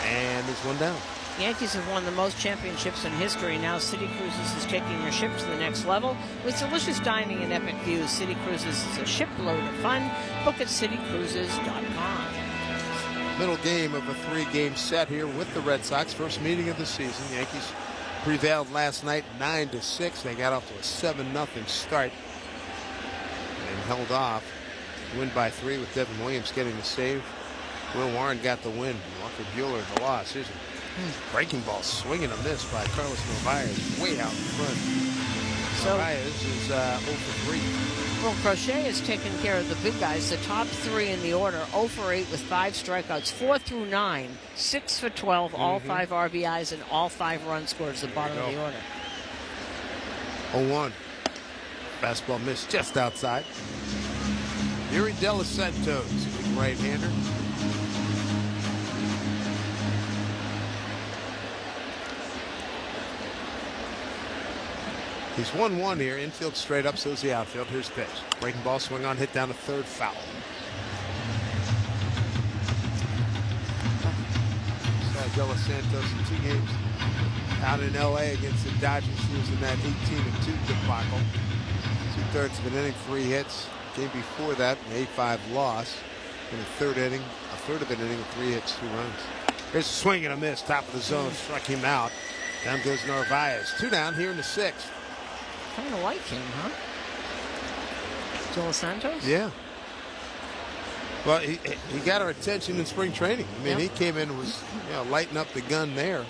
S2: and there's one down.
S1: The Yankees have won the most championships in history. Now City Cruises is taking your ship to the next level with delicious dining and epic views. City Cruises is a shipload of fun. Book at citycruises.com.
S2: Middle game of a 3-game set here with the Red Sox. First meeting of the season. The Yankees prevailed last night 9-6. They got off to a 7-0 start and held off. Win by 3 with Devin Williams getting the save. Will Warren got the win. Walker Buehler the loss. Here's a breaking ball, swinging a miss by Carlos Narvaez, way out in front.
S1: So
S2: Narvaez is 0 for 3.
S1: Well, Crochet is taking care of the big guys. The top 3 in the order: 0 for 8 with 5 strikeouts, 4 through 9, 6 for 12, all 5 RBIs, and all 5 runs scored at the bottom of the order.
S2: 0-1. Fastball missed just outside. Yuri De Los Santos, big right-hander. He's 1-1 here. Infield straight up, so is the outfield. Here's the pitch. Breaking ball, swing on, hit down to third, foul. Saw De Los Santos in 2 games out in L.A. against the Dodgers. He was in that 18-2 debacle. 2/3 of an inning, 3 hits. Game before that, an 8-5 loss. In the third inning, a third of an inning, 3 hits, 2 runs. Here's a swing and a miss, top of the zone, struck him out. Down goes Narvaez. 2 down here in the 6th.
S1: Kind of like him, huh? De Los Santos?
S2: Yeah. Well, he got our attention in spring training. I mean, he came in and was lighting up the gun there.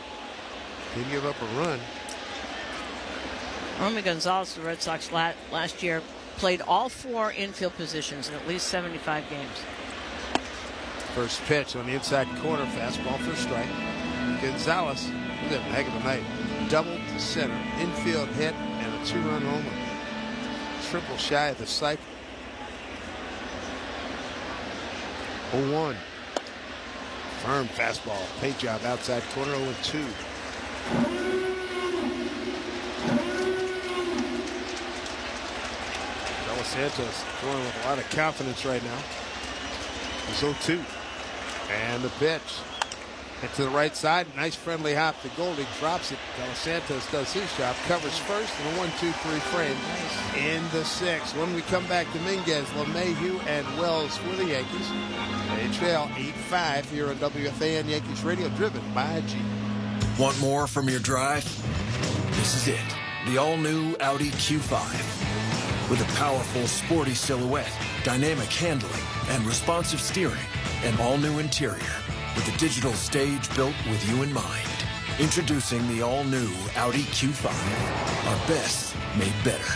S2: Didn't give up a run.
S1: Romy Gonzalez, the Red Sox last year, played all 4 infield positions in at least 75 games.
S2: First pitch on the inside corner, fastball for a strike. Gonzalez, look at a heck of a night. Double to center, infield hit, and a 2-run homer. Triple shy of the cycle. 0-1. Firm fastball, paint job outside corner, 0-2. De Los Santos throwing with a lot of confidence right now. He's 0-2. And the pitch. Hit to the right side. Nice friendly hop to Goldie. Drops it. De Los Santos does his job. Covers first in a 1-2-3 frame in the 6th. When we come back, Dominguez, LeMahieu, and Wells for the Yankees. They trail 8-5 here on WFAN Yankees Radio, driven by G.
S7: Want more from your drive? This is it. The all-new Audi Q5. With a powerful, sporty silhouette, dynamic handling, and responsive steering. An all-new interior. With a digital stage built with you in mind. Introducing the all-new Audi Q5. Our best made better.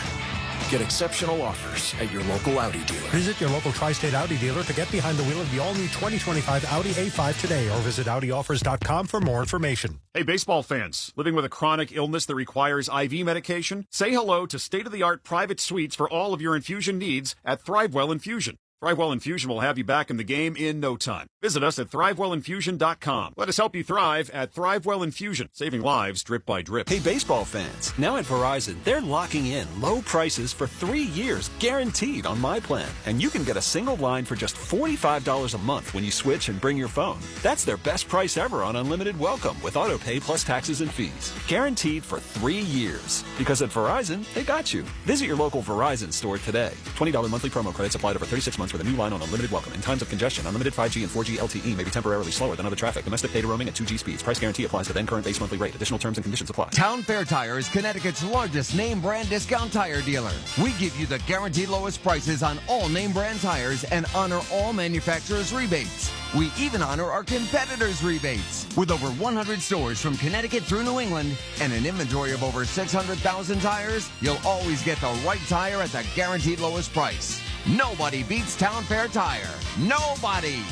S7: Get exceptional offers at your local Audi dealer.
S4: Visit your local Tri-State Audi dealer to get behind the wheel of the all-new 2025 Audi A5 today, or visit AudiOffers.com for more information.
S10: Hey, baseball fans, living with a chronic illness that requires IV medication? Say hello to state-of-the-art private suites for all of your infusion needs at Thrivewell Infusion. Thrivewell Infusion will have you back in the game in no time. Visit us at ThrivewellInfusion.com. Let us help you thrive at Thrivewell Infusion, saving lives drip by drip.
S11: Hey, baseball fans, now at Verizon, they're locking in low prices for 3 years, guaranteed on my plan. And you can get a single line for just $45 a month when you switch and bring your phone. That's their best price ever on unlimited welcome with auto pay plus taxes and fees. Guaranteed for 3 years. Because at Verizon, they got you. Visit your local Verizon store today. $20 monthly promo credits applied over 36 months with a new line on unlimited welcome. In times of congestion, unlimited 5G and 4G LTE may be temporarily slower than other traffic. Domestic data roaming at 2G speeds. Price guarantee applies to then current base monthly rate. Additional terms and conditions apply.
S12: Town Fair Tire is Connecticut's largest name brand discount tire dealer. We give you the guaranteed lowest prices on all name brand tires and honor all manufacturers' rebates. We even honor our competitors' rebates. With over 100 stores from Connecticut through New England and an inventory of over 600,000 tires, you'll always get the right tire at the guaranteed lowest price. Nobody beats Town Fair Tire. Nobody!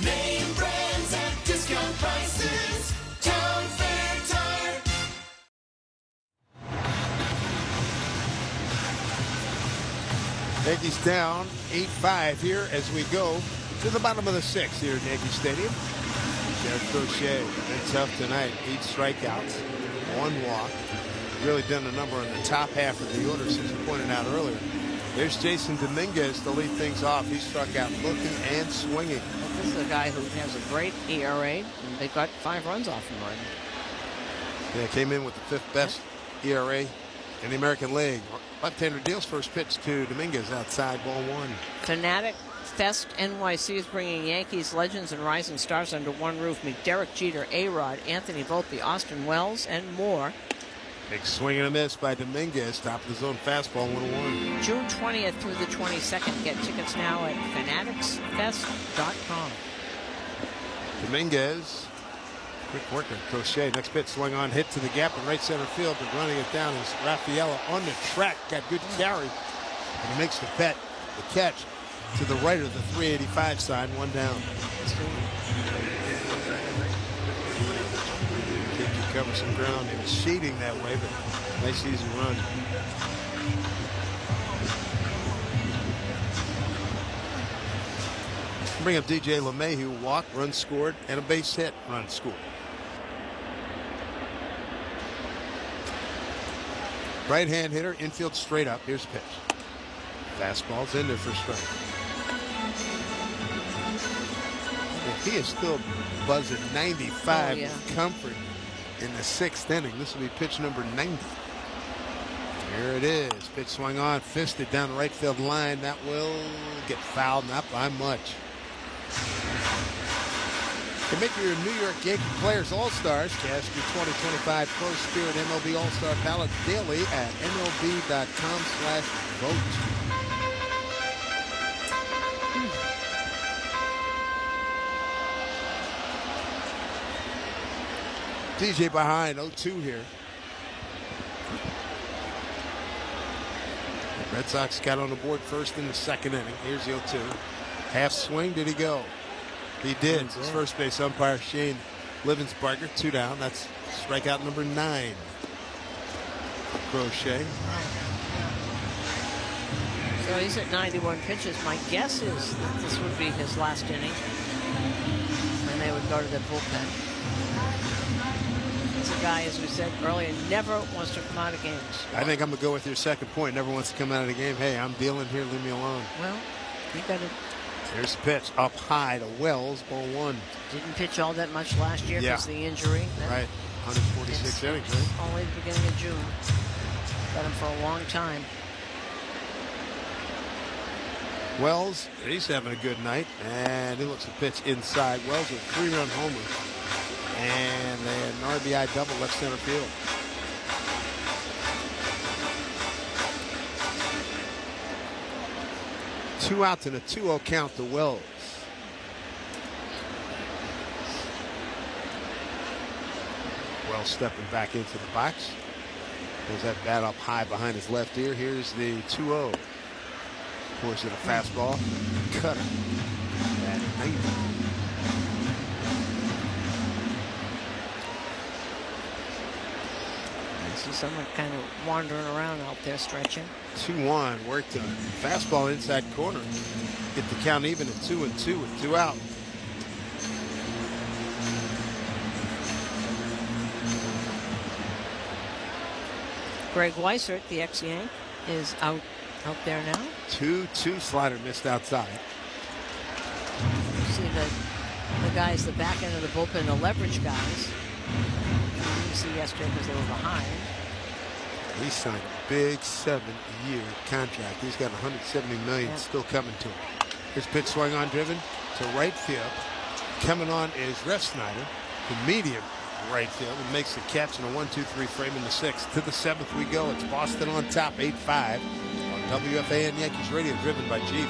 S13: Name brands at discount prices. Town Fair Tire.
S2: Yankees down 8-5 here as we go to the bottom of the 6th here at Yankee Stadium. Derek Crochet, been tough tonight. 8 strikeouts, 1 walk. Really done a number on the top half of the order, since you pointed out earlier. There's Jason Dominguez to lead things off. He struck out looking and swinging.
S1: Well, this is a guy who has a great ERA, and they got 5 runs off him right now.
S2: Yeah, came in with the 5th best ERA in the American League. Left-hander deals first pitch to Dominguez outside, ball 1.
S1: Fanatic Fest NYC is bringing Yankees legends and rising stars under one roof. Meet Derek Jeter, A-Rod, Anthony Volpe, Austin Wells, and more.
S2: Big swing and a miss by Dominguez. Top of the zone fastball, 1-1.
S1: June 20th through the 22nd. Get tickets now at fanaticsfest.com.
S2: Dominguez. Quick worker. Crochet. Next pitch swung on, hit to the gap in right center field, but running it down is Rafaela on the track. Got good carry. And he makes the catch to the right of the 385 sign. One down. Think he covered some ground. He was shading that way, but nice easy run. Bring up DJ LeMahieu, walk, run scored, and a base hit, run scored. Right-hand hitter, infield straight up. Here's the pitch. Fastball's in there for strike. And he is still buzzing 95 with comfort in the 6th inning. This will be pitch number 90. Here it is. Pitch swung on, fisted down the right field line. That will get fouled, not by much. To make your New York Yankee Players All-Stars, cast your 2025 Pro Spirit MLB All-Star ballot daily at MLB.com/vote. DJ behind, 0-2 here. The Red Sox got on the board first in the 2nd inning. Here's the 0-2. Half swing, did he go? He did. His first base umpire, Shane Livensbarger, 2 down. That's strikeout number 9. Crochet.
S1: So he's at 91 pitches. My guess is that this would be his last inning. And they would go to the bullpen. He's a guy, as we said earlier, never wants to come out of games.
S2: I think I'm going to go with your second point. Never wants to come out of the game. Hey, I'm dealing here. Leave me alone.
S1: Well, you got to.
S2: There's the pitch up high to Wells, ball 1.
S1: Didn't pitch all that much last year because of the injury.
S2: Right, 146 innings, right?
S1: Only the beginning of June. Got him for a long time.
S2: Wells, he's having a good night, and he looks a pitch inside. Wells with 3-run homer, and an RBI double left center field. Two outs and a 2-0 count to Wells. Wells stepping back into the box. There's that bat up high behind his left ear. Here's the 2-0. Pours it a fastball. Cutter. At 90.
S1: I see someone kind of wandering around out there stretching.
S2: 2-1, worked on it. Fastball inside corner. Get the count even at 2-2 with 2 out.
S1: Greg Weissert, the ex-Yank, is out there now.
S2: 2-2 slider missed outside.
S1: You see the guys, the back end of the bullpen, the leverage guys. You didn't see yesterday because they were behind.
S2: He signed a big 7-year contract. He's got $170 million still coming to him. His pitch swung on, driven to right field. Coming on is Refsnyder, the medium right field, and makes the catch in a 1-2-3 frame in the 6th. To the 7th we go. It's Boston on top, 8-5 on WFAN Yankees Radio, driven by Jeep.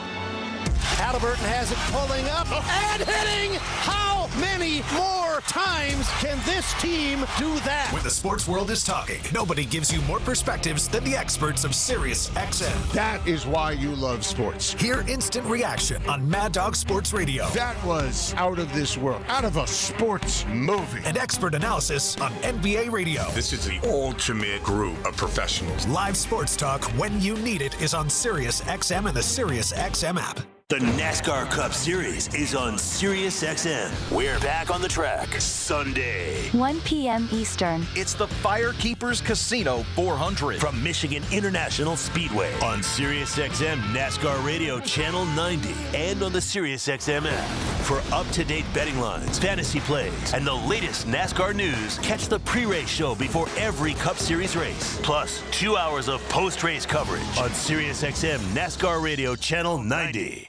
S26: Halliburton has it pulling up and hitting. How many more times can this team do that?
S9: When the sports world is talking, nobody gives you more perspectives than the experts of Sirius XM.
S26: That is why you love sports.
S9: Hear instant reaction on Mad Dog Sports Radio.
S26: That was out of this world, out of a sports movie.
S9: And expert analysis on NBA radio.
S3: This is the ultimate group of professionals.
S9: Live sports talk when you need it is on Sirius XM and the Sirius XM app.
S14: The NASCAR Cup Series is on Sirius XM. We're back on the track Sunday.
S15: 1 p.m. Eastern.
S31: It's the Firekeepers Casino 400.
S14: From Michigan International Speedway on Sirius XM NASCAR Radio Channel 90 and on the Sirius XM app. For up-to-date betting lines, fantasy plays, and the latest NASCAR news, catch the pre-race show before every Cup Series race. Plus, 2 hours of post-race coverage on Sirius XM NASCAR Radio Channel 90.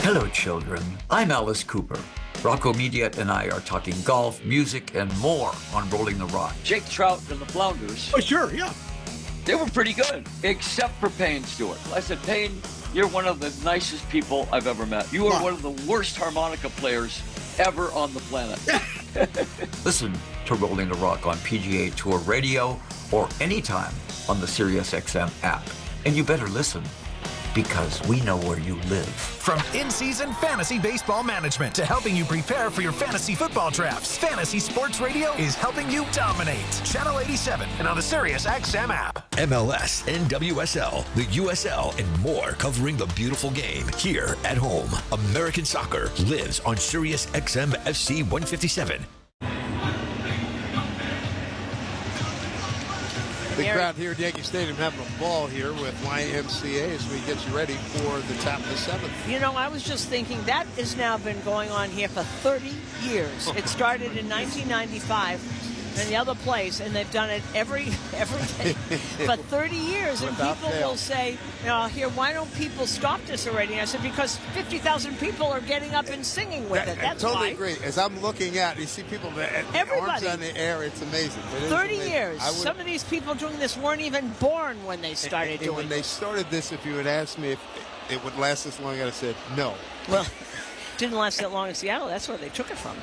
S16: Hello, children. I'm Alice Cooper. Rocco Mediate and I are talking golf, music, and more on Rolling the Rock.
S17: Jake Trout and the Flounders.
S26: Oh, sure, yeah.
S17: They were pretty good, except for Payne Stewart. I said, Payne, you're one of the nicest people I've ever met. You are one of the worst harmonica players ever on the planet.
S16: Listen to Rolling the Rock on PGA Tour Radio or anytime on the SiriusXM app. And you better listen, because we know where you live.
S9: From in-season fantasy baseball management to helping you prepare for your fantasy football drafts, Fantasy Sports Radio is helping you dominate. Channel 87 and on the SiriusXM app.
S5: MLS, NWSL, the USL, and more, covering the beautiful game here at home. American soccer lives on SiriusXM FC 157.
S2: Big crowd here at Yankee Stadium having a ball here with YMCA as we get you ready for the top of the seventh.
S1: You know, I was just thinking that has now been going on here for 30 years. It started in 1995 in the other place, and they've done it every day for 30 years. And
S2: Without
S1: people
S2: fail.
S1: will say, here, why don't people stop this already? And I said, because 50,000 people are getting up and singing with it. That's
S2: I totally
S1: why.
S2: agree. As I'm looking at, you see people,
S1: Everybody.
S2: arms on the air. It's amazing. It is
S1: 30
S2: amazing.
S1: years. Some of these people doing this weren't even born when they started doing
S2: When
S1: it.
S2: they started this, if you had asked me if it would last this long, I'd have said no.
S1: Well, didn't last that long in Seattle. That's where they took it from.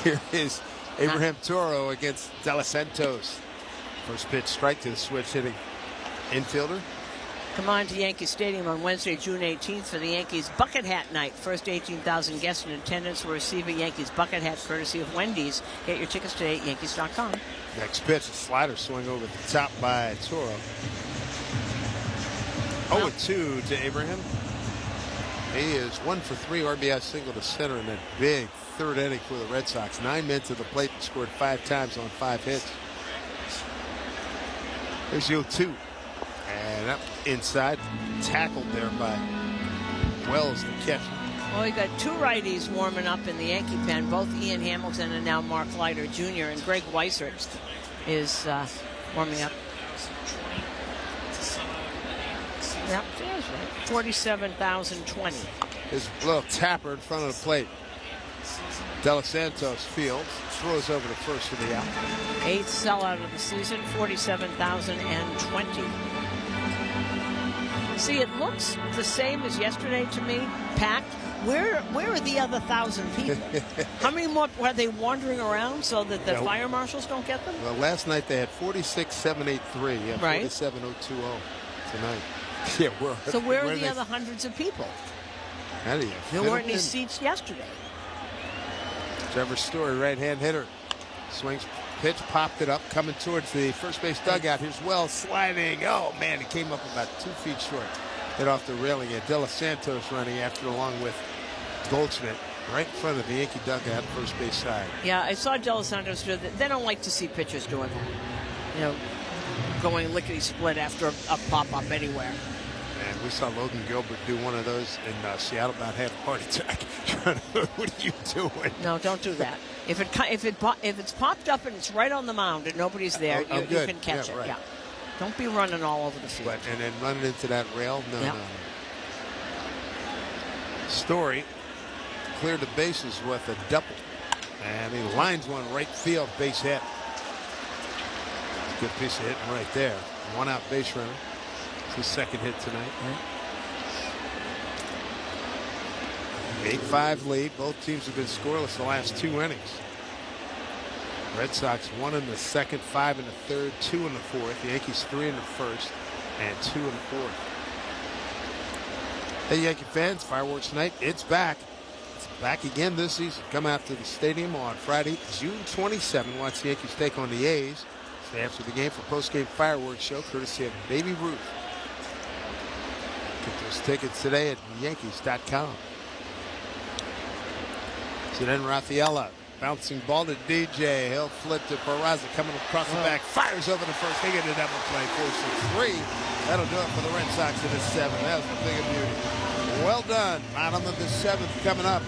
S2: Here is Abraham Toro against De Los Santos. First pitch, strike to the switch, hitting infielder.
S1: Come on to Yankee Stadium on Wednesday, June 18th for the Yankees Bucket Hat Night. First 18,000 guests in attendance will receive a Yankees Bucket Hat courtesy of Wendy's. Get your tickets today at Yankees.com.
S2: Next pitch, a slider swing over the top by Toro. 0-2 to Abraham. He is 1 for 3 RBI single to center in that big third inning for the Red Sox. 9 men to the plate and scored 5 times on 5 hits. There's 0-2. And up inside, tackled there by Wells, the catcher.
S1: Well, we got 2 righties warming up in the Yankee pen, both Ian Hamilton and now Mark Leiter Jr. And Greg Weissert is warming up. Yep, there's right. 47,020.
S2: His little tapper in front of the plate. De Los Santos fields, throws over to first for the out.
S1: 8th sellout of the season, 47,020. See, it looks the same as yesterday to me, packed. Where are the other 1,000 people? How many more are they wandering around so that the fire marshals don't get them?
S2: Well, last night they had 46,783. Yeah,
S1: Right.
S2: 47,020 tonight. Yeah,
S1: So where are the
S2: they-
S1: other hundreds of people?
S2: How do you
S1: There
S2: fit
S1: weren't
S2: them
S1: any
S2: in?
S1: seats yesterday.
S2: Trevor Story, right-hand hitter. Swings, pitch, popped it up, coming towards the first base dugout. Here's Wells sliding. Oh, man, he came up about 2 feet short. Hit off the railing. De Los Santos running after along with Goldschmidt right in front of the Yankee dugout, first base side.
S1: Yeah, I saw De Los Santos do that. They don't like to see pitchers doing that. You know, going lickety-split after a pop-up anywhere.
S2: And we saw Logan Gilbert do one of those in Seattle, about had a heart attack. What are you doing?
S1: No, don't do that. If it's popped up and it's right on the mound and nobody's there, you can catch it.
S2: Right.
S1: Yeah. Don't be running all over the field.
S2: And then running into that rail? No,
S1: Yep.
S2: no. Story cleared the bases with a double. And he lines one right field, base hit. Good piece of hitting right there. 1 out base runner. It's his second hit tonight. 8-5 lead. Both teams have been scoreless the last 2 innings. Red Sox 1 in the second, 5 in the third, 2 in the fourth. The Yankees 3 in the first and 2 in the fourth. Hey, Yankee fans, fireworks night, it's back. It's back again this season. Come out to the stadium on Friday, June 27. Watch the Yankees take on the A's. Stay after the game for post-game fireworks show, courtesy of Baby Ruth. Get those tickets today at Yankees.com. So then Rafaela, bouncing ball to DJ. He'll flip to Peraza, coming across the back, fires over the first. They get a double play, 4-6-3. That'll do it for the Red Sox in the 7th. That was the thing of beauty. Well done. Bottom of the 7th coming up.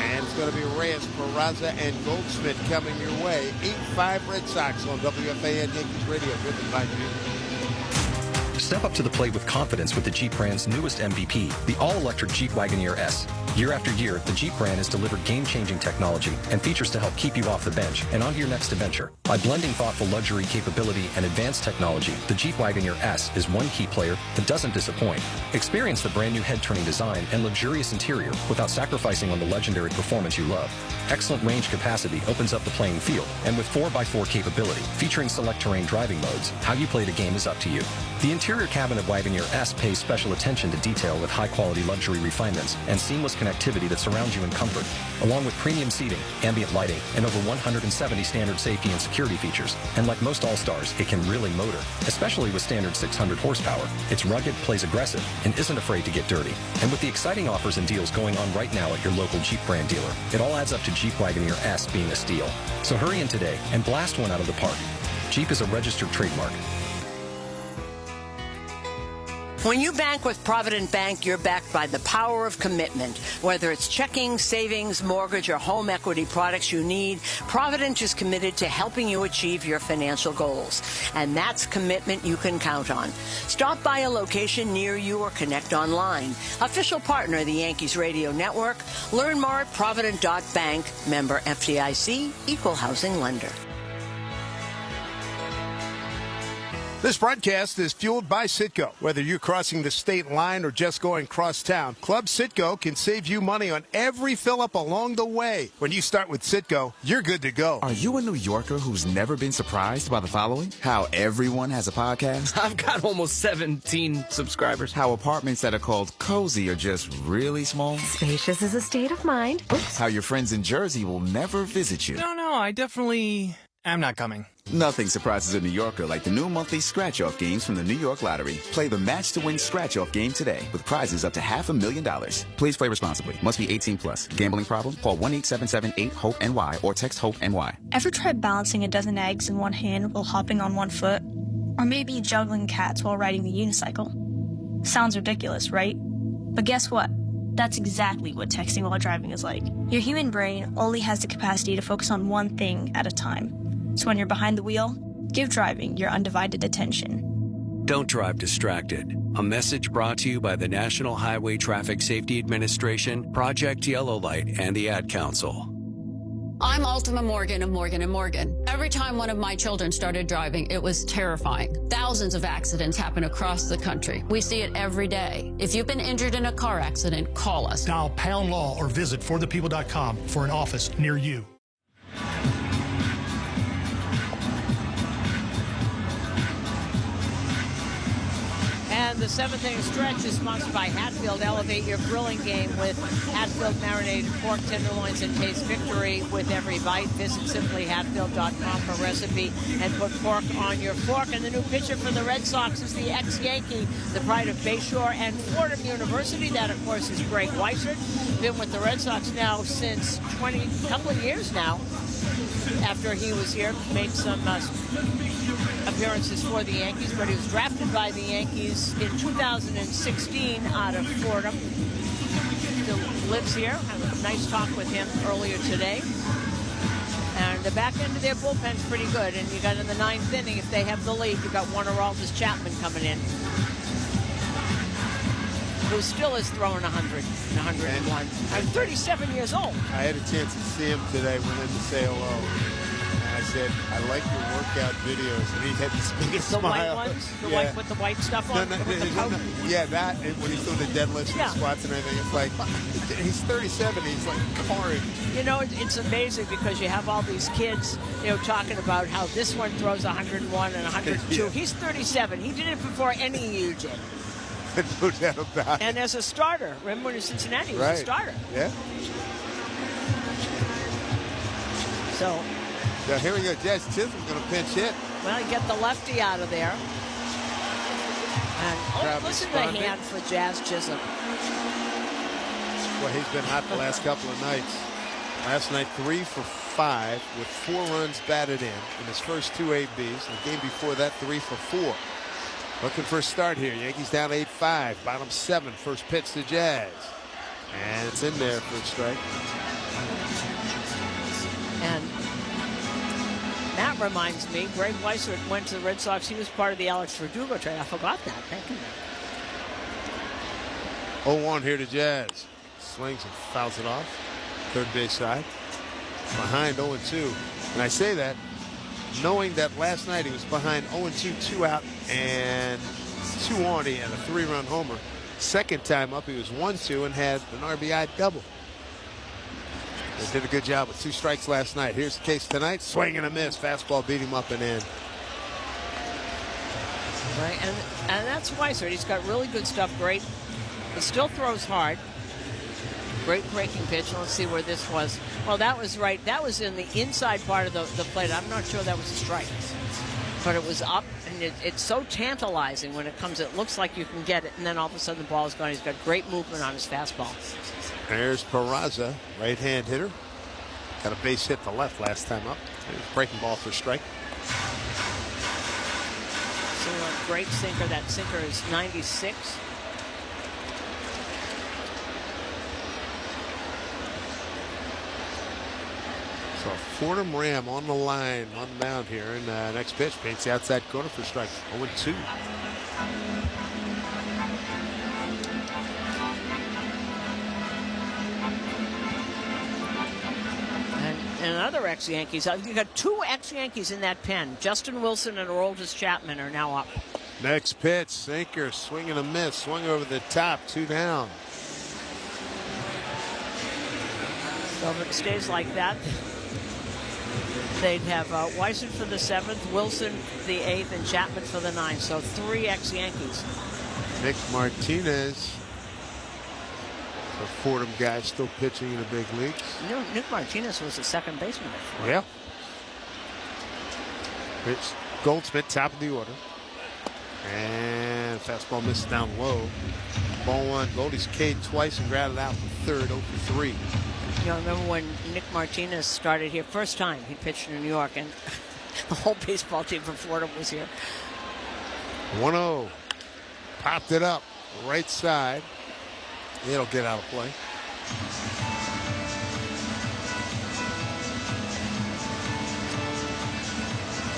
S2: And it's going to be Reyes, Peraza, and Goldschmidt coming your way. 8-5 Red Sox on WFAN Yankees Radio, driven by you.
S6: Step up to the plate with confidence with the Jeep brand's newest MVP, the all-electric Jeep Wagoneer S. Year after year, the Jeep brand has delivered game-changing technology and features to help keep you off the bench and onto your next adventure. By blending thoughtful luxury capability and advanced technology, the Jeep Wagoneer S is one key player that doesn't disappoint. Experience the brand new head-turning design and luxurious interior without sacrificing on the legendary performance you love. Excellent range capacity opens up the playing field, and with 4x4 capability, featuring select terrain driving modes, how you play the game is up to you. The interior cabin of Wagoneer S pays special attention to detail with high-quality luxury refinements and seamless connectivity that surrounds you in comfort, along with premium seating, ambient lighting, and over 170 standard safety and security features. And like most All-Stars, it can really motor, especially with standard 600 horsepower. It's rugged, plays aggressive, and isn't afraid to get dirty. And with the exciting offers and deals going on right now at your local Jeep brand dealer, it all adds up to Jeep Wagoneer S being a steal. So hurry in today and blast one out of the park. Jeep is a registered trademark.
S1: When you bank with Provident Bank, you're backed by the power of commitment. Whether it's checking, savings, mortgage, or home equity products you need, Provident is committed to helping you achieve your financial goals. And that's commitment you can count on. Stop by a location near you or connect online. Official partner of the Yankees Radio Network. Learn more at Provident.bank. Member FDIC, equal housing lender.
S2: This broadcast is fueled by Citgo. Whether you're crossing the state line or just going cross town, Club Citgo can save you money on every fill-up along the way. When you start with Citgo, you're good to go.
S8: Are you a New Yorker who's never been surprised by the following? How everyone has a podcast?
S15: I've got almost 17 subscribers.
S8: How apartments that are called cozy are just really small?
S18: Spacious is a state of mind.
S8: Oops. How your friends in Jersey will never visit you.
S15: No, I definitely am not coming.
S8: Nothing surprises a New Yorker like the new monthly scratch-off games from the New York Lottery. Play the match-to-win scratch-off game today with prizes up to $500,000. Please play responsibly. Must be 18 plus. Gambling problem? Call 1-877-8-HOPE-NY or text HOPE-NY.
S19: Ever tried balancing a dozen eggs in one hand while hopping on one foot? Or maybe juggling cats while riding the unicycle? Sounds ridiculous, right? But guess what? That's exactly what texting while driving is like. Your human brain only has the capacity to focus on one thing at a time. So when you're behind the wheel, give driving your undivided attention.
S20: Don't drive distracted. A message brought to you by the National Highway Traffic Safety Administration, Project Yellow Light, and the Ad Council.
S21: I'm Ultima Morgan of Morgan & Morgan. Every time one of my children started driving, it was terrifying. Thousands of accidents happen across the country. We see it every day. If you've been injured in a car accident, call us.
S22: Dial Pound Law or visit forthepeople.com for an office near you.
S1: And the seventh inning stretch is sponsored by Hatfield. Elevate your grilling game with Hatfield marinated pork tenderloins and taste victory with every bite. Visit simplyhatfield.com for a recipe and put pork on your fork. And the new pitcher for the Red Sox is the ex-Yankee, the pride of Bayshore and Fordham University. That, of course, is Greg Weissert. Been with the Red Sox now since a couple of years now. After he was here, made some appearances for the Yankees, but he was drafted by the Yankees in 2016 out of Fordham. Still lives here. Had a nice talk with him earlier today. And the back end of their bullpen's pretty good. And you got in the ninth inning, if they have the lead, you got Warner Aldis Chapman coming in, who still is throwing 100 and 101. I'm 37 years old.
S2: I had a chance to see him today, went in to say hello. I said, I like your workout videos. And he had this biggest smile.
S1: The white ones? The white with the white stuff on?
S2: No, yeah, that, when he's doing the deadlifts and squats and everything. It's like, he's 37, he's like carved.
S1: You know, it's amazing because you have all these kids, talking about how this one throws 101 and 102. Yeah. He's 37. He did it before any of you did.
S2: No doubt about it.
S1: And as a starter. Remember when he was in Cincinnati, he was a starter.
S2: Yeah. So here we go. Jazz Chisholm's going to pinch hit.
S1: Well, you get the lefty out of there. And listen to the hand for Jazz Chisholm.
S2: Well, he's been hot the last couple of nights. Last night, 3 for 5 with 4 runs batted in his first 2 ABs. The game before that, 3 for 4. Looking for a start here. Yankees down 8-5. Bottom 7. First pitch to Jazz. And it's in there for a strike.
S1: And Matt that reminds me, Greg Weissert went to the Red Sox. He was part of the Alex Verdugo trade. I forgot that. Thank you.
S2: 0-1 here to Jazz. Swings and fouls it off. Third base side. Behind 0-2. And I say that knowing that last night he was behind 0-2, 2 out, and 2 on. He had a 3-run homer. Second time up, he was 1-2 and had an RBI double. They did a good job with 2 strikes last night. Here's the case tonight. Swing and a miss. Fastball beat him up and in.
S1: Right, and that's Weissert. He's got really good stuff. Great. He still throws hard. Great breaking pitch. Let's see where this was. Well, that was right. That was in the inside part of the plate. I'm not sure that was a strike. But it was up, and it's so tantalizing when it comes. It looks like you can get it, and then all of a sudden the ball is gone. He's got great movement on his fastball.
S2: There's Peraza, right-hand hitter. Got a base hit to left last time up. Breaking ball for strike.
S1: So a great sinker. That sinker is 96.
S2: So Fordham Ram on the line, on the mound here, and next pitch paints the outside corner for strike. 0-2.
S1: And another ex-Yankees. You got 2 ex-Yankees in that pen. Justin Wilson and Aroldis Chapman are now up.
S2: Next pitch, sinker, swing and a miss, swing over the top, 2 down.
S1: So if it stays like that, they'd have Weissert for the 7th, Wilson the 8th, and Chapman for the 9th. So 3 ex-Yankees.
S2: Nick Martinez, the Fordham guy, still pitching in the big leagues.
S1: You know, Nick Martinez was the second baseman at Fordham.
S2: Yeah. It's Goldschmidt, top of the order. And fastball missed down low. Ball 1. Goldie's K'd twice and grounded out the third, 0-3.
S1: You know, remember when Nick Martinez started here? First time he pitched in New York, and the whole baseball team from Fordham was here.
S2: 1-0. Popped it up. Right side. It'll get out of play.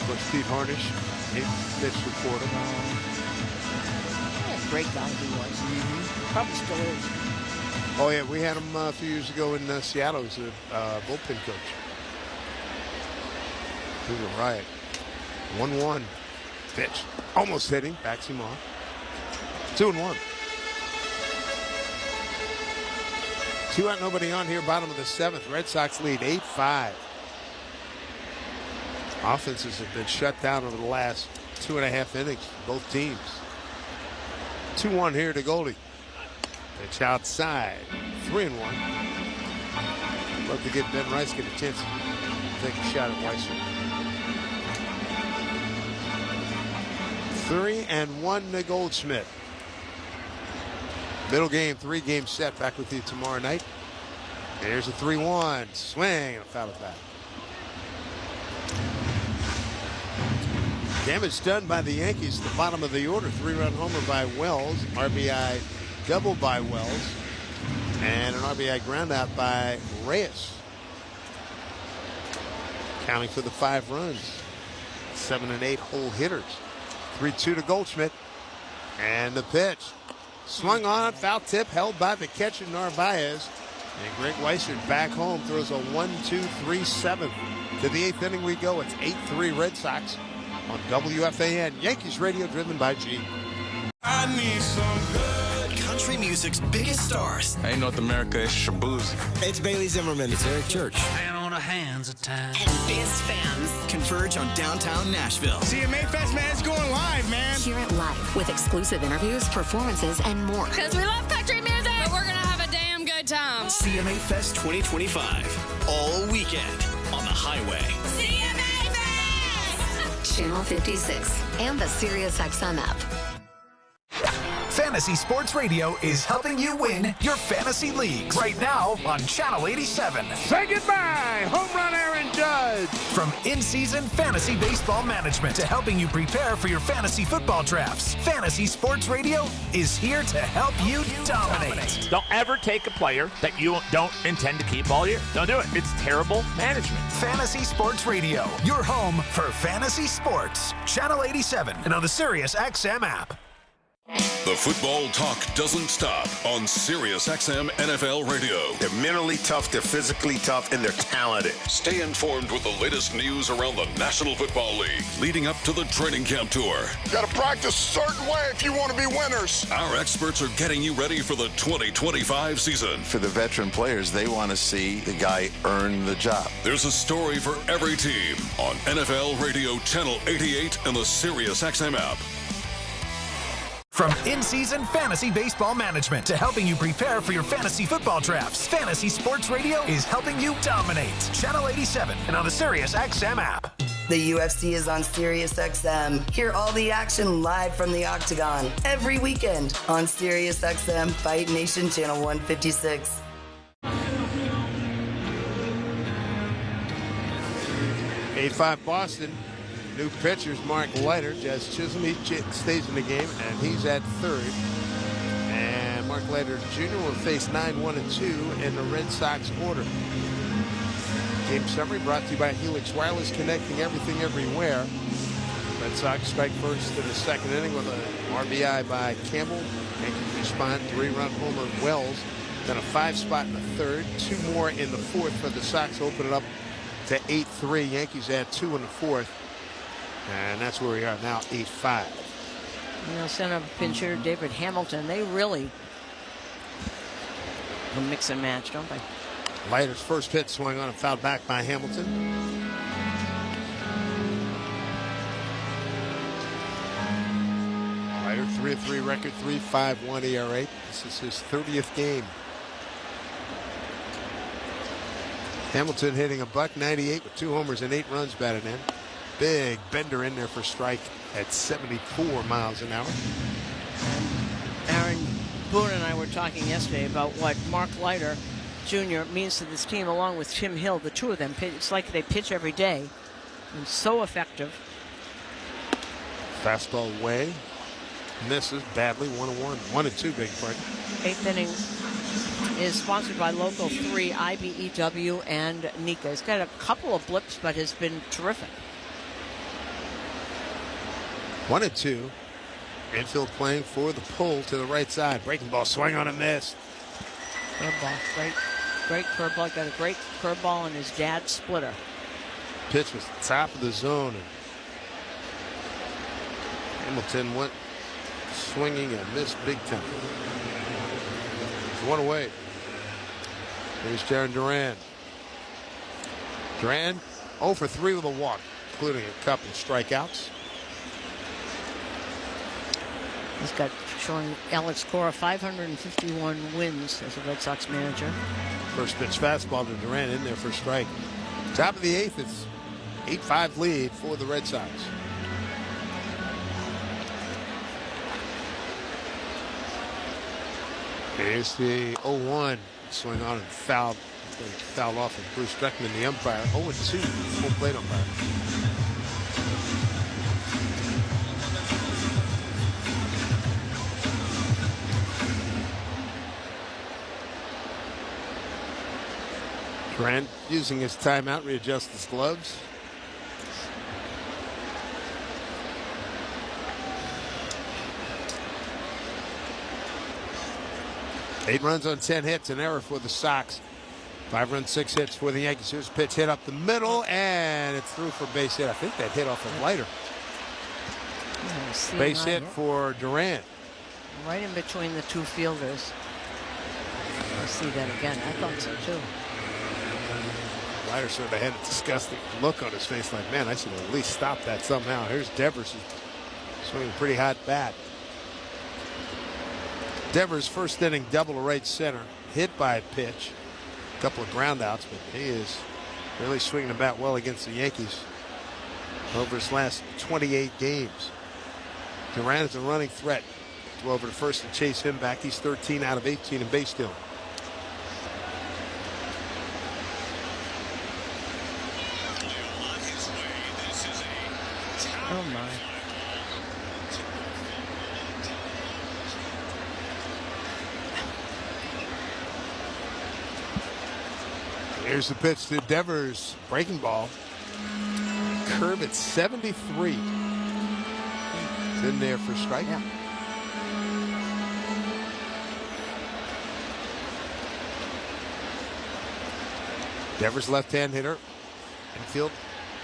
S2: Coach Pete Harnish, he pitched for Fordham.
S1: Yeah, great guy he was. Probably still is.
S2: Oh, yeah, we had him a few years ago in Seattle as a bullpen coach. He was a riot. 1-1 pitch. Almost hit him. Backs him off. 2-1. 2 out, nobody on here. Bottom of the 7th. Red Sox lead 8-5. Offenses have been shut down over the last 2.5 innings. Both teams. 2-1 here to Goldie. Pitch outside. 3-1. Love to get Ben Rice get a chance to take a shot at Weissert. 3-1 to Goldschmidt. Middle game, 3-game set. Back with you tomorrow night. Here's a 3-1. Swing and a foul it back. Damage done by the Yankees. The bottom of the order. 3-run homer by Wells. RBI double by Wells. And an RBI ground out by Reyes. Counting for the 5 runs. 7 and 8 hole hitters. 3-2 to Goldschmidt. And the pitch. Swung on, foul tip, held by the catcher Narvaez. And Greg Weissert back home, throws a 1-2-3-7. To the 8th inning we go. It's 8-3 Red Sox on WFAN. Yankees radio driven by G.
S31: I need some good
S4: country music's biggest stars.
S31: Hey, North America, it's Shaboozey.
S4: It's Bailey Zimmerman. It's Eric Church.
S13: And on a hands of time.
S4: And biggest fans converge on downtown Nashville.
S31: CMA Fest, man, it's going live, man.
S18: Hear it live with exclusive interviews, performances, and more.
S7: Because we love country music, but we're going to have a damn good time.
S4: CMA Fest 2025. All weekend on the highway.
S7: CMA Fest!
S18: Channel 56 and the SiriusXM app.
S9: Fantasy Sports Radio is helping you win your fantasy leagues right now on Channel 87.
S2: Say goodbye, home run Aaron Judge.
S9: edge. From in-season fantasy baseball management to helping you prepare for your fantasy football drafts, Fantasy Sports Radio is here to help you dominate.
S3: Don't ever take a player that you don't intend to keep all year. Don't do it. It's terrible management.
S9: Fantasy Sports Radio, your home for fantasy sports. Channel 87 and on the Sirius XM app.
S10: The football talk doesn't stop on Sirius XM NFL Radio.
S11: They're mentally tough, they're physically tough, and they're talented.
S10: Stay informed with the latest news around the National Football League, leading up to the training camp tour.
S11: Got to practice a certain way if you want to be winners.
S10: Our experts are getting you ready for the 2025 season.
S11: For the veteran players, they want to see the guy earn the job.
S10: There's a story for every team on NFL Radio Channel 88 and the Sirius XM app.
S9: From in-season fantasy baseball management to helping you prepare for your fantasy football drafts, Fantasy Sports Radio is helping you dominate. Channel 87 and on the Sirius XM app.
S12: The UFC is on Sirius XM. Hear all the action live from the Octagon every weekend on Sirius XM Fight Nation Channel 156.
S2: Eight-5 Boston. New pitchers, Mark Leiter, Jazz Chisholm, he stays in the game, and he's at third. And Mark Leiter Jr. will face 9-1-2 in the Red Sox order. Game summary brought to you by Helix Wireless, connecting everything everywhere. Red Sox strike first in the second inning with an RBI by Campbell. Yankees respond, 3-run homer Wells. Then a 5 spot in the third, 2 more in the fourth for the Sox, open it up to 8-3. Yankees add 2 in the fourth. And that's where we are now, 8-5.
S1: You know, center pinch hitter David Hamilton, they really will mix and match, don't they?
S2: Leiter's first pitch swung on and fouled back by Hamilton. Leiter 3-3 record, 3.51 ERA. This is his 30th game. Hamilton hitting a .198 with 2 homers and 8 runs batted in. Big bender in there for strike at 74 miles an hour.
S1: Aaron Boone and I were talking yesterday about what Mark Leiter Jr. means to this team, along with Tim Hill. The two of them, it's like they pitch every day. And so effective.
S2: Fastball way. Misses badly, 1-1. 1-2, big pardon.
S1: 8th inning is sponsored by Local 3, IBEW, and Nika. He's got a couple of blips, but has been terrific.
S2: 1-2. Infield playing for the pull to the right side. Breaking ball, swing on a miss.
S1: Curveball, great curveball. Got a great curveball on his dad's splitter.
S2: Pitch was top of the zone. Hamilton went swinging and missed big time. It's 1 away. Here's Jaron Duran. Duran 0 for 3 with a walk, including a couple of strikeouts.
S1: He's got showing Alex Cora 551 wins as a Red Sox manager.
S2: First pitch fastball to Duran in there for a strike. Top of the 8th, it's 8-5 lead for the Red Sox. Here's the 0-1 swing on and fouled off of Bruce Streckman, the umpire. 0-2 home plate umpire. Grant using his timeout, readjust his gloves. Eight runs on 10 hits, an error for the Sox. 5 runs, 6 hits for the Yankees. Here's a pitch hit up the middle, and it's through for base hit. I think that hit off of Leiter. Base hit for Duran.
S1: Right in between the two fielders. I'll see that again. I thought so too.
S2: Leiter sort of had a disgusting look on his face, like, man, I should at least stop that somehow. Here's Devers swinging a pretty hot bat. Devers first inning double to right center, hit by a pitch, a couple of ground outs, but he is really swinging the bat well against the Yankees over his last 28 games. Duran is a running threat. Go over to first and chase him back. He's 13 out of 18 in base stealing.
S1: Oh, my.
S2: Here's the pitch to Devers. Breaking ball. Curve at 73. It's in there for strike.
S1: Yeah.
S2: Devers left-hand hitter. Infield.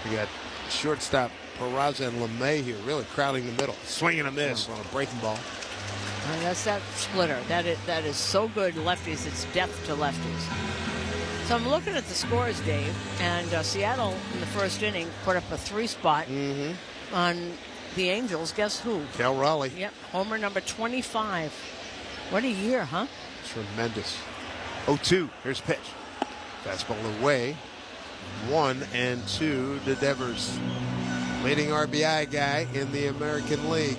S2: We got shortstop Peraza and LeMay here, really crowding the middle. Swing and a miss on a breaking ball.
S1: And that's that splitter. That is so good, lefties. It's death to lefties. So I'm looking at the scores, Dave, and Seattle in the first inning put up a 3-spot on the Angels. Guess who?
S2: Cal Raleigh.
S1: Yep, homer number 25. What a year, huh?
S2: Tremendous. 0-2. Here's pitch. Fastball away. 1-2 to Devers. Leading RBI guy in the American League.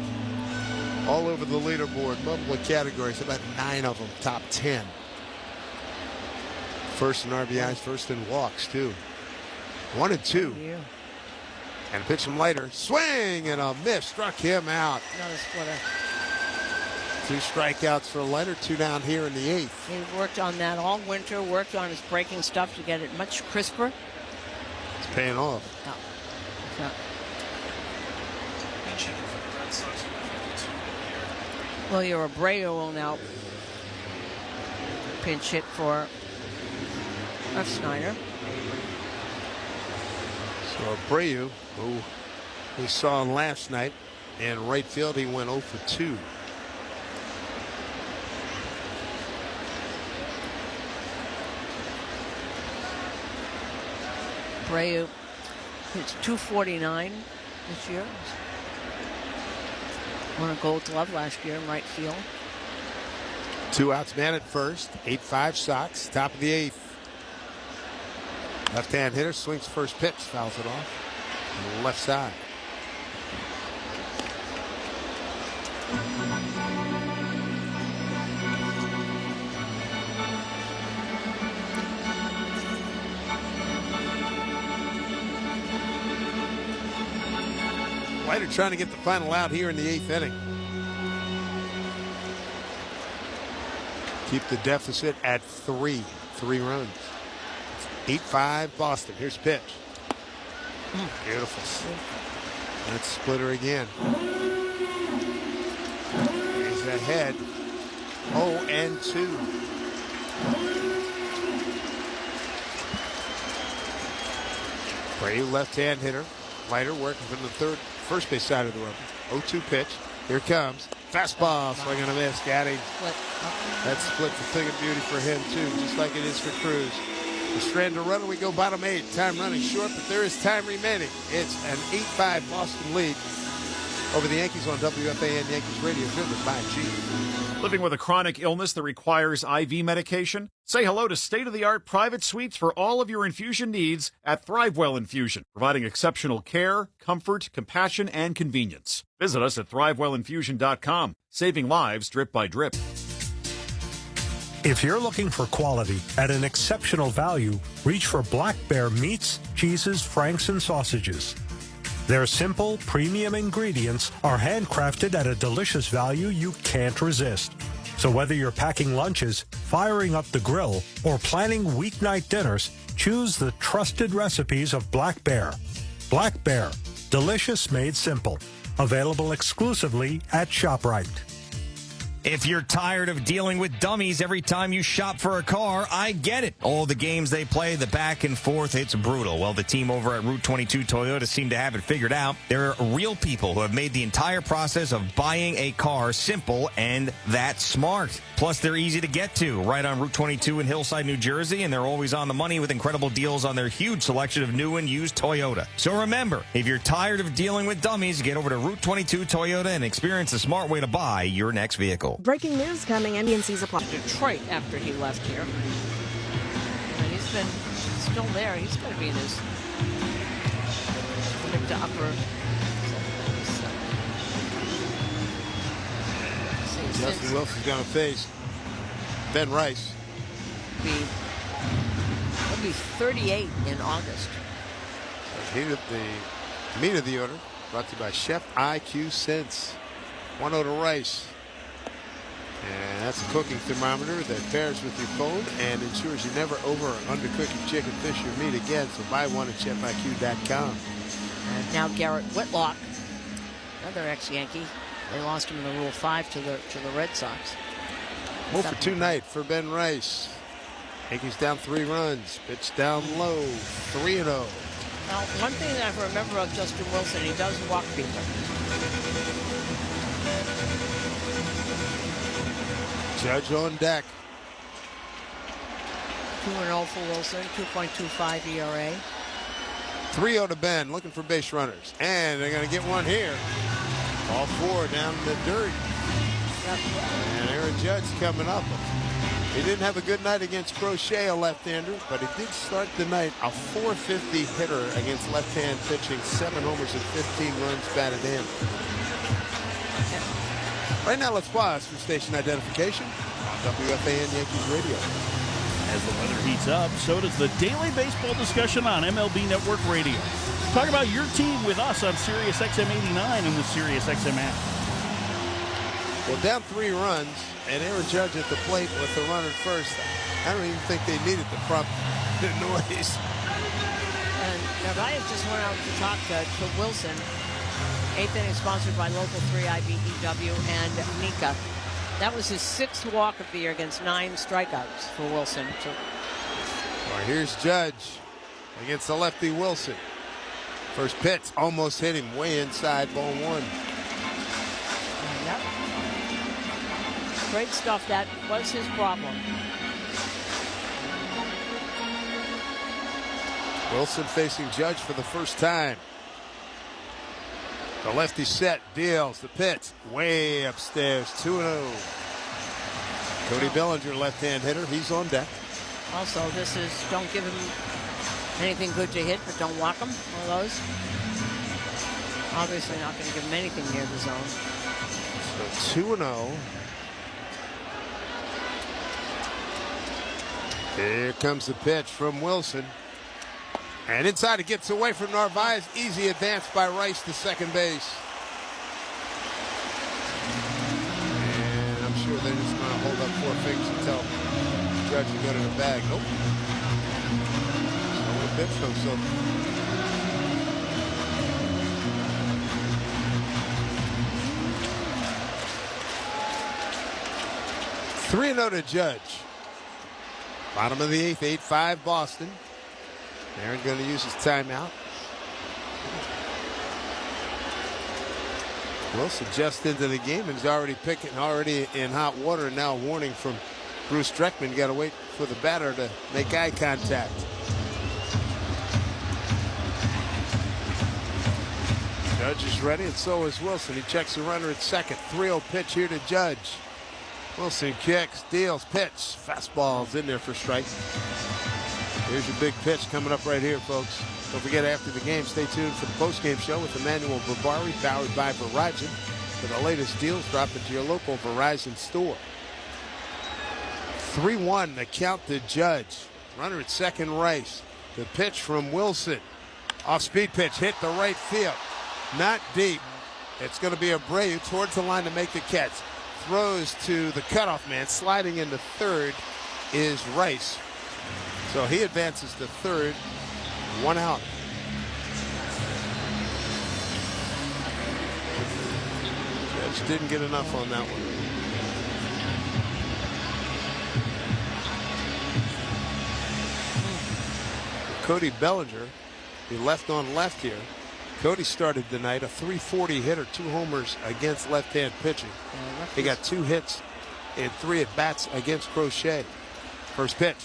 S2: All over the leaderboard. Multiple categories. About 9 of them. Top 10. First in RBIs, first in walks, too. 1-2.
S1: Yeah.
S2: And pitch him later. Swing and a miss. Struck him out.
S1: Another splitter.
S2: 2 strikeouts for Leiter. 2 down here in the 8th.
S1: He worked on that all winter, worked on his breaking stuff to get it much crisper.
S2: It's paying off.
S1: No. It's not. Well, your Abreu will now pinch hit for Snyder.
S2: So Abreu, who we saw last night in right field, he went 0 for 2.
S1: Abreu hits .249 this year. Won a Gold Glove last year in right field.
S2: 2 outs, man at first. 8-5 Sox. Top of the 8th. Left-hand hitter swings first pitch, fouls it off on the left side. Leiter trying to get the final out here in the 8th inning. Keep the deficit at 3. 3 runs. 8-5 Boston. Here's pitch. Beautiful. That's splitter again. He's ahead. 0-2. Brady, left-hand hitter. Leiter working from the first base side of the rubber. 0-2 pitch. Here comes. Fastball. Swing and a miss. Got him. That split's a thing of beauty for him, too, just like it is for Cruz. The stranded runner, we go bottom 8. Time running short, but there is time remaining. It's an 8-5 Boston lead over the Yankees on WFAN Yankees Radio, driven by G.
S14: Living with a chronic illness that requires IV medication? Say hello to state-of-the-art private suites for all of your infusion needs at ThriveWell Infusion, providing exceptional care, comfort, compassion, and convenience. Visit us at ThriveWellInfusion.com, saving lives drip by drip.
S22: If you're looking for quality at an exceptional value, reach for Black Bear meats, cheeses, franks, and sausages. Their simple, premium ingredients are handcrafted at a delicious value you can't resist. So whether you're packing lunches, firing up the grill, or planning weeknight dinners, choose the trusted recipes of Black Bear. Black Bear, delicious made simple. Available exclusively at ShopRite.
S16: If you're tired of dealing with dummies every time you shop for a car, I get it. All the games they play, the back and forth, it's brutal. Well, the team over at Route 22 Toyota seem to have it figured out. There are real people who have made the entire process of buying a car simple and that smart. Plus, they're easy to get to, right on Route 22 in Hillside, New Jersey, and they're always on the money with incredible deals on their huge selection of new and used Toyota. So remember, if you're tired of dealing with dummies, get over to Route 22 Toyota and experience the smart way to buy your next vehicle.
S17: Breaking news coming in. DNC's apply.
S1: Detroit after he left here. And he's been still there. He's going to be in his mid to upper.
S2: Justin Wilson's going to face Ben Rice.
S1: He'll be 38 in August.
S2: He hit the meat of the order. Brought to you by Chef IQ Sense. 1-0 to Rice. And that's a cooking thermometer that pairs with your phone and ensures you never over or undercook your chicken, fish, or meat again. So buy one at chefiq.com.
S1: And now Garrett Whitlock, another ex-Yankee. They lost him in the Rule 5 to the Red Sox.
S2: 0 for 2 night for Ben Rice. Yankees down 3 runs. Pitch down low. 3-0.
S1: Now, one thing that I remember of Justin Wilson, he does walk people.
S2: Judge on deck.
S1: 2-0 for Wilson, 2.25 ERA.
S2: 3-0 to Ben, looking for base runners. And they're going to get one here. All 4 down in the dirt. And Aaron Judge coming up. He didn't have a good night against Crochet, a left-hander, but he did start the night a .450 hitter against left-hand pitching, 7 homers and 15 runs batted in. Right now, let's pause for station identification on WFAN Yankees Radio.
S5: As the weather heats up, so does the daily baseball discussion on MLB Network Radio. Talk about your team with us on Sirius XM 89 and the Sirius XM app.
S2: Well, down 3 runs, and Aaron Judge at the plate with the runner at first. I don't even think they needed the prompt noise.
S1: And Narvaez just went out to talk to Wilson. 8th inning sponsored by Local 3 IBEW and Nika. That was his 6th walk of the year against 9 strikeouts for Wilson.
S2: Well, here's Judge against the lefty Wilson. First pitch almost hit him way inside, ball 1.
S1: Yep. Great stuff. That was his problem.
S2: Wilson facing Judge for the first time. The lefty set, deals the pitch way upstairs, 2-0. Cody Bellinger, left-hand hitter, he's on deck.
S1: Also, this is, don't give him anything good to hit, but don't walk him. One of those. Obviously not going to give him anything near the zone.
S2: So 2-0. Here comes the pitch from Wilson. And inside it gets away from Narvaez. Easy advance by Rice to second base. And I'm sure they're just going to hold up 4 fingers and tell Judge to go to the bag. Nope. So a pitch from so. 3-0 to Judge. Bottom of the 8th, 8-5 Boston. Aaron going to use his timeout. Wilson just into the game and he's already in hot water. And now a warning from Bruce Streckman. Got to wait for the batter to make eye contact. Judge is ready and so is Wilson. He checks the runner at second. 3-0 pitch here to Judge. Wilson kicks, deals, pitch. Fastball's in there for strike. Here's your big pitch coming up right here, folks. Don't forget, after the game, stay tuned for the postgame show with Emmanuel Barbari, powered by Verizon. For the latest deals, drop into your local Verizon store. 3-1, the count to Judge. Runner at second, Rice. The pitch from Wilson. Off-speed pitch, hit the right field. Not deep. It's going to be Abreu towards the line to make the catch. Throws to the cutoff man. Sliding into third is Rice. So he advances to third. 1 out. Judge didn't get enough on that one. Cody Bellinger, he left on left here. Cody started the night a .340 hitter, 2 homers against left-hand pitching. He got 2 hits and 3 at-bats against Crochet. First pitch.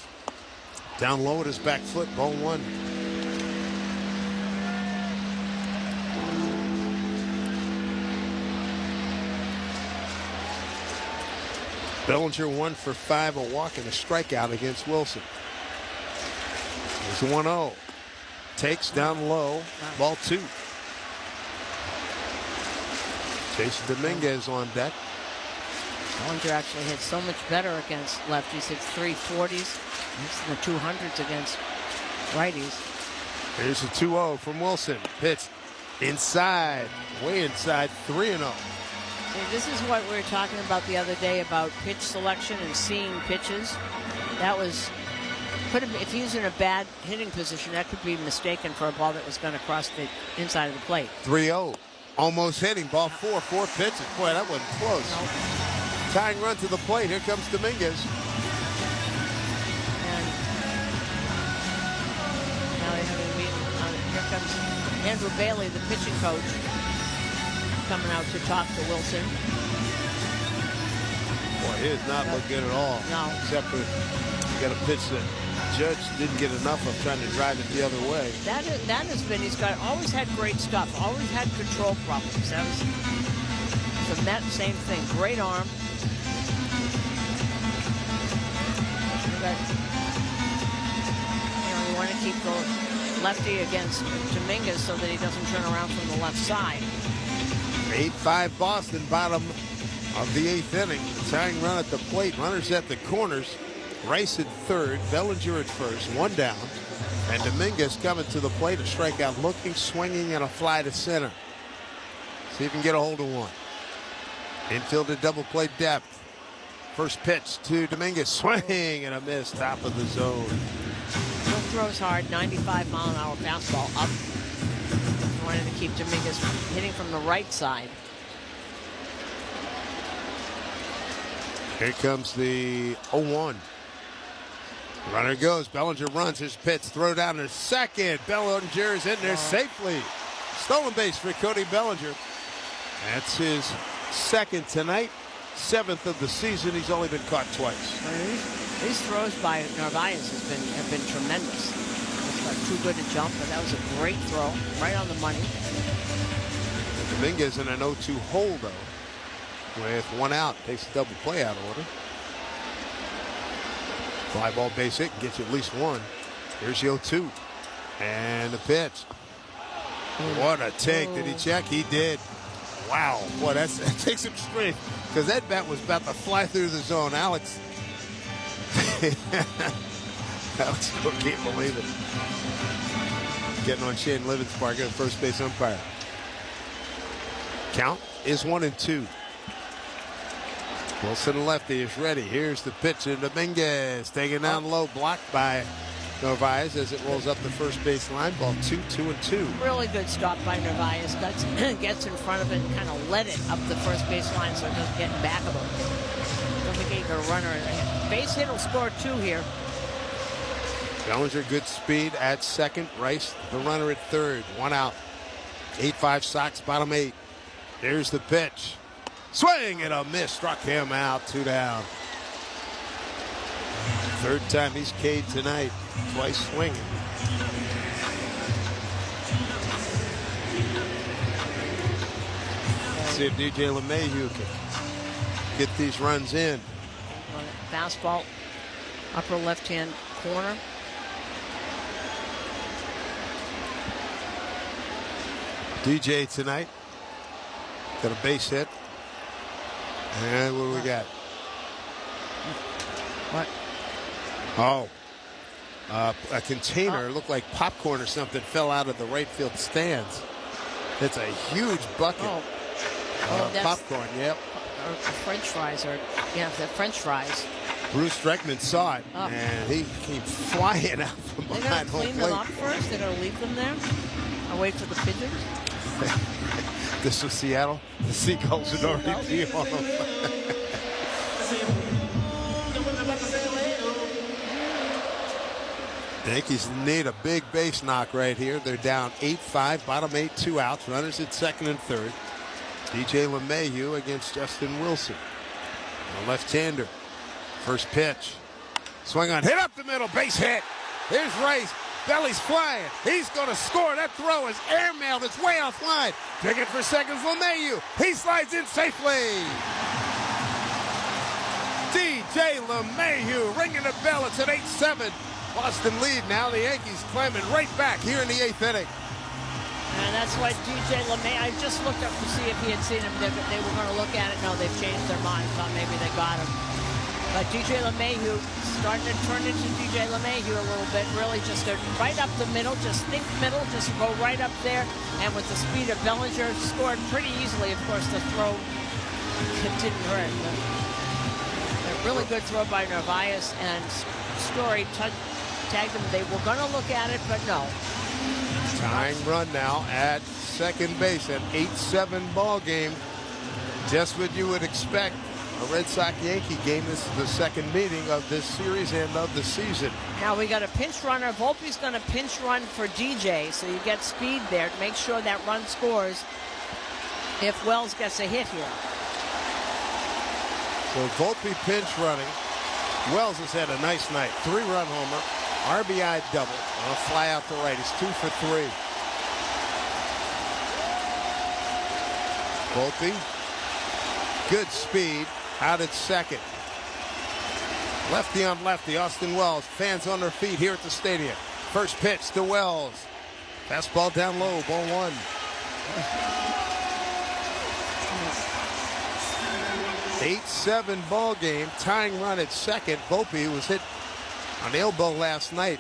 S2: Down low at his back foot, ball 1. Bellinger 1 for 5, a walk and a strikeout against Wilson. There's 1-0. Takes down low, ball 2. Jason Dominguez on deck.
S1: Bellinger actually hit so much better against lefties. Hits 340s. It's the 200s against righties.
S2: Here's a 2-0 from Wilson. Pitch Inside, way inside, 3-0.
S1: See, this is what we were talking about the other day about pitch selection and seeing pitches. That was, if he was in a bad hitting position, that could be mistaken for a ball that was going to cross the inside of the plate.
S2: 3-0. Almost hitting. Ball 4 pitches. Boy, that wasn't close. Nope. Tying run to the plate. Here comes Dominguez.
S1: And now they have a meeting. Here comes Andrew Bailey, the pitching coach, coming out to talk to Wilson.
S2: Boy, he does not look good at all.
S1: No.
S2: Except for got a pitch that Judge didn't get enough of, trying to drive it the other way.
S1: That has been, he's got always had great stuff, always had control problems. That was the Met, same thing. Great arm. But, you want to keep the lefty against Dominguez so that he doesn't turn around from the left side.
S2: 8-5 Boston, bottom of the 8th inning. Tying run at the plate. Runners at the corners. Rice at third, Bellinger at first, 1 down. And Dominguez coming to the plate, a strikeout, looking, swinging, and a fly to center. See if he can get a hold of one. Infield at double play depth. First pitch to Dominguez, swing and a miss, top of the zone.
S1: Still throws hard, 95-mile-an-hour fastball up. Wanted to keep Dominguez hitting from the right side.
S2: Here comes the 0-1. Runner goes. Bellinger runs his pitch. Throw down to second. Bellinger's in there safely. Stolen base for Cody Bellinger. That's his second tonight. 7th of the season. He's only been caught twice.
S1: These throws by Narvaez have been tremendous. It's not too good to jump, but that was a great throw. Right on the money.
S2: Dominguez in an 0-2 hole, though. With 1 out. Takes a double play out order. Fly ball base hit, gets you at least 1. Here's the 0-2. And the pitch. What a take. Did he check? He did. Wow. Boy, that takes some strength. Because that bat was about to fly through the zone. Alex can't believe it. Getting on Shane Levin's part, getting first base umpire. Count is 1-2. Wilson lefty is ready. Here's the pitch, and Dominguez taking down low, blocked by Narvaez as it rolls up the first base line. Ball 2-2-2.
S1: Really good stop by Narvaez. Gets in front of it and kind of let it up the first base line so it doesn't get in back of him. Don't think he got a runner. Base hit will score 2 here.
S2: Bellinger, good speed at second. Rice, the runner at third. 1 out. 8-5 Sox, bottom 8. Here's the pitch. Swing and a miss. Struck him out. 2 down. Third time he's K'd tonight. Twice swinging. Let's see if DJ LeMahieu can get these runs in.
S1: Fastball, upper left-hand corner.
S2: DJ tonight. Got a base hit. And what do we got?
S1: What?
S2: Oh. A container, looked like popcorn or something, fell out of the right field stands. It's a huge bucket. Popcorn, yep.
S1: Or French fries, the French fries.
S2: Bruce Streckman saw it, and he came flying out from behind home plate.
S1: They're going to clean them up first? They're going to leave them there? Or wait for the pigeons?
S2: This was Seattle. The Seagulls had already peed on them. The Yankees need a big base knock right here. They're down 8-5, bottom 8, 2 outs. Runners at second and third. DJ LeMahieu against Justin Wilson. A left-hander. First pitch. Swing on, hit up the middle, base hit. Here's Rice. Belly's flying. He's going to score. That throw is airmailed. It's way offline. Digging for seconds, LeMahieu. He slides in safely. DJ LeMahieu ringing the bell. It's at 8-7. Boston lead now. The Yankees climbing right back here in the 8th inning.
S1: And that's why DJ LeMahieu, I just looked up to see if he had seen him. They were going to look at it. No, they've changed their mind. Thought maybe they got him. But DJ LeMahieu starting to turn into DJ LeMahieu a little bit. Really just right up the middle, just think middle, just go right up there. And with the speed of Bellinger, scored pretty easily. Of course, the throw didn't hurt. A really good throw by Narvaez, and Story tagged him. They were going to look at it, but no.
S2: Tying run now at second base, an 8-7 ball game. Just what you would expect. A Red Sox-Yankee game. This is the second meeting of this series and of the season.
S1: Now we got a pinch runner. Volpe's going to pinch run for DJ, so you get speed there to make sure that run scores if Wells gets a hit here.
S2: So Volpe pinch running. Wells has had a nice night. 3-run homer, RBI double, and a fly out to right. He's 2 for 3. Volpe, good speed. Out at second. Lefty on lefty, Austin Wells. Fans on their feet here at the stadium. First pitch to Wells. Fastball down low, ball 1. 8-7 ball game. Tying run at second. Volpe was hit on the elbow last night.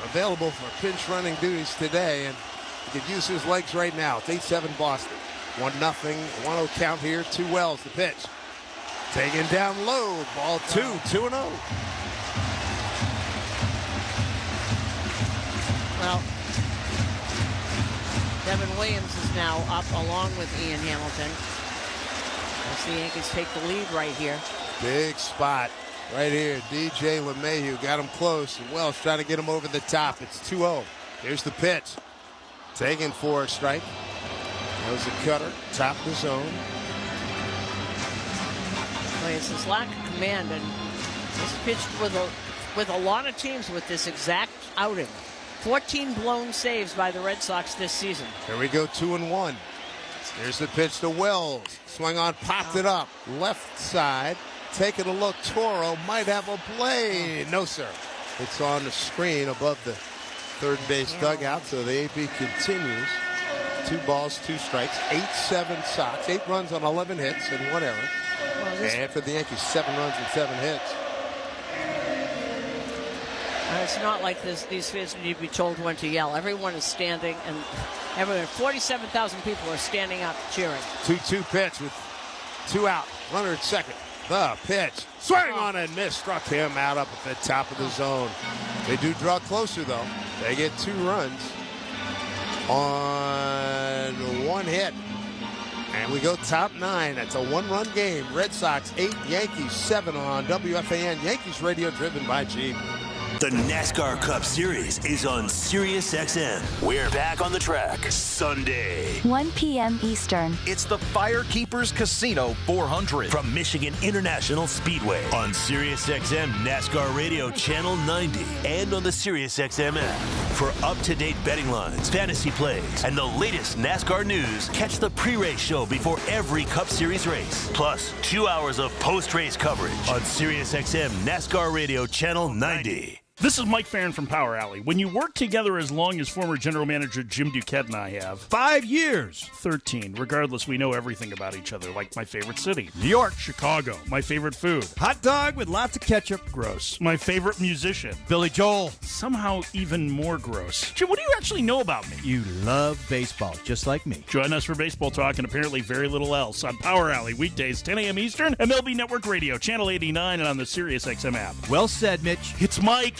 S2: Available for pinch running duties today, and he could use his legs right now. It's 8-7 Boston. 1-0. 1-0 count here to Wells. The pitch. Taken down low, ball 2, 2-0.
S1: Well, Devin Williams is now up along with Ian Hamilton. As the Yankees take the lead right here.
S2: Big spot right here. DJ LeMahieu got him close, and Wells trying to get him over the top. It's 2-0. Here's the pitch. Taken for a strike. That was a cutter, top of the zone.
S1: It's his lack of command, and he's pitched with a lot of teams with this exact outing. 14 blown saves by the Red Sox this season.
S2: Here we go, 2-1. Here's the pitch to Wells. Swung on, popped it up. Left side, taking a look. Toro might have a play. No, sir. It's on the screen above the third base dugout, so the AP continues. 2 balls, 2 strikes. 8-7 Sox. 8 runs on 11 hits and 1 error. And for the Yankees, 7 runs and 7 hits.
S1: It's not like these fans need to be told when to yell. Everyone is standing, and 47,000 people are standing up cheering.
S2: 2-2 pitch with 2 out. Runner at second. The pitch. Swing on and miss. Struck him out up at the top of the zone. They do draw closer, though. They get 2 runs on 1 hit. And we go top 9. That's a 1-run game. Red Sox 8, Yankees 7 on WFAN. Yankees radio driven by Jeep.
S6: The NASCAR Cup Series is on Sirius XM. We're back on the track Sunday.
S8: 1 p.m. Eastern.
S6: It's the Firekeepers Casino 400 from Michigan International Speedway on Sirius XM NASCAR Radio Channel 90 and on the Sirius XM app. For up-to-date betting lines, fantasy plays, and the latest NASCAR news, catch the pre-race show before every Cup Series race. Plus, 2 hours of post-race coverage on Sirius XM NASCAR Radio Channel 90.
S5: This is Mike Farron from Power Alley. When you work together as long as former general manager Jim Duquette and I have...
S15: 5 years.
S5: 13. Regardless, we know everything about each other, like my favorite city. New York. Chicago. My favorite food.
S15: Hot dog with lots of ketchup.
S5: Gross. My favorite musician.
S15: Billy Joel.
S5: Somehow even more gross. Jim, what do you actually know about me?
S15: You love baseball, just like me.
S5: Join us for baseball talk and apparently very little else on Power Alley, weekdays 10 a.m. Eastern, MLB Network Radio, Channel 89, and on the Sirius XM app.
S15: Well said, Mitch.
S5: It's Mike.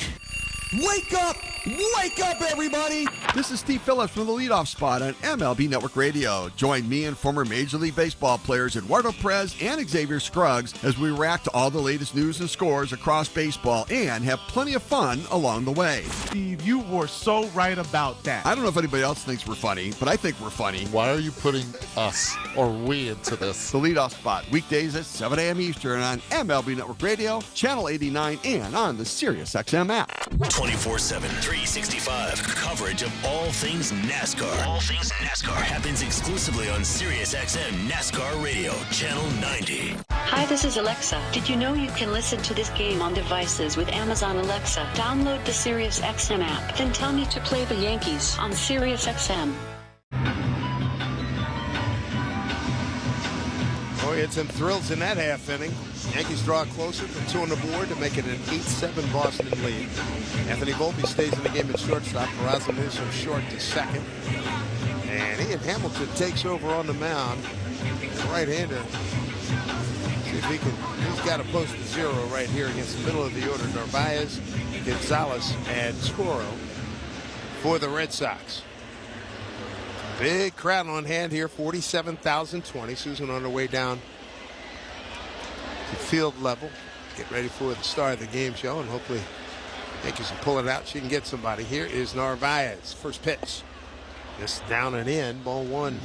S15: Wake up! Wake up, everybody!
S23: This is Steve Phillips from the leadoff spot on MLB Network Radio. Join me and former Major League Baseball players Eduardo Perez and Xavier Scruggs as we react to all the latest news and scores across baseball and have plenty of fun along the way.
S15: Steve, you were so right about that.
S23: I don't know if anybody else thinks we're funny, but I think we're funny.
S24: Why are you putting us or we into this?
S23: The leadoff spot, weekdays at 7 a.m. Eastern on MLB Network Radio, Channel 89, and on the Sirius XM app.
S6: 24/7, 365 coverage of all things NASCAR. All things NASCAR happens exclusively on Sirius XM NASCAR Radio, Channel 90.
S18: Hi, this is Alexa. Did you know you can listen to this game on devices with Amazon Alexa? Download the Sirius XM app, then tell me to play the Yankees on Sirius XM.
S2: Boy, it's some thrills in that half inning. Yankees draw closer, put 2 on the board to make it an 8-7 Boston lead. Anthony Volpe stays in the game at shortstop. Peraza moves from short to second. And Ian Hamilton takes over on the mound. The right-hander. See if he can. He's got to post a 0 right here against the middle of the order. Narvaez, Gonzalez, and Toro for the Red Sox. Big crowd on hand here, 47,020. Susan on her way down to field level. Get ready for the start of the game show, and hopefully Yankees can pull it out. She can get somebody. Here is Narvaez. First pitch. Just down and in. Ball 1.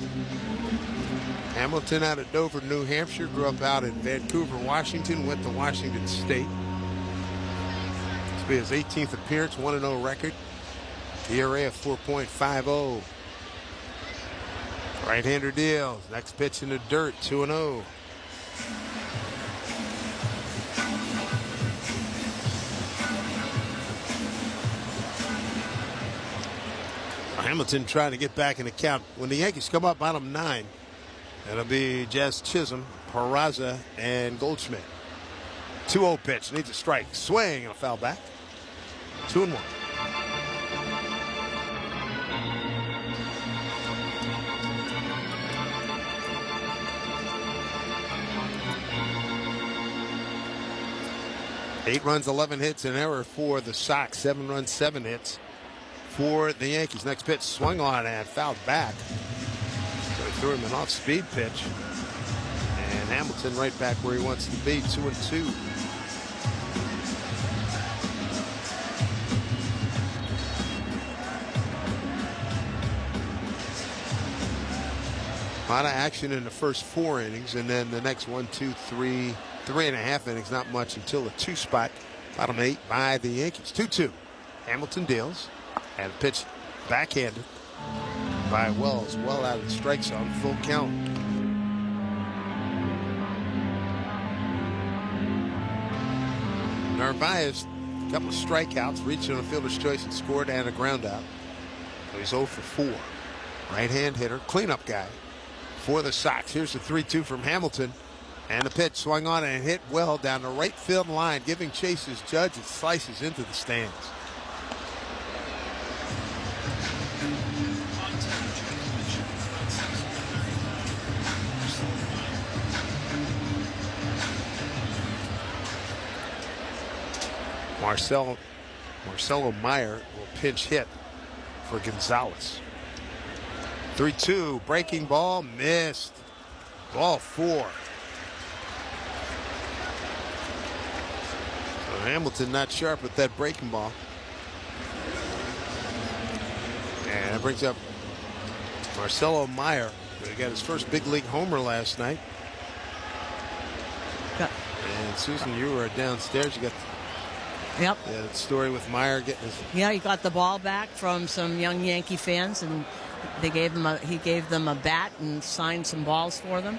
S2: Hamilton out of Dover, New Hampshire. Grew up out in Vancouver, Washington. Went to Washington State. This will be his 18th appearance. 1-0 record. ERA of 4.50. Right-hander deals. Next pitch in the dirt. 2-0. Hamilton trying to get back in the count. When the Yankees come up bottom 9, it'll be Jazz Chisholm, Peraza, and Goldschmidt. 2-0 pitch. Needs a strike. Swing and a foul back. 2-1. Eight runs, 11 hits, an error for the Sox. 7 runs, 7 hits for the Yankees. Next pitch swung on and fouled back. So he threw him an off-speed pitch. And Hamilton right back where he wants to be, 2-2. A lot of action in the first 4 innings, and then the next 1, 2, 3, 3.5 innings, not much until the 2 spot. Bottom 8 by the Yankees. 2-2. Hamilton deals. And pitch backhanded by Wells. Well out of the strike zone. Full count. Narvaez, a couple of strikeouts, reached on a fielder's choice and scored, and a ground out. So he's 0 for 4. Right-hand hitter, cleanup guy for the Sox. Here's the 3-2 from Hamilton. And the pitch swung on and hit well down the right field line, giving chase as Judge. It slices into the stands. Marcelo Meyer will pinch hit for Gonzalez. 3-2, breaking ball, missed. Ball 4. So Hamilton not sharp with that breaking ball. And that brings up Marcelo Meyer. He got his first big league homer last night. And Susan, you were downstairs. You got that story with Meyer getting his.
S1: Yeah, he got the ball back from some young Yankee fans, and he gave them a bat and signed some balls for them.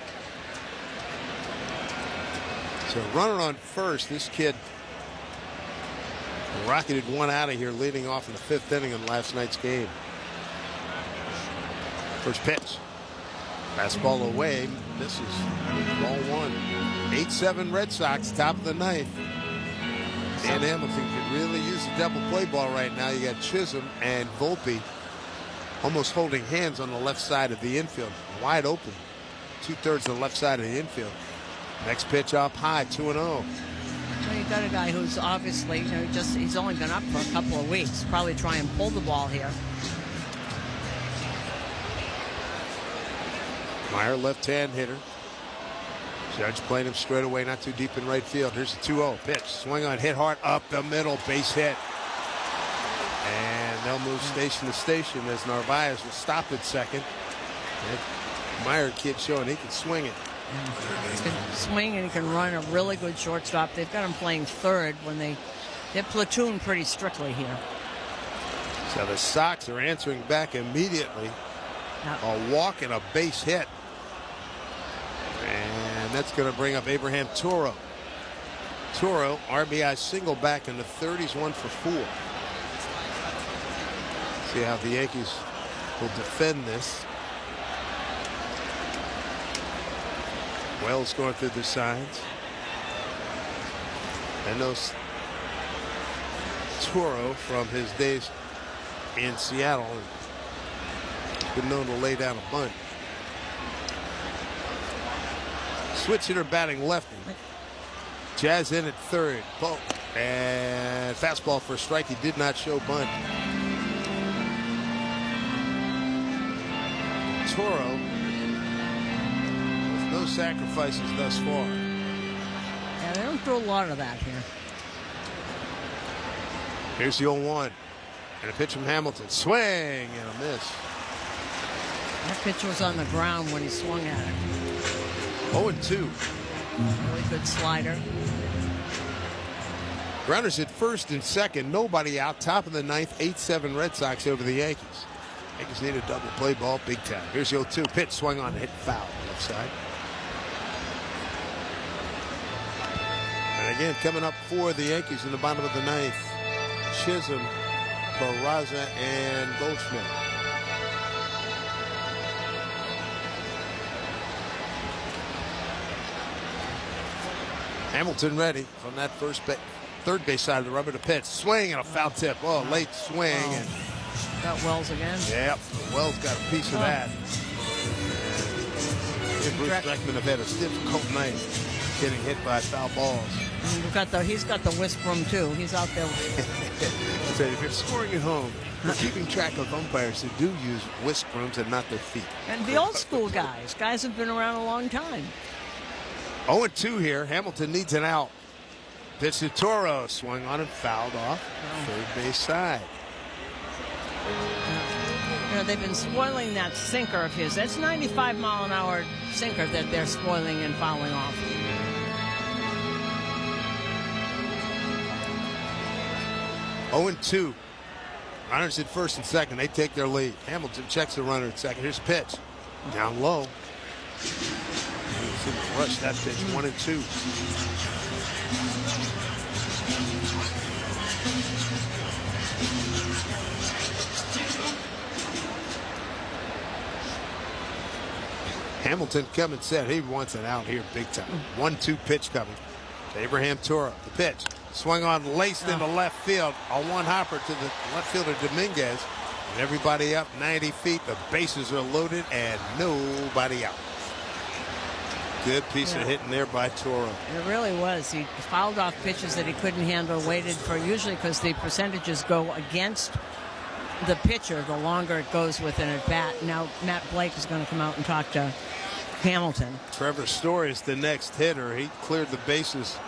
S2: So running on first, this kid rocketed one out of here, leading off in the 5th inning in last night's game. First pitch. Fastball away. Misses. Ball 1. 8-7 Red Sox, top of the 9th. Dan Hamilton could really use a double play ball right now. You got Chisholm and Volpe almost holding hands on the left side of the infield. Wide open. 2/3 of the left side of the infield. Next pitch up high, 2-0.
S1: Well, you got a guy who's obviously, he's only been up for a couple of weeks. Probably try and pull the ball here.
S2: Meyer, left-hand hitter. Judge playing him straight away, not too deep in right field. Here's the 2-0 pitch. Swing on, hit hard up the middle, base hit. And they'll move station to station as Narvaez will stop at second. And Meyer kid showing he can swing it.
S1: He can swing and he can run a really good shortstop. They've got him playing third when they platoon pretty strictly here.
S2: So the Sox are answering back immediately. A walk and a base hit. And that's going to bring up Abraham Toro. Toro, RBI single back in the 30s, 1 for 4. See how the Yankees will defend this. Wells going through the signs. And knows Toro from his days in Seattle. Been known to lay down a bunt. Switch hitter batting lefty. Jazz in at third. Poke. And fastball for a strike. He did not show bunt. Toro with no sacrifices thus far.
S1: Yeah, they don't do a lot of that here.
S2: Here's the 0-1. And a pitch from Hamilton. Swing and a miss.
S1: That pitch was on the ground when he swung at it.
S2: 0-2.
S1: Really good slider.
S2: Runners at first and second. Nobody out. Top of the ninth. 8-7 Red Sox over the Yankees. Yankees need a double play ball big time. Here's the 0-2. Pitch swung on, hit foul left side. And again, coming up for the Yankees in the bottom of the ninth. Chisholm, Peraza, and Goldschmidt. Hamilton ready from that third base side of the rubber to pitch. Swing and a foul tip. Oh, late swing. And
S1: got Wells again.
S2: Yep, Wells got a piece of that. And Bruce Dreckman have had a difficult night getting hit by foul balls.
S1: And he's got the whisk room too. He's out there.
S2: So if you're scoring at home, we're keeping track of umpires who do use whisk rooms and not their feet.
S1: And the old school guys have been around a long time.
S2: 0-2 here. Hamilton needs an out. Pitch to Toro. Swung on and fouled off. Third base side.
S1: You know, they've been spoiling that sinker of his. That's 95-mile-an-hour sinker that they're spoiling and fouling off.
S2: Oh, 2. Runners at first and second. They take their lead. Hamilton checks the runner at second. Here's a pitch. Down low. Rush that pitch. 1-2. Hamilton coming set. He wants it out here big time. 1-2 pitch coming. Abraham Toro. The pitch. Swung on, laced into left field. A one-hopper to the left fielder Dominguez. And everybody up 90 feet. The bases are loaded and nobody out. Good piece of hitting there by Toro.
S1: It really was. He fouled off pitches that he couldn't handle, waited for, usually because the percentages go against the pitcher the longer it goes with an at-bat. Now Matt Blake is going to come out and talk to Hamilton.
S2: Trevor Story is the next hitter. He cleared the bases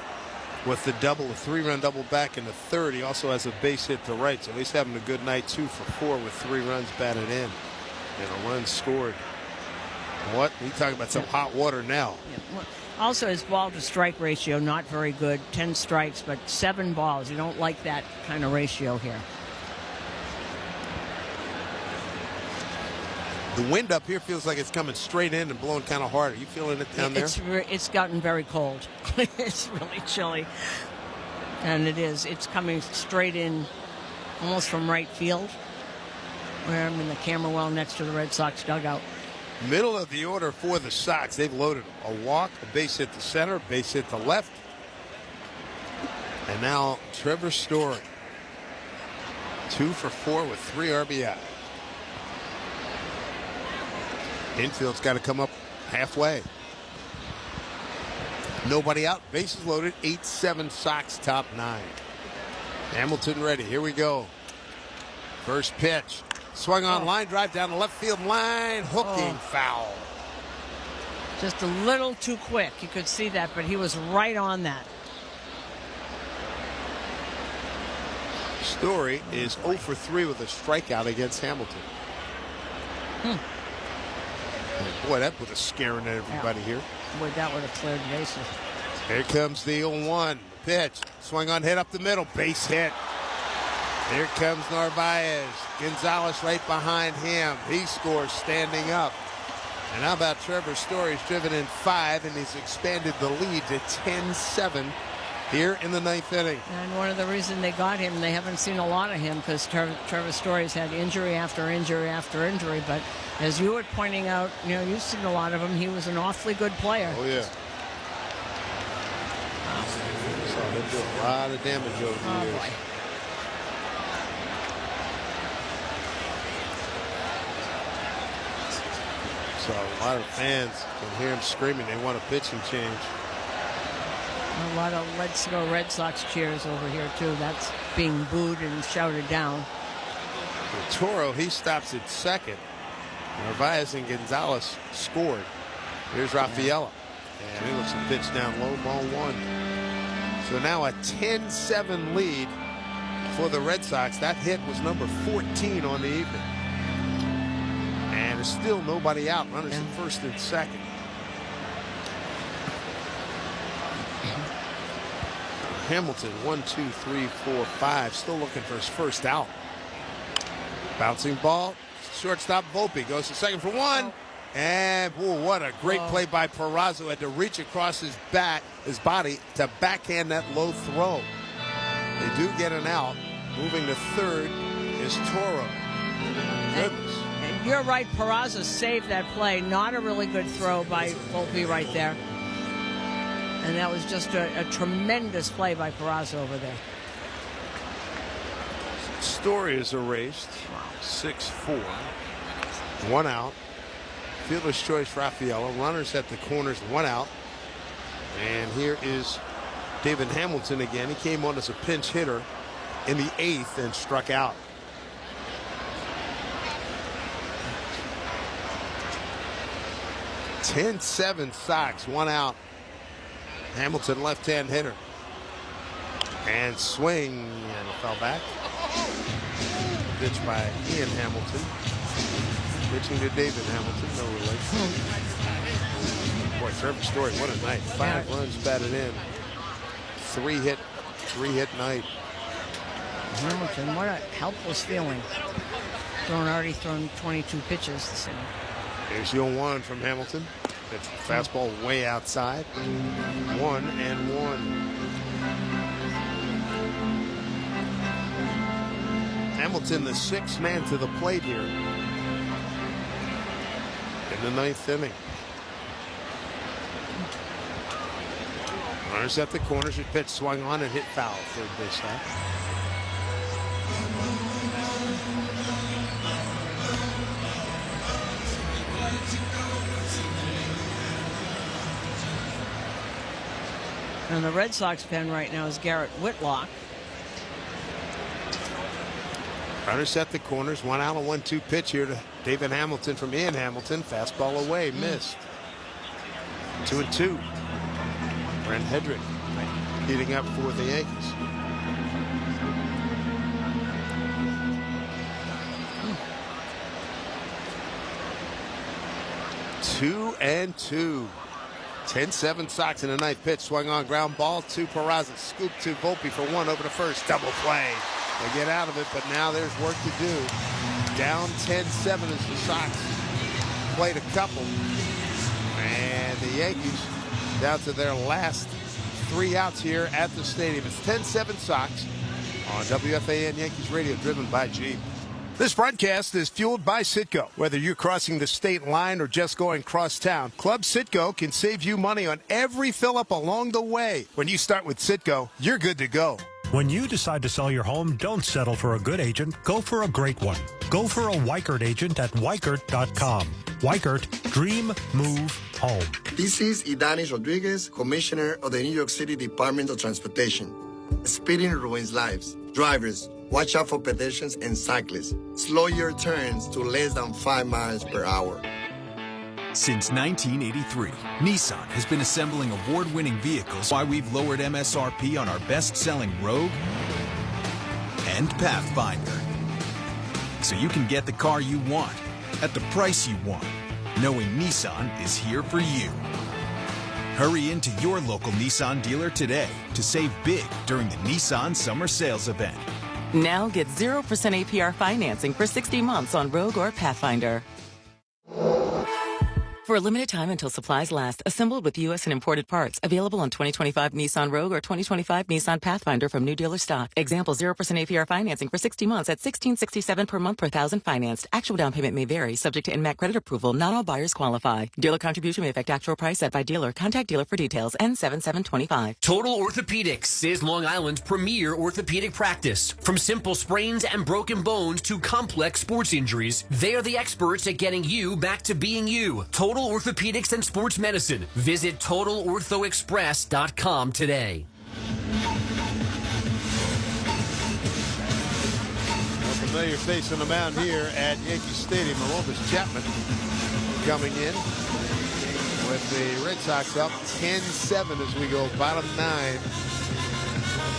S2: with the double, a 3-run double back in the third. He also has a base hit to right, so he's having a good night. 2 for 4 with 3 runs batted in and a run scored. What? You talking about some hot water now.
S1: Yeah. Also, his ball-to-strike ratio, not very good. 10 strikes, but 7 balls. You don't like that kind of ratio here.
S2: The wind up here feels like it's coming straight in and blowing kind of hard. Are you feeling it down there?
S1: It's gotten very cold. It's really chilly. And it is. It's coming straight in almost from right field, where I'm in the camera well next to the Red Sox dugout.
S2: Middle of the order for the Sox. They've loaded them. A walk, a base hit to center, base hit to left. And now Trevor Story. 2 for 4 with 3 RBI. Infield's got to come up halfway. Nobody out. Bases loaded. 8-7 Sox top 9. Hamilton ready. Here we go. First pitch. Swung on, line drive down the left field line. Hooking foul.
S1: Just a little too quick. You could see that, but he was right on that.
S2: Story is 0 for 3 with a strikeout against Hamilton. Boy, that put a scare in everybody here.
S1: Boy, that would have cleared the bases.
S2: Here comes the 0-1 pitch. Swung on, hit up the middle. Base hit. Here comes Narvaez. Gonzalez right behind him. He scores standing up. And how about Trevor Story? He's driven in 5, and he's expanded the lead to 10-7 here in the 9th inning.
S1: And one of the reasons they got him, they haven't seen a lot of him because Trevor Story's had injury after injury after injury. But as you were pointing out, you know, you've seen a lot of him. He was an awfully good player.
S2: Oh, yeah. They'll do a lot of damage over the years.
S1: Boy.
S2: So a lot of fans can hear him screaming. They want a pitching change.
S1: A lot of Let's Go Red Sox cheers over here, too. That's being booed and shouted down.
S2: Toro, he stops at second. Narvaez and Gonzalez scored. Here's Raffaella. And he looks to pitch down low, ball one. So now a 10-7 lead for the Red Sox. That hit was number 14 on the evening. And there's still nobody out. Runners at first and second. Hamilton, 1, 2, 3, 4, 5. Still looking for his first out. Bouncing ball. Shortstop Volpe goes to second for one. And what a great play by Peraza. Had to reach across his body to backhand that low throw. They do get an out. Moving to third is Toro. Goodness.
S1: And you're right, Peraza saved that play. Not a really good throw by Volpe right there. And that was just a tremendous play by Peraza over there.
S2: Story is erased. 6-4. One out. Fielder's choice, Raffaella. Runners at the corners, one out. And here is David Hamilton again. He came on as a pinch hitter in the 8th and struck out. (10-7) Sox, one out. Hamilton, left-hand hitter. And swing, and it fell back. Pitch by Ian Hamilton. Pitching to David Hamilton, no relation. Boy, Trevor Story, what a night. 5 runs batted in. 3 hit night.
S1: Hamilton, what a helpless feeling. Already thrown 22 pitches this inning.
S2: Here's 0-1 from Hamilton. That's fastball way outside. 1-1. Hamilton, the 6th man to the plate here in the 9th inning. Runners at the corners. His pitch swung on and hit foul. Third base side.
S1: And the Red Sox pen right now is Garrett Whitlock.
S2: Runners at the corners. 1 out, a 1-2 pitch here to David Hamilton from Ian Hamilton. Fastball away, missed. 2-2. Brent Hedrick heating up for the Yankees. 2-2. 10-7 Sox in the 9th pitch. Swung on, ground ball to Peraza. Scoop to Volpe for 1 over to first. Double play. They get out of it, but now there's work to do. Down 10-7 as the Sox played a couple. And the Yankees down to their last 3 outs here at the stadium. It's 10-7 Sox on WFAN Yankees Radio, driven by Jeep. This broadcast is fueled by Citgo. Whether you're crossing the state line or just going cross town, Club Citgo can save you money on every fill-up along the way. When you start with Citgo, you're good to go.
S22: When you decide to sell your home, don't settle for a good agent. Go for a great one. Go for a Weichert agent at Weichert.com. Weichert, dream, move, home.
S8: This is Idanis Rodriguez, Commissioner of the New York City Department of Transportation. Speeding ruins lives. Drivers, watch out for pedestrians and cyclists. Slow your turns to less than 5 miles per hour.
S13: Since 1983, Nissan has been assembling award-winning vehicles. Why we've lowered MSRP on our best-selling Rogue and Pathfinder. So you can get the car you want at the price you want, knowing Nissan is here for you. Hurry into your local Nissan dealer today to save big during the Nissan Summer Sales Event.
S19: Now get 0% APR financing for 60 months on Rogue or Pathfinder.
S4: For a limited time until supplies last, assembled with U.S. and imported parts. Available on 2025 Nissan Rogue or 2025 Nissan Pathfinder from new dealer stock. Example 0% APR financing for 60 months at $1,667 per month per thousand financed. Actual down payment may vary, subject to NMAC credit approval. Not all buyers qualify. Dealer contribution may affect actual price set by dealer. Contact dealer for details. N7725.
S19: Total Orthopedics is Long Island's premier orthopedic practice. From simple sprains and broken bones to complex sports injuries, they are the experts at getting you back to being you. Total Orthopedics and Sports Medicine. Visit TotalOrthoExpress.com today.
S2: A familiar face on the mound here at Yankee Stadium. Aroldis Chapman coming in with the Red Sox up 10-7 as we go bottom 9.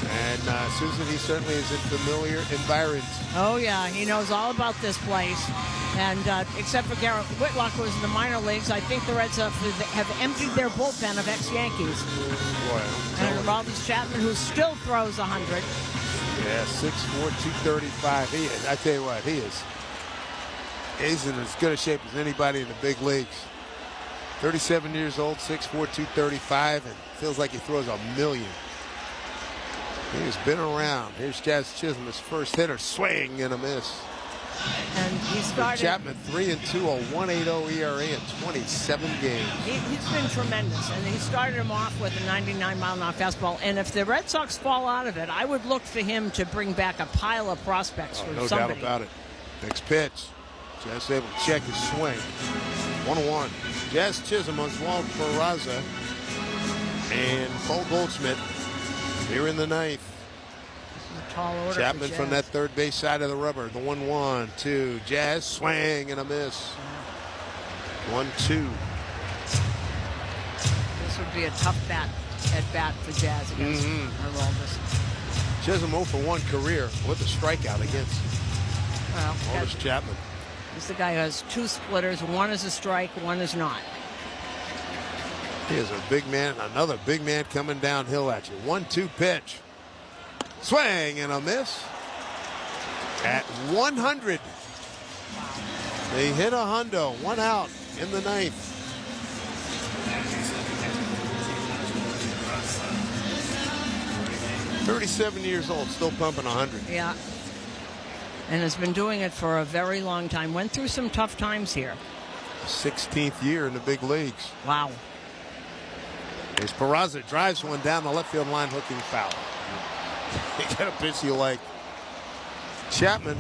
S2: And Susan, he certainly is in familiar environs.
S1: Oh, yeah. He knows all about this place. And except for Garrett Whitlock, who was in the minor leagues, I think the Red Sox have emptied their bullpen of ex-Yankees.
S2: Boy,
S1: and Aroldis Chapman, who still throws 100.
S2: Yeah, 6'4", 235. He is. I tell you what, he's in as good a shape as anybody in the big leagues. 37 years old, 6'4", 235, and feels like he throws a million. He's been around. Here's Jazz Chisholm, his first hitter, swing and a miss.
S1: And he started.
S2: Chapman 3-2, a 1.80 ERA in 27 games.
S1: He's been tremendous, and he started him off with a 99-mile-an-hour fastball. And if the Red Sox fall out of it, I would look for him to bring back a pile of prospects for
S2: no
S1: somebody.
S2: doubt about it. Next pitch. Jazz able to check his swing. 1-1. Jazz Chisholm, Oswald Peraza, and Paul Goldschmidt here in the ninth.
S1: Tall order.
S2: Chapman from that third base side of the rubber. The 1-1-2. Jazz swing and a miss. 1-2.
S1: This would be a tough at bat for Jazz against Aroldis.
S2: Chisholm 0 for 1 career with a strikeout against Aroldis Chapman.
S1: He's the guy who has 2 splitters. One is a strike, one is not.
S2: He is a big man. Another big man coming downhill at you. 1-2 pitch. Swing and a miss. At 100. They hit a hundo. 1 out in the ninth. "37 years old, still pumping 100.
S1: Yeah. And has been doing it for a very long time. Went through some tough times here.
S2: 16th year in the big leagues.
S1: Wow.
S2: As Peraza drives one down the left field line, hooking foul. You got a pitch you like. Chapman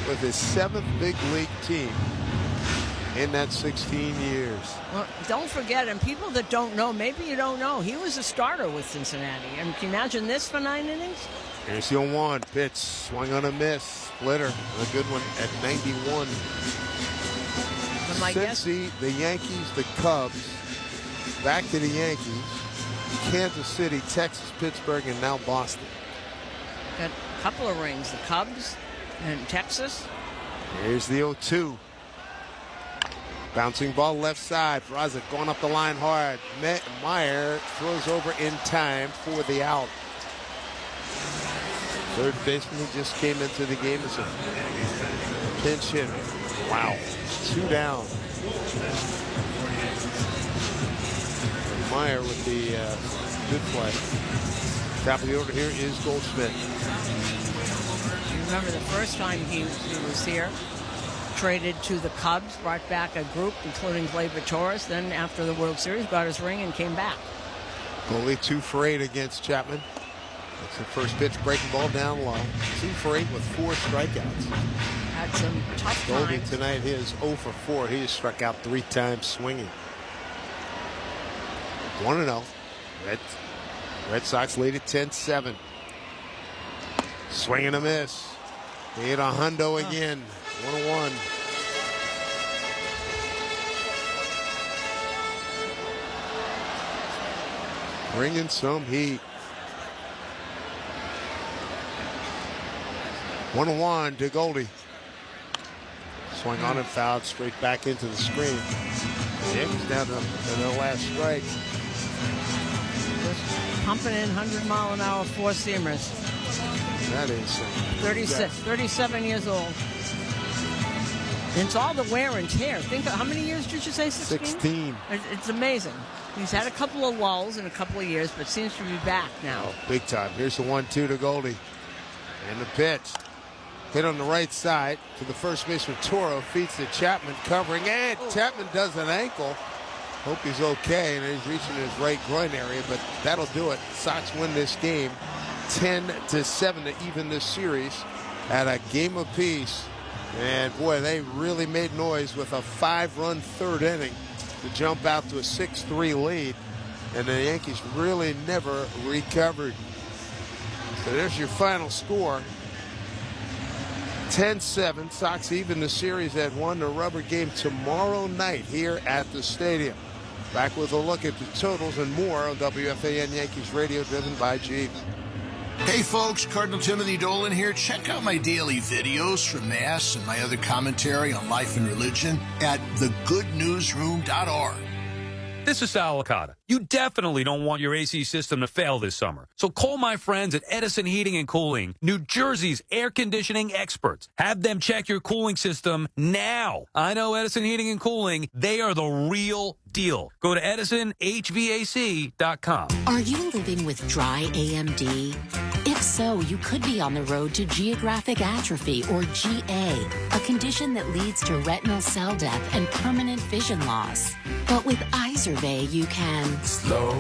S2: with his 7th big league team in that 16 years.
S1: Well, don't forget, and people that don't know, maybe you don't know, he was a starter with Cincinnati. And can you imagine this for 9 innings?
S2: Here's the 0-1 pitch, swung on a miss, splitter, a good one at 91. Cincy, the Yankees, the Cubs, back to the Yankees, Kansas City, Texas, Pittsburgh, and now Boston.
S1: Got a couple of rings, the Cubs and Texas.
S2: Here's the 0-2. Bouncing ball left side. Peraza going up the line hard. Meyer throws over in time for the out. Third baseman who just came into the game as a pinch hitter. Wow. 2 down. Meyer with the good play. Top of the order here is Goldschmidt.
S1: You remember the first time he was here, traded to the Cubs, brought back a group, including Gleyber Torres. Then after the World Series, got his ring and came back.
S2: Only 2 for 8 against Chapman. That's the first pitch, breaking ball down low. 2 for 8 with 4 strikeouts.
S1: Had some tough
S2: Goldie
S1: times.
S2: tonight, he is 0 for 4. He has struck out 3 times swinging. 1-0. Red Sox lead at 10-7. Swing and a miss. They hit a hundo again. 1-1. Bringing some heat. 1-1 to Goldie. Swing on and fouled straight back into the screen. The Yankees down to their last strike.
S1: Just pumping in 100-mile-an-hour four-seamers.
S2: That is
S1: 37 years old. And it's all the wear and tear. Think of, how many years did you say?
S2: 16.
S1: It's amazing. He's had a couple of lulls in a couple of years, but seems to be back now.
S2: Oh, big time. Here's the 1-2 to Goldie. And the pitch. Hit on the right side to the first baseman. Toro feeds to Chapman covering. And Chapman does an ankle. Hope he's okay. And he's reaching his right groin area, but that'll do it. Sox win this game 10-7 to even this series at a game apiece. And boy, they really made noise with a 5-run third inning to jump out to a 6-3 lead. And the Yankees really never recovered. So there's your final score. 10-7. Sox even the series at 1. The rubber game tomorrow night here at the stadium. Back with a look at the totals and more on WFAN Yankees Radio, driven by Jeep.
S3: Hey folks, Cardinal Timothy Dolan here. Check out my daily videos from Mass and my other commentary on life and religion at thegoodnewsroom.org.
S7: This is Sal Licata. You definitely don't want your AC system to fail this summer. So call my friends at Edison Heating and Cooling, New Jersey's air conditioning experts. Have them check your cooling system now. I know Edison Heating and Cooling, they are the real deal. Go to EdisonHVAC.com.
S20: Are you living with dry AMD? If so, you could be on the road to geographic atrophy, or GA, a condition that leads to retinal cell death and permanent vision loss. But with Izervay, you can
S21: slow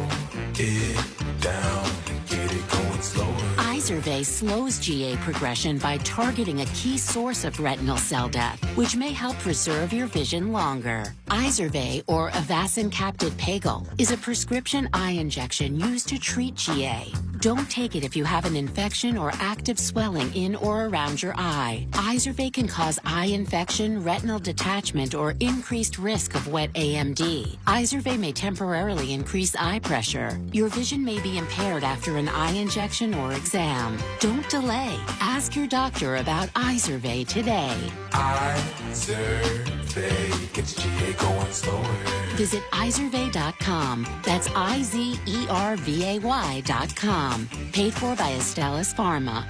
S21: it down, get it going slower.
S20: Izervay slows GA progression by targeting a key source of retinal cell death, which may help preserve your vision longer. Izervay, or Avastin Captid Pagel, is a prescription eye injection used to treat GA. Don't take it if you have an infection or active swelling in or around your eye. Izervay can cause eye infection, retinal detachment, or increased risk of wet AMD. Izervay may temporarily increase eye pressure. Your vision may be impaired after an eye injection or exam. Don't delay. Ask your doctor about Izervay today.
S21: Izervay gets GA going slower.
S20: Visit Izervay.com. That's IZERVAY.com. Paid for by Astellas Pharma.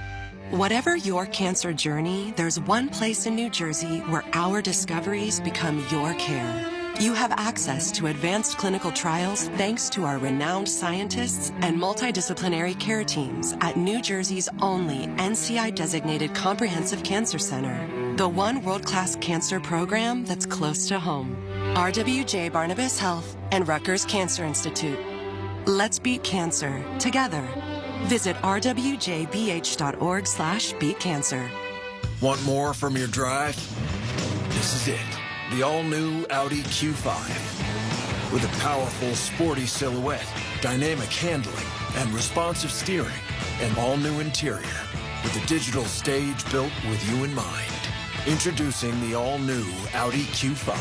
S25: Whatever your cancer journey, there's one place in New Jersey where our discoveries become your care. You have access to advanced clinical trials thanks to our renowned scientists and multidisciplinary care teams at New Jersey's only NCI-designated comprehensive cancer center, the one world-class cancer program that's close to home. RWJ Barnabas Health and Rutgers Cancer Institute. Let's beat cancer together. Visit rwjbh.org/beatcancer.
S26: Want more from your drive? This is it. The all-new Audi Q5. With a powerful, sporty silhouette, dynamic handling, and responsive steering. An all-new interior with a digital stage built with you in mind. Introducing the all-new Audi Q5.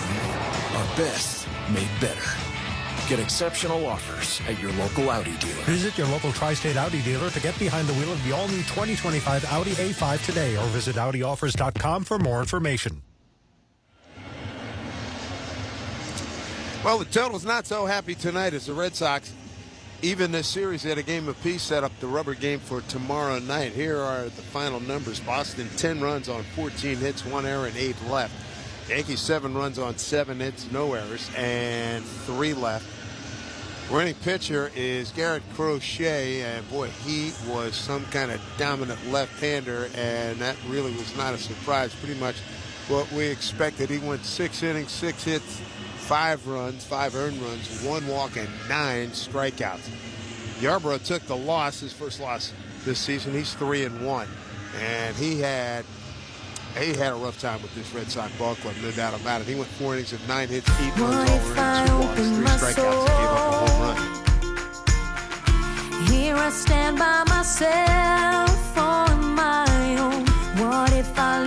S26: Our best made better. Get exceptional offers at your local Audi dealer.
S22: Visit your local Tri-State Audi dealer to get behind the wheel of the all-new 2025 Audi A5 today, or visit AudiOffers.com for more information.
S2: Well, the total's not so happy tonight as the Red Sox, even this series, had a game apiece, set up the rubber game for tomorrow night. Here are the final numbers. Boston, 10 runs on 14 hits, 1 error, and 8 left. Yankees, 7 runs on 7 hits, no errors, and 3 left. Winning pitcher is Garrett Crochet, and boy, he was some kind of dominant left-hander, and that really was not a surprise. Pretty much what we expected. He went 6 innings, 6 hits, 5 runs, 5 earned runs, 1 walk, and 9 strikeouts. Yarbrough took the loss, his first loss this season. He's 3-1, and he had a rough time with this Red Sox ball club, no doubt about it. He went 4 innings of 9 hits, 8 runs, all earned, 2 walks, 3 strikeouts, and gave up a home run.
S27: Here I stand by myself on my own. What if I